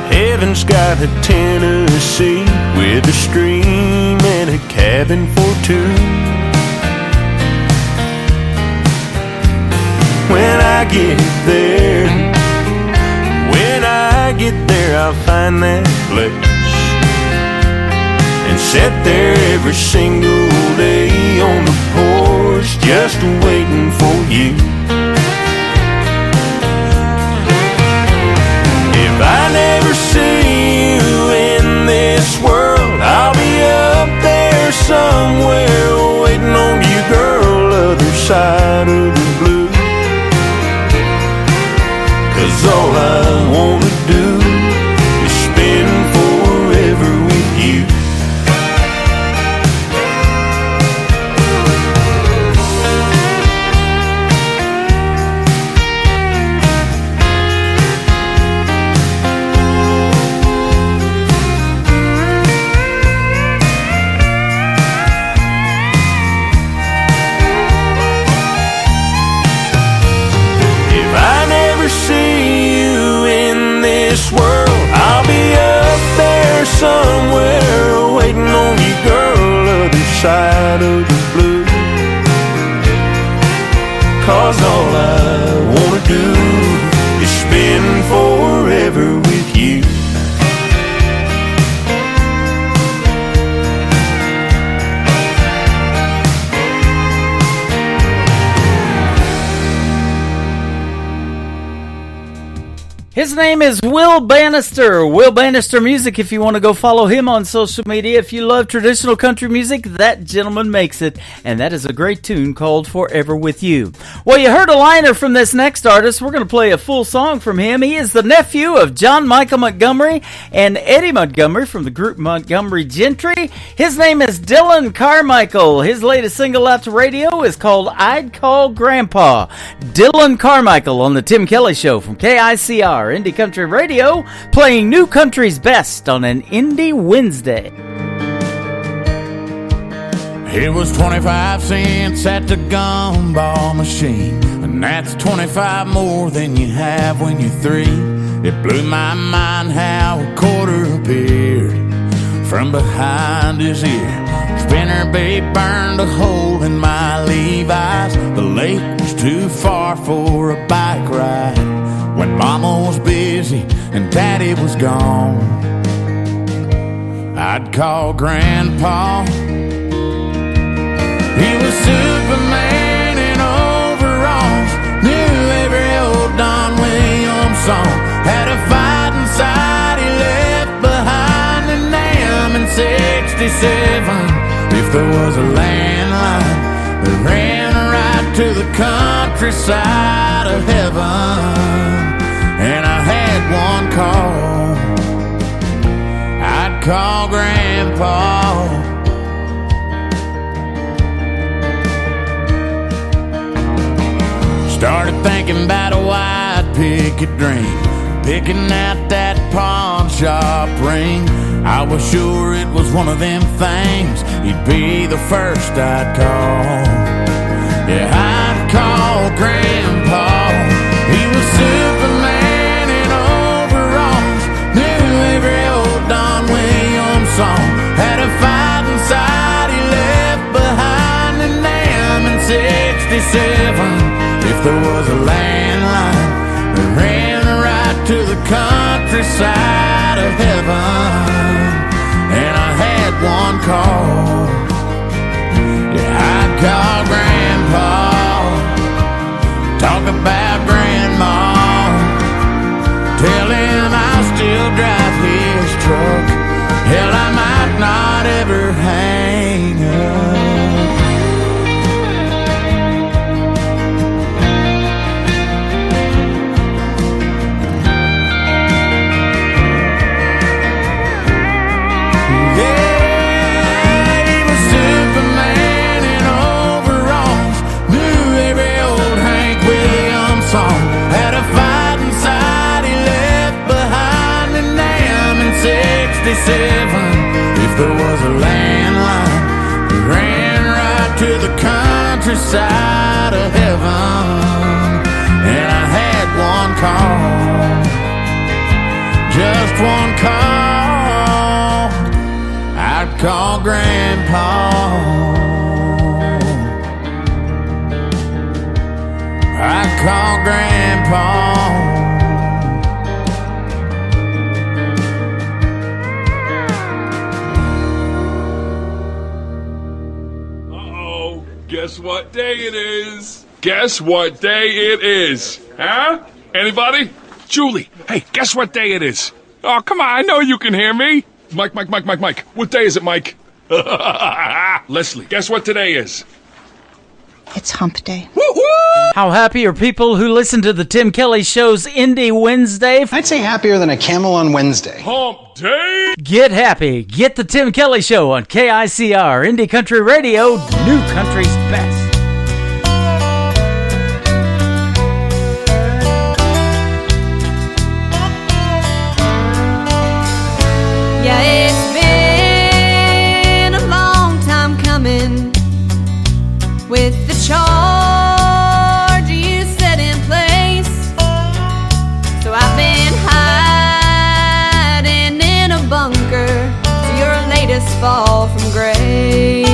Heaven's got a Tennessee with a stream and a cabin for two. When I get there, I'll find that place and sit there every single day on the porch just waiting for you. If I never see you in this world, I'll be up there somewhere waiting on you, girl, other side of the blue. 'Cause all I wanna do is spend forever with you. Somewhere waiting on you, girl, other side of the blue. 'Cause all I wanna do is spend forever with you. His name is Will Bannister. Will Bannister Music, if you want to go follow him on social media. If you love traditional country music, that gentleman makes it. And that is a great tune called Forever With You. Well, you heard a liner from this next artist. We're going to play a full song from him. He is the nephew of John Michael Montgomery and Eddie Montgomery from the group Montgomery Gentry. His name is Dylan Carmichael. His latest single out to radio is called I'd Call Grandpa. Dylan Carmichael on the Tim Kelly Show from KICR Indie Country Radio, playing new country's best on an Indie Wednesday. It was 25 cents at the gumball machine, and that's 25 more than you have when you're 3. It blew my mind how a quarter appeared from behind his ear. Spinnerbait burned a hole in my Levi's. The lake was too far for a bike ride when Mama was busy and Daddy was gone. I'd call Grandpa. He was Superman in overalls, knew every old Don Williams song, had a fight inside he left behind in Nam in 67. If there was a landline that ran right to the countryside of heaven, and I had one call, I'd call Grandpa. Started thinking about a white picket dream, picking out that pawn shop ring. I was sure it was one of them things, he'd be the first I'd call. Yeah, I'd call Grandpa. He was Superman in overalls, knew every old Don Williams song, had a fight inside he left behind in them in 67. If there was a landline that ran right to the countryside of heaven, and I had one call, yeah, I'd call Grandpa, talk about Grandma, tell him I still drive his truck, hell, I might not ever hang up. If there was a landline that ran right to the countryside of heaven, and I had one call, just one call, I'd call Grandpa. I'd call Grandpa. Guess what day it is? Guess what day it is? Huh? Anybody? Julie, hey, guess what day it is? Oh, come on, I know you can hear me. Mike. What day is it, Mike? Leslie, guess what today is? It's hump day. How happy are people who listen to the Tim Kelly Show's Indie Wednesday? I'd say happier than a camel on Wednesday. Hump day! Get happy. Get the Tim Kelly Show on KICR, Indie Country Radio, New Country's best. Yeah, it's been a long time coming with the charge you set in place. So I've been hiding in a bunker to your latest fall from grace.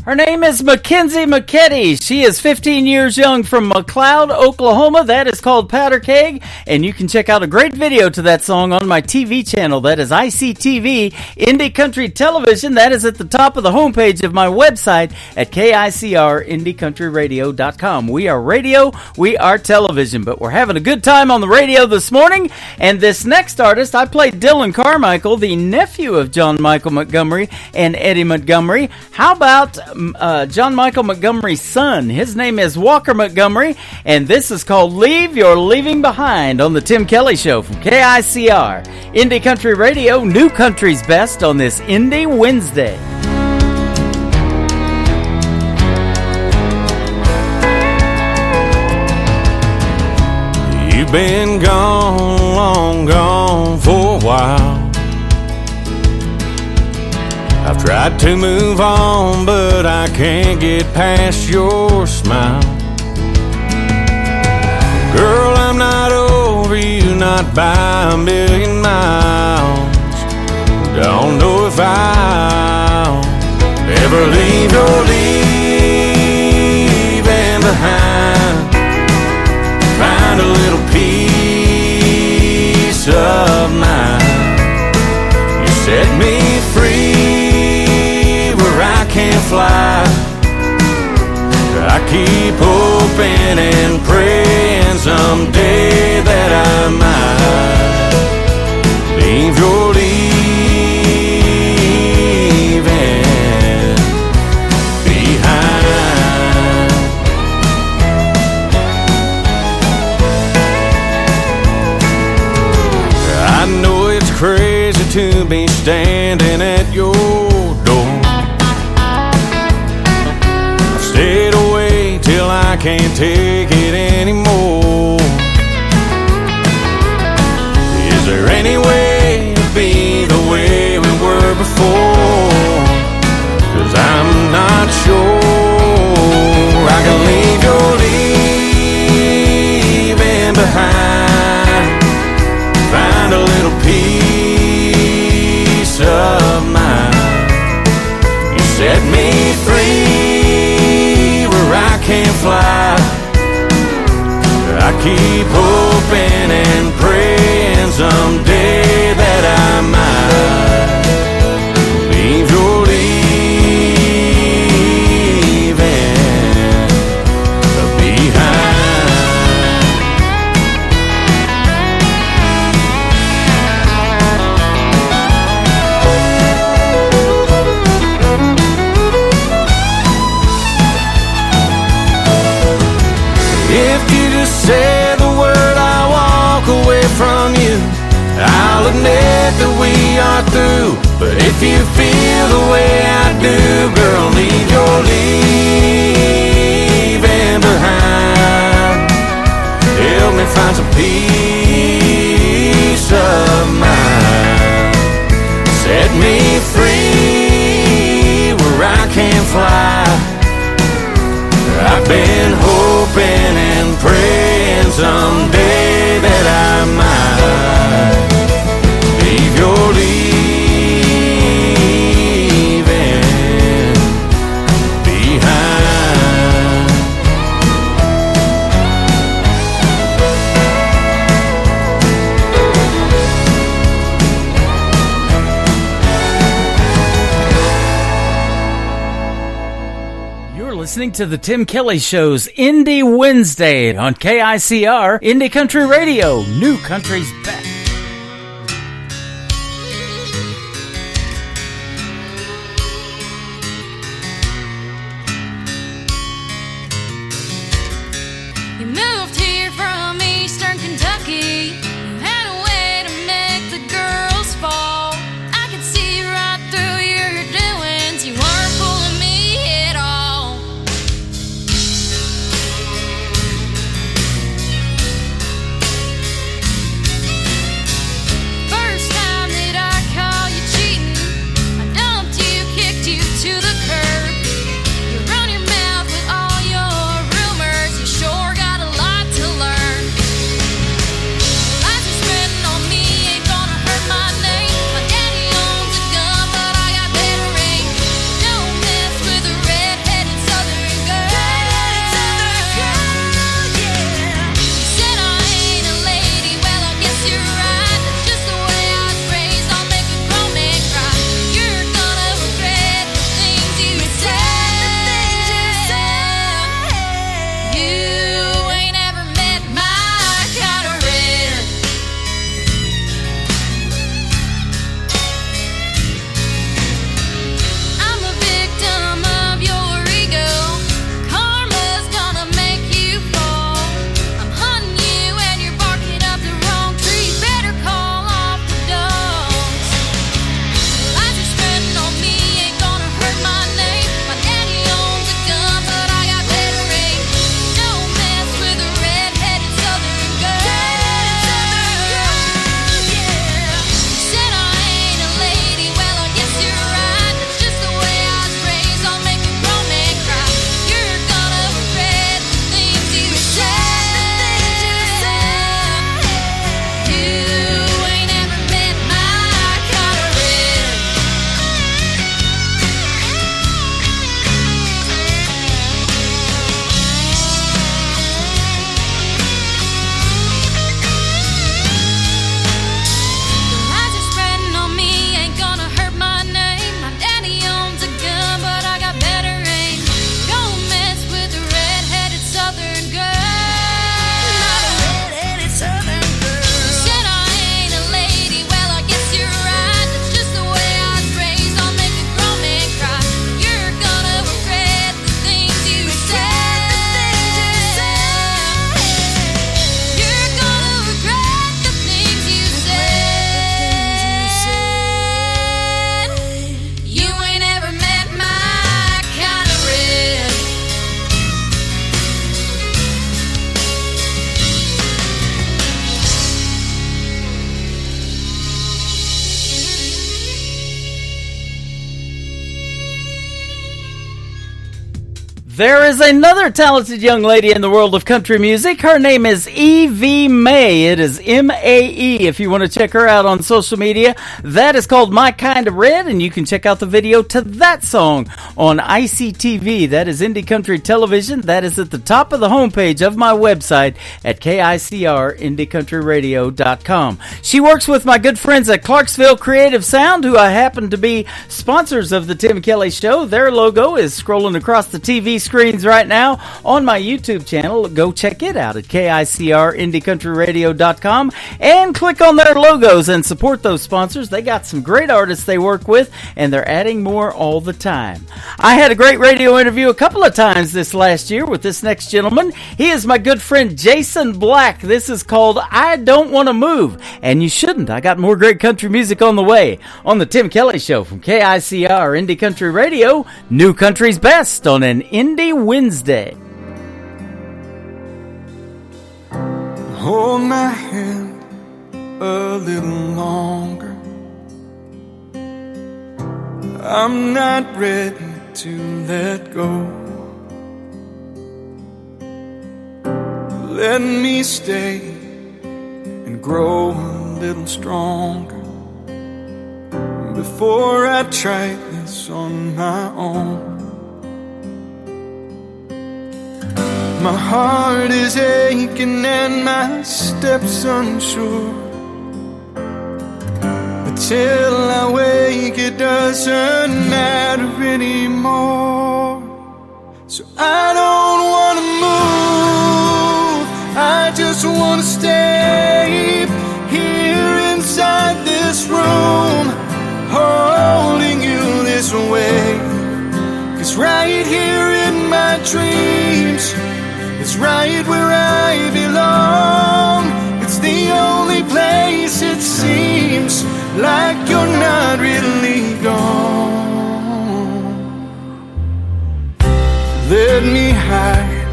Her name is Mackenzie McKetty. She is 15 years young from McLeod, Oklahoma. That is called Powder Keg, and you can check out a great video to that song on my TV channel. That is ICTV, Indie Country Television. That is at the top of the homepage of my website at KICRIndieCountryRadio.com. We are radio, we are television, but we're having a good time on the radio this morning. And this next artist, I played Dylan Carmichael, the nephew of John Michael Montgomery and Eddie Montgomery. How about John Michael Montgomery's son? His name is Walker Montgomery, and this is called Leave Your Leaving Behind on the Tim Kelly Show from KICR. Indie Country Radio, New Country's Best on this Indie Wednesday. You've been gone, long gone for a while. I've tried to move on, but I can't get past your smile. Girl, I'm not over you, not by a million miles. Don't know if I'll ever leave your leaving behind. Find a little peace of mind. You set me free, I can't fly. I keep hoping and praying someday that I might leave your leaving behind. I know it's crazy to be standing at your door. Stayed away till I can't take it anymore. Is there any way to be the way we were before? 'Cause I'm not sure I can leave your leaving behind. Find a little peace of mind. You set me free, I can't fly. I keep hoping and praying someday that I might leave your leaving behind. Say the word, I walk away from you. I'll admit that we are through. But if you feel the way I do, girl, leave your leaving behind. Help me find some peace of mind. Set me free where I can fly. I've been hoping and praying someday that I might leave your leaving behind. Listening to the Tim Kelly Show's Indie Wednesday on KICR, Indie Country Radio, New Country's Best. You moved here from Eastern Kentucky. You had a way to make the girls fall. I could see right through your doings. You weren't fooling me at all. There is another talented young lady in the world of country music. Her name is Evie Mae. It is M-A-E if you want to check her out on social media. That is called My Kind of Red, and you can check out the video to that song on ICTV. That is Indie Country Television. That is at the top of the homepage of my website at KICR-IndieCountryRadio.com. She works with my good friends at Clarksville Creative Sound, who I happen to be sponsors of the Tim Kelly Show. Their logo is scrolling across the TV screens right now on my YouTube channel. Go check it out at KICR-IndieCountryRadio.com and click on their logos and support those sponsors. They got some great artists they work with, and they're adding more all the time. I had a great radio interview a couple of times this last year with this next gentleman. He is my good friend Jason Black. This is called I Don't Want to Move, and you shouldn't. I got more great country music on the way on the Tim Kelly Show from KICR Indie Country Radio, New Country's Best on an Indie Wednesday. Hold my hand a little longer. I'm not ready to let go. Let me stay and grow a little stronger before I try this on my own. My heart is aching and my steps unsure, but till I wake it doesn't matter anymore. So I don't want to move, I just want to stay here inside this room, holding you this way. 'Cause right here in my dreams, it's right where I belong. It's the only place it seems like you're not really gone. Let me hide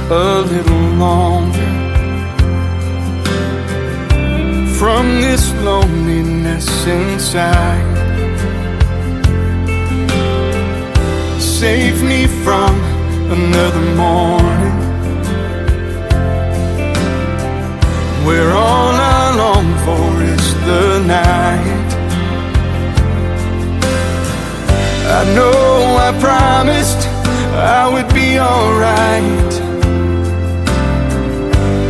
a little longer from this loneliness inside. Save me from another morning where all I long for is the night. I know I promised I would be alright,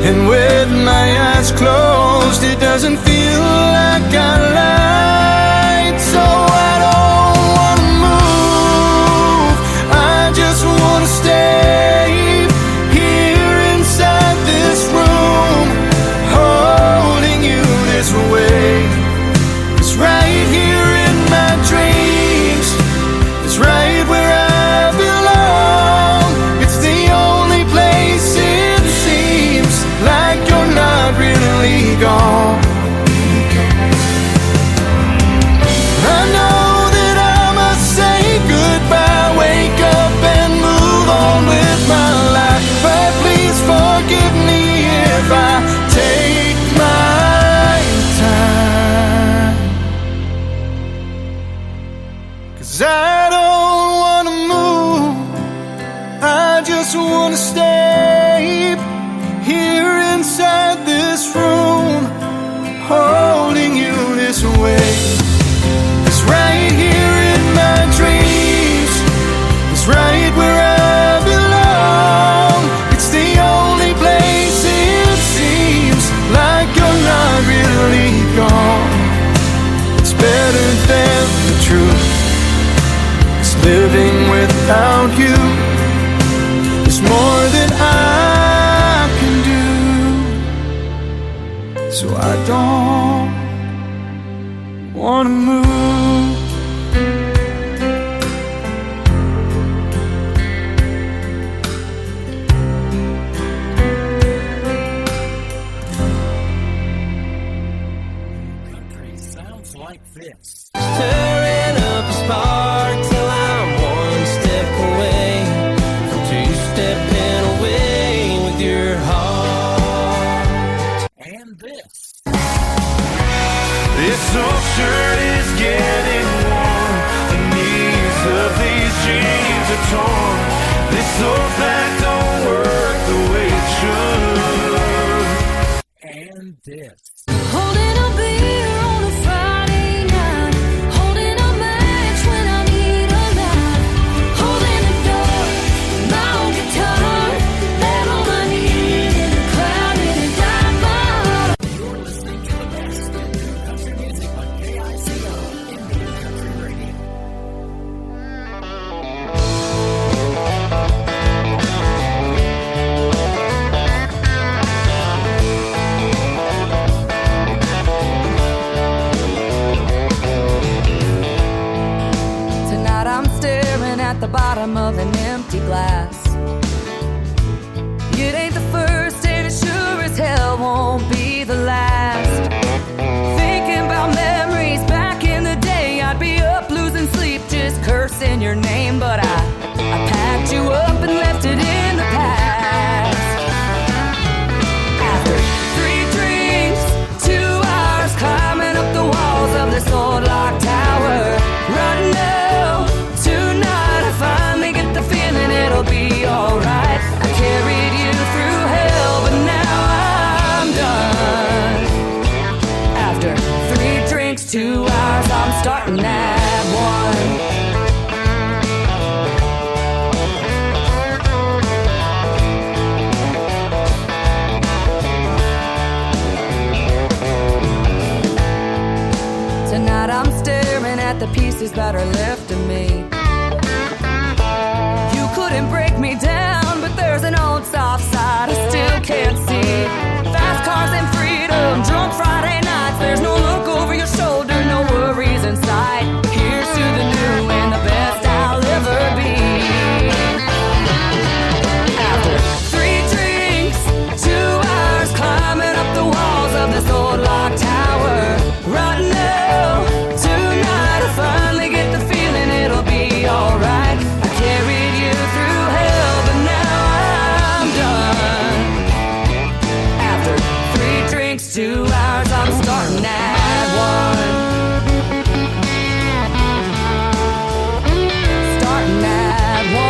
and with my eyes closed it doesn't feel like I lied. So I don't wanna move, I just wanna stay here inside this room, holding you this way. 'Cause right here in my dreams, it's right where I belong. It's the only place it seems like you're not really gone. I know that I must say goodbye, wake up and move on with my life, but please forgive me if I take my time. 'Cause I don't wanna move, I just wanna stay here inside this room, holding you this way. 'Cause right here in my dreams, it's right where I belong. It's the only place it seems like you're not really gone. It's better than the truth, 'cause living without you is more than I can do. So I don't wanna move. Sounds like this. Stirring up a spark till I'm one step away from two-stepping away with your heart. And this. This old shirt is at the bottom of an empty glass. It ain't the first and it sure as hell won't be the last. Thinking about memories back in the day, I'd be up losing sleep just cursing your name. But I packed you up and left it in the past. After 3 drinks, 2 hours climbing up the walls of this old locked tower. Right now, tonight I finally get the feeling it'll be alright. I carried you through hell, but now I'm done. After 3 drinks, 2 hours, I'm starting at 1. Tonight I'm staring at the pieces that are left of me. You couldn't break me down, but there's an old soft side I still can't see. Fast cars and freedom, drunk Friday nights. There's no look over your shoulder, no worries in sight. Here's to the new and the best I'll ever be. After 3 drinks, 2 hours climbing up the walls of this old locked tower. Right now, tonight I finally get the feeling it'll be alright. I carried you through hell, but now I'm done. After 3 drinks, 2 hours, I'm starting at 1. Starting at 1.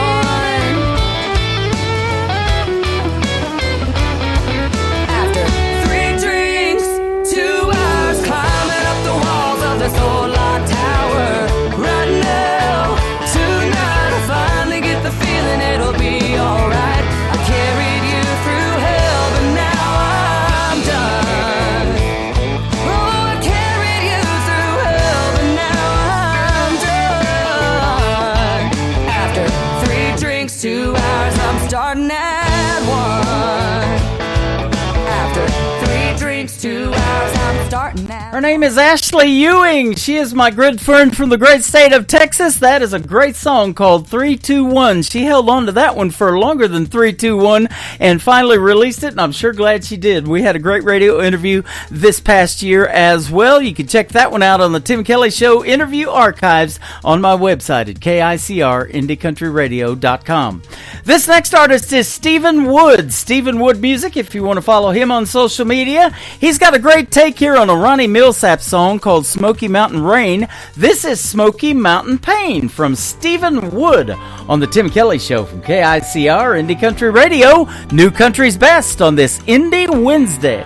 After 3 drinks, 2 hours, climbing up the walls of this old locked tower. Right now, tonight I finally get the feeling it'll be alright. I carried you through hell, but now I'm done. Oh, I carried you through hell, but now I'm done. After 3 drinks, 2 hours, I'm starting at 1. After 3 drinks, 2 hours, I'm starting at. Her name is Ashley Ewing. She is my good friend from the great state of Texas. That is a great song called 321. She held on to that one for longer than 321 and finally released it, and I'm sure glad she did. We had a great radio interview this past year as well. You can check that one out on the Tim Kelly Show interview archives on my website at KICR-IndieCountryRadio.com. This next artist is Stephen Wood. Stephen Wood Music, if you want to follow him on social media. He's got a great take here on a Ronnie Millsap song called Smoky Mountain Rain. This is Smoky Mountain Pain from Stephen Wood on the Tim Kelly Show from KICR Indie Country Radio. New Country's Best on this Indie Wednesday.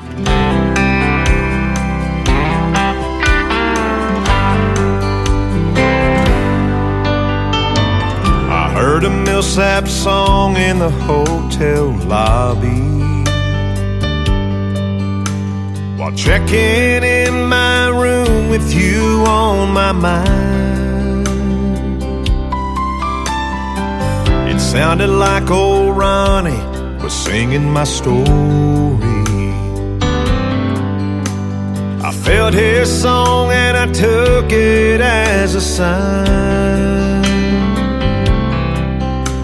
I heard a Millsap song in the hotel lobby while checking in my room with you on my mind. It sounded like old Ronnie was singing my story. I felt his song and I took it as a sign.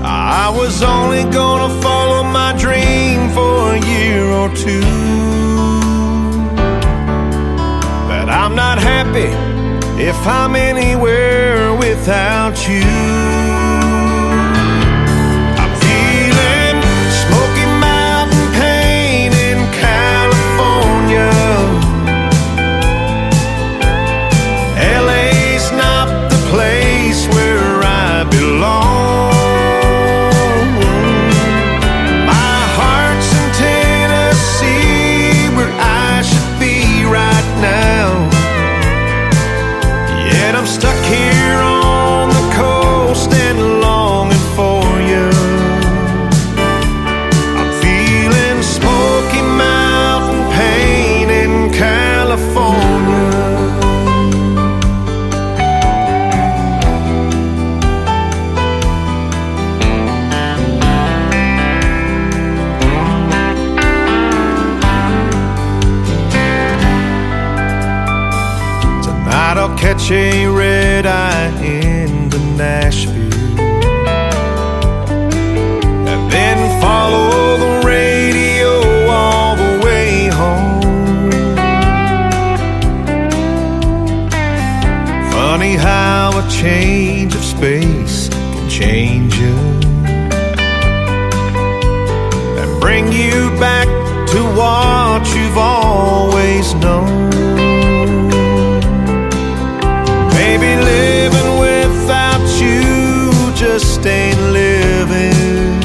I was only gonna follow my dream for a year or two, but I'm not happy if I'm anywhere without you. I'm feeling Smoky Mountain pain in California. LA's not the place where I belong. Now, yet I'm stuck here on the coast change you and bring you back to what you've always known. Maybe living without you just ain't living,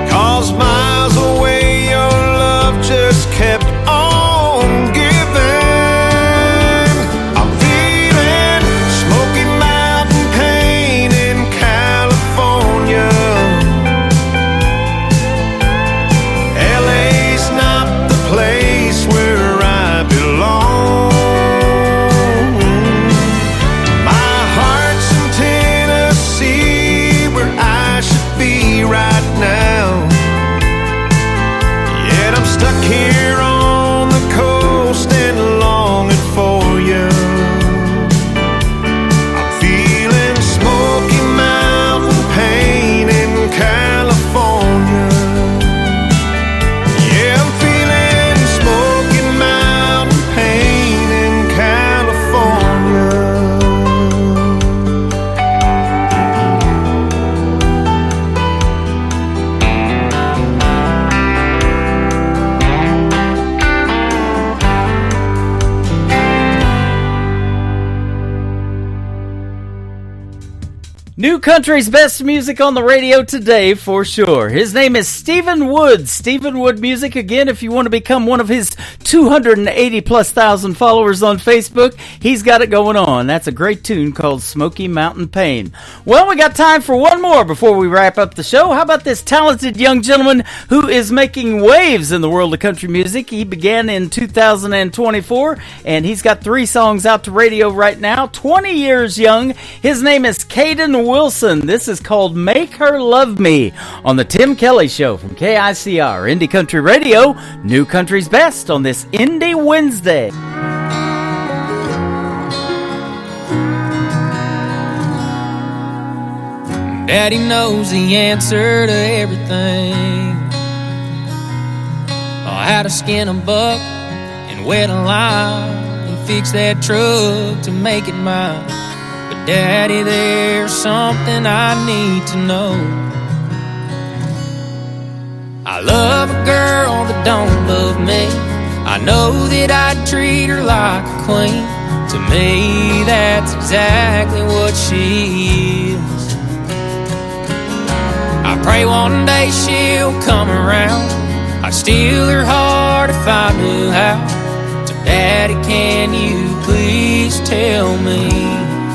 'cause miles away your love just kept on giving. I'm feeling Smoky Mountain pain in California. LA's not the place where I belong. My heart's in Tennessee, where I should be right now. Yet I'm stuck here on the coast and longing for you. I'm feeling Smoky Mountain pain in California. Yeah, I'm feeling Smoky Mountain pain in California. New country's best music on the radio today, for sure. His name is Stephen Wood. Stephen Wood Music. Again, if you want to become one of his 280,000+ followers on Facebook, he's got it going on. That's a great tune called Smoky Mountain Pain. Well, we got time for one more before we wrap up the show. How about this talented young gentleman who is making waves in the world of country music? He began in 2024, and he's got 3 songs out to radio right now. 20 years young. His name is Caden Wilson. This is called Make Her Love Me on the Tim Kelly Show from KICR, Indie Country Radio, New Country's Best on this Indie Wednesday. Daddy knows the answer to everything. How to skin a buck and wet a lime and fix that truck to make it mine. But Daddy, there's something I need to know. I love a girl that don't love me. I know that I'd treat her like a queen. To me, that's exactly what she is. I pray one day she'll come around. I'd steal her heart if I knew how. So Daddy, can you please tell me,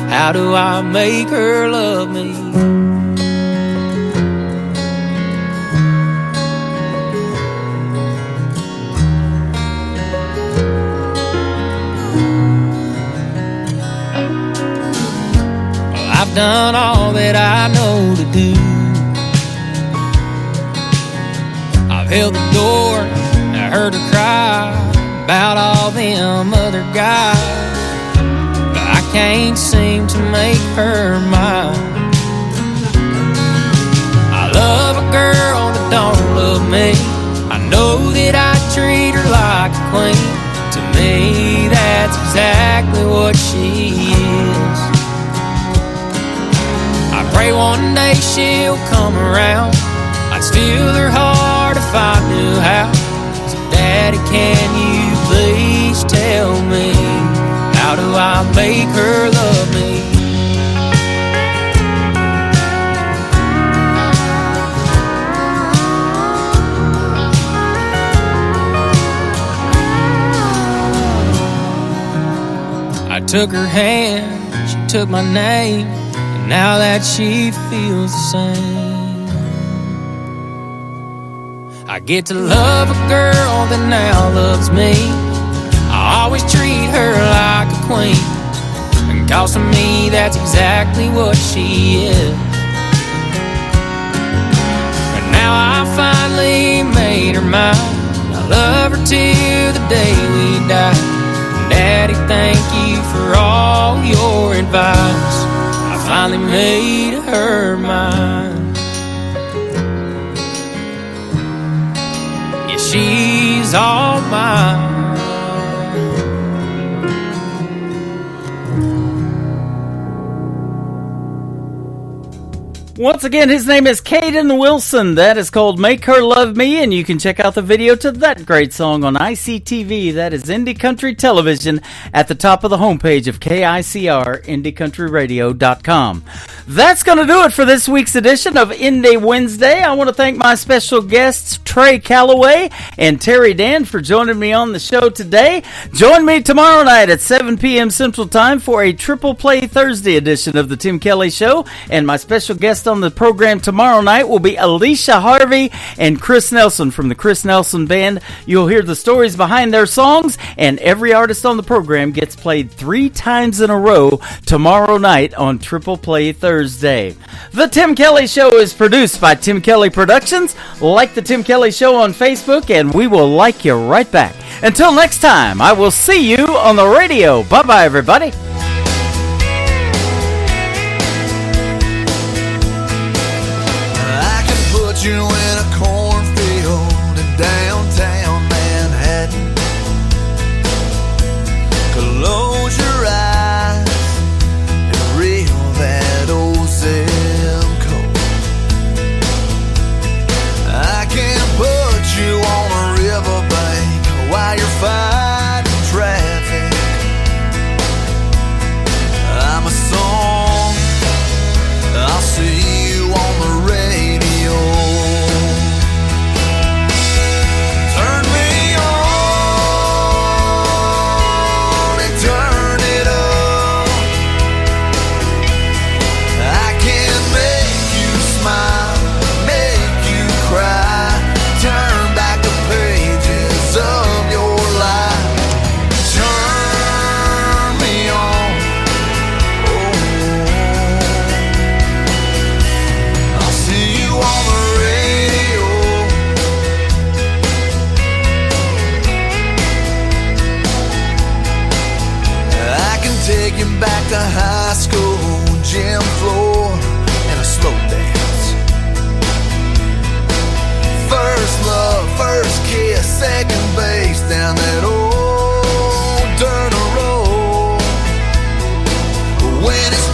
how do I make her love me? Well, I've done all that I know to do. I've held the door, I heard her cry about all them other guys. I can't seem to make her mine. I love a girl that don't love me. I know that I treat her like a queen. To me, that's exactly what she is. I pray one day she'll come around. I'd steal her heart if I knew how. So Daddy, can you please tell me, how do I make her love me? I took her hand, she took my name, and now that she feels the same. I get to love a girl that now loves me. I always treat her like a queen, and 'cause to me that's exactly what she is. But now I finally made her mine. I love her till the day we die. Daddy, thank you for all your advice. I finally made her mine. Yeah, she's all mine. Once again, his name is Caden Wilson. That is called Make Her Love Me, and you can check out the video to that great song on ICTV. That is Indie Country Television at the top of the homepage of KICR, IndieCountryRadio.com. That's going to do it for this week's edition of Indie Wednesday. I want to thank my special guests, Trey Calloway and Terry Dan, for joining me on the show today. Join me tomorrow night at 7 p.m. Central Time for a Triple Play Thursday edition of The Tim Kelly Show, and my special guest on the program tomorrow night will be Alicia Harvey and Chris Nelson from the Chris Nelson Band. You'll hear the stories behind their songs, and every artist on the program gets played 3 times in a row tomorrow night on Triple Play Thursday. The Tim Kelly Show is produced by Tim Kelly Productions. Like the Tim Kelly Show on Facebook, and we will like you right back. Until next time, I will see you on the radio. Bye-bye, everybody. You in a cornfield in downtown Manhattan. Close your eyes and reel that old zip code. I can put you on a riverbank while you're fighting traffic. I'm a song, I'll see you on the radio. Back to high school, gym floor, and a slow dance. First love, first kiss, second base down that old dirt road. When it's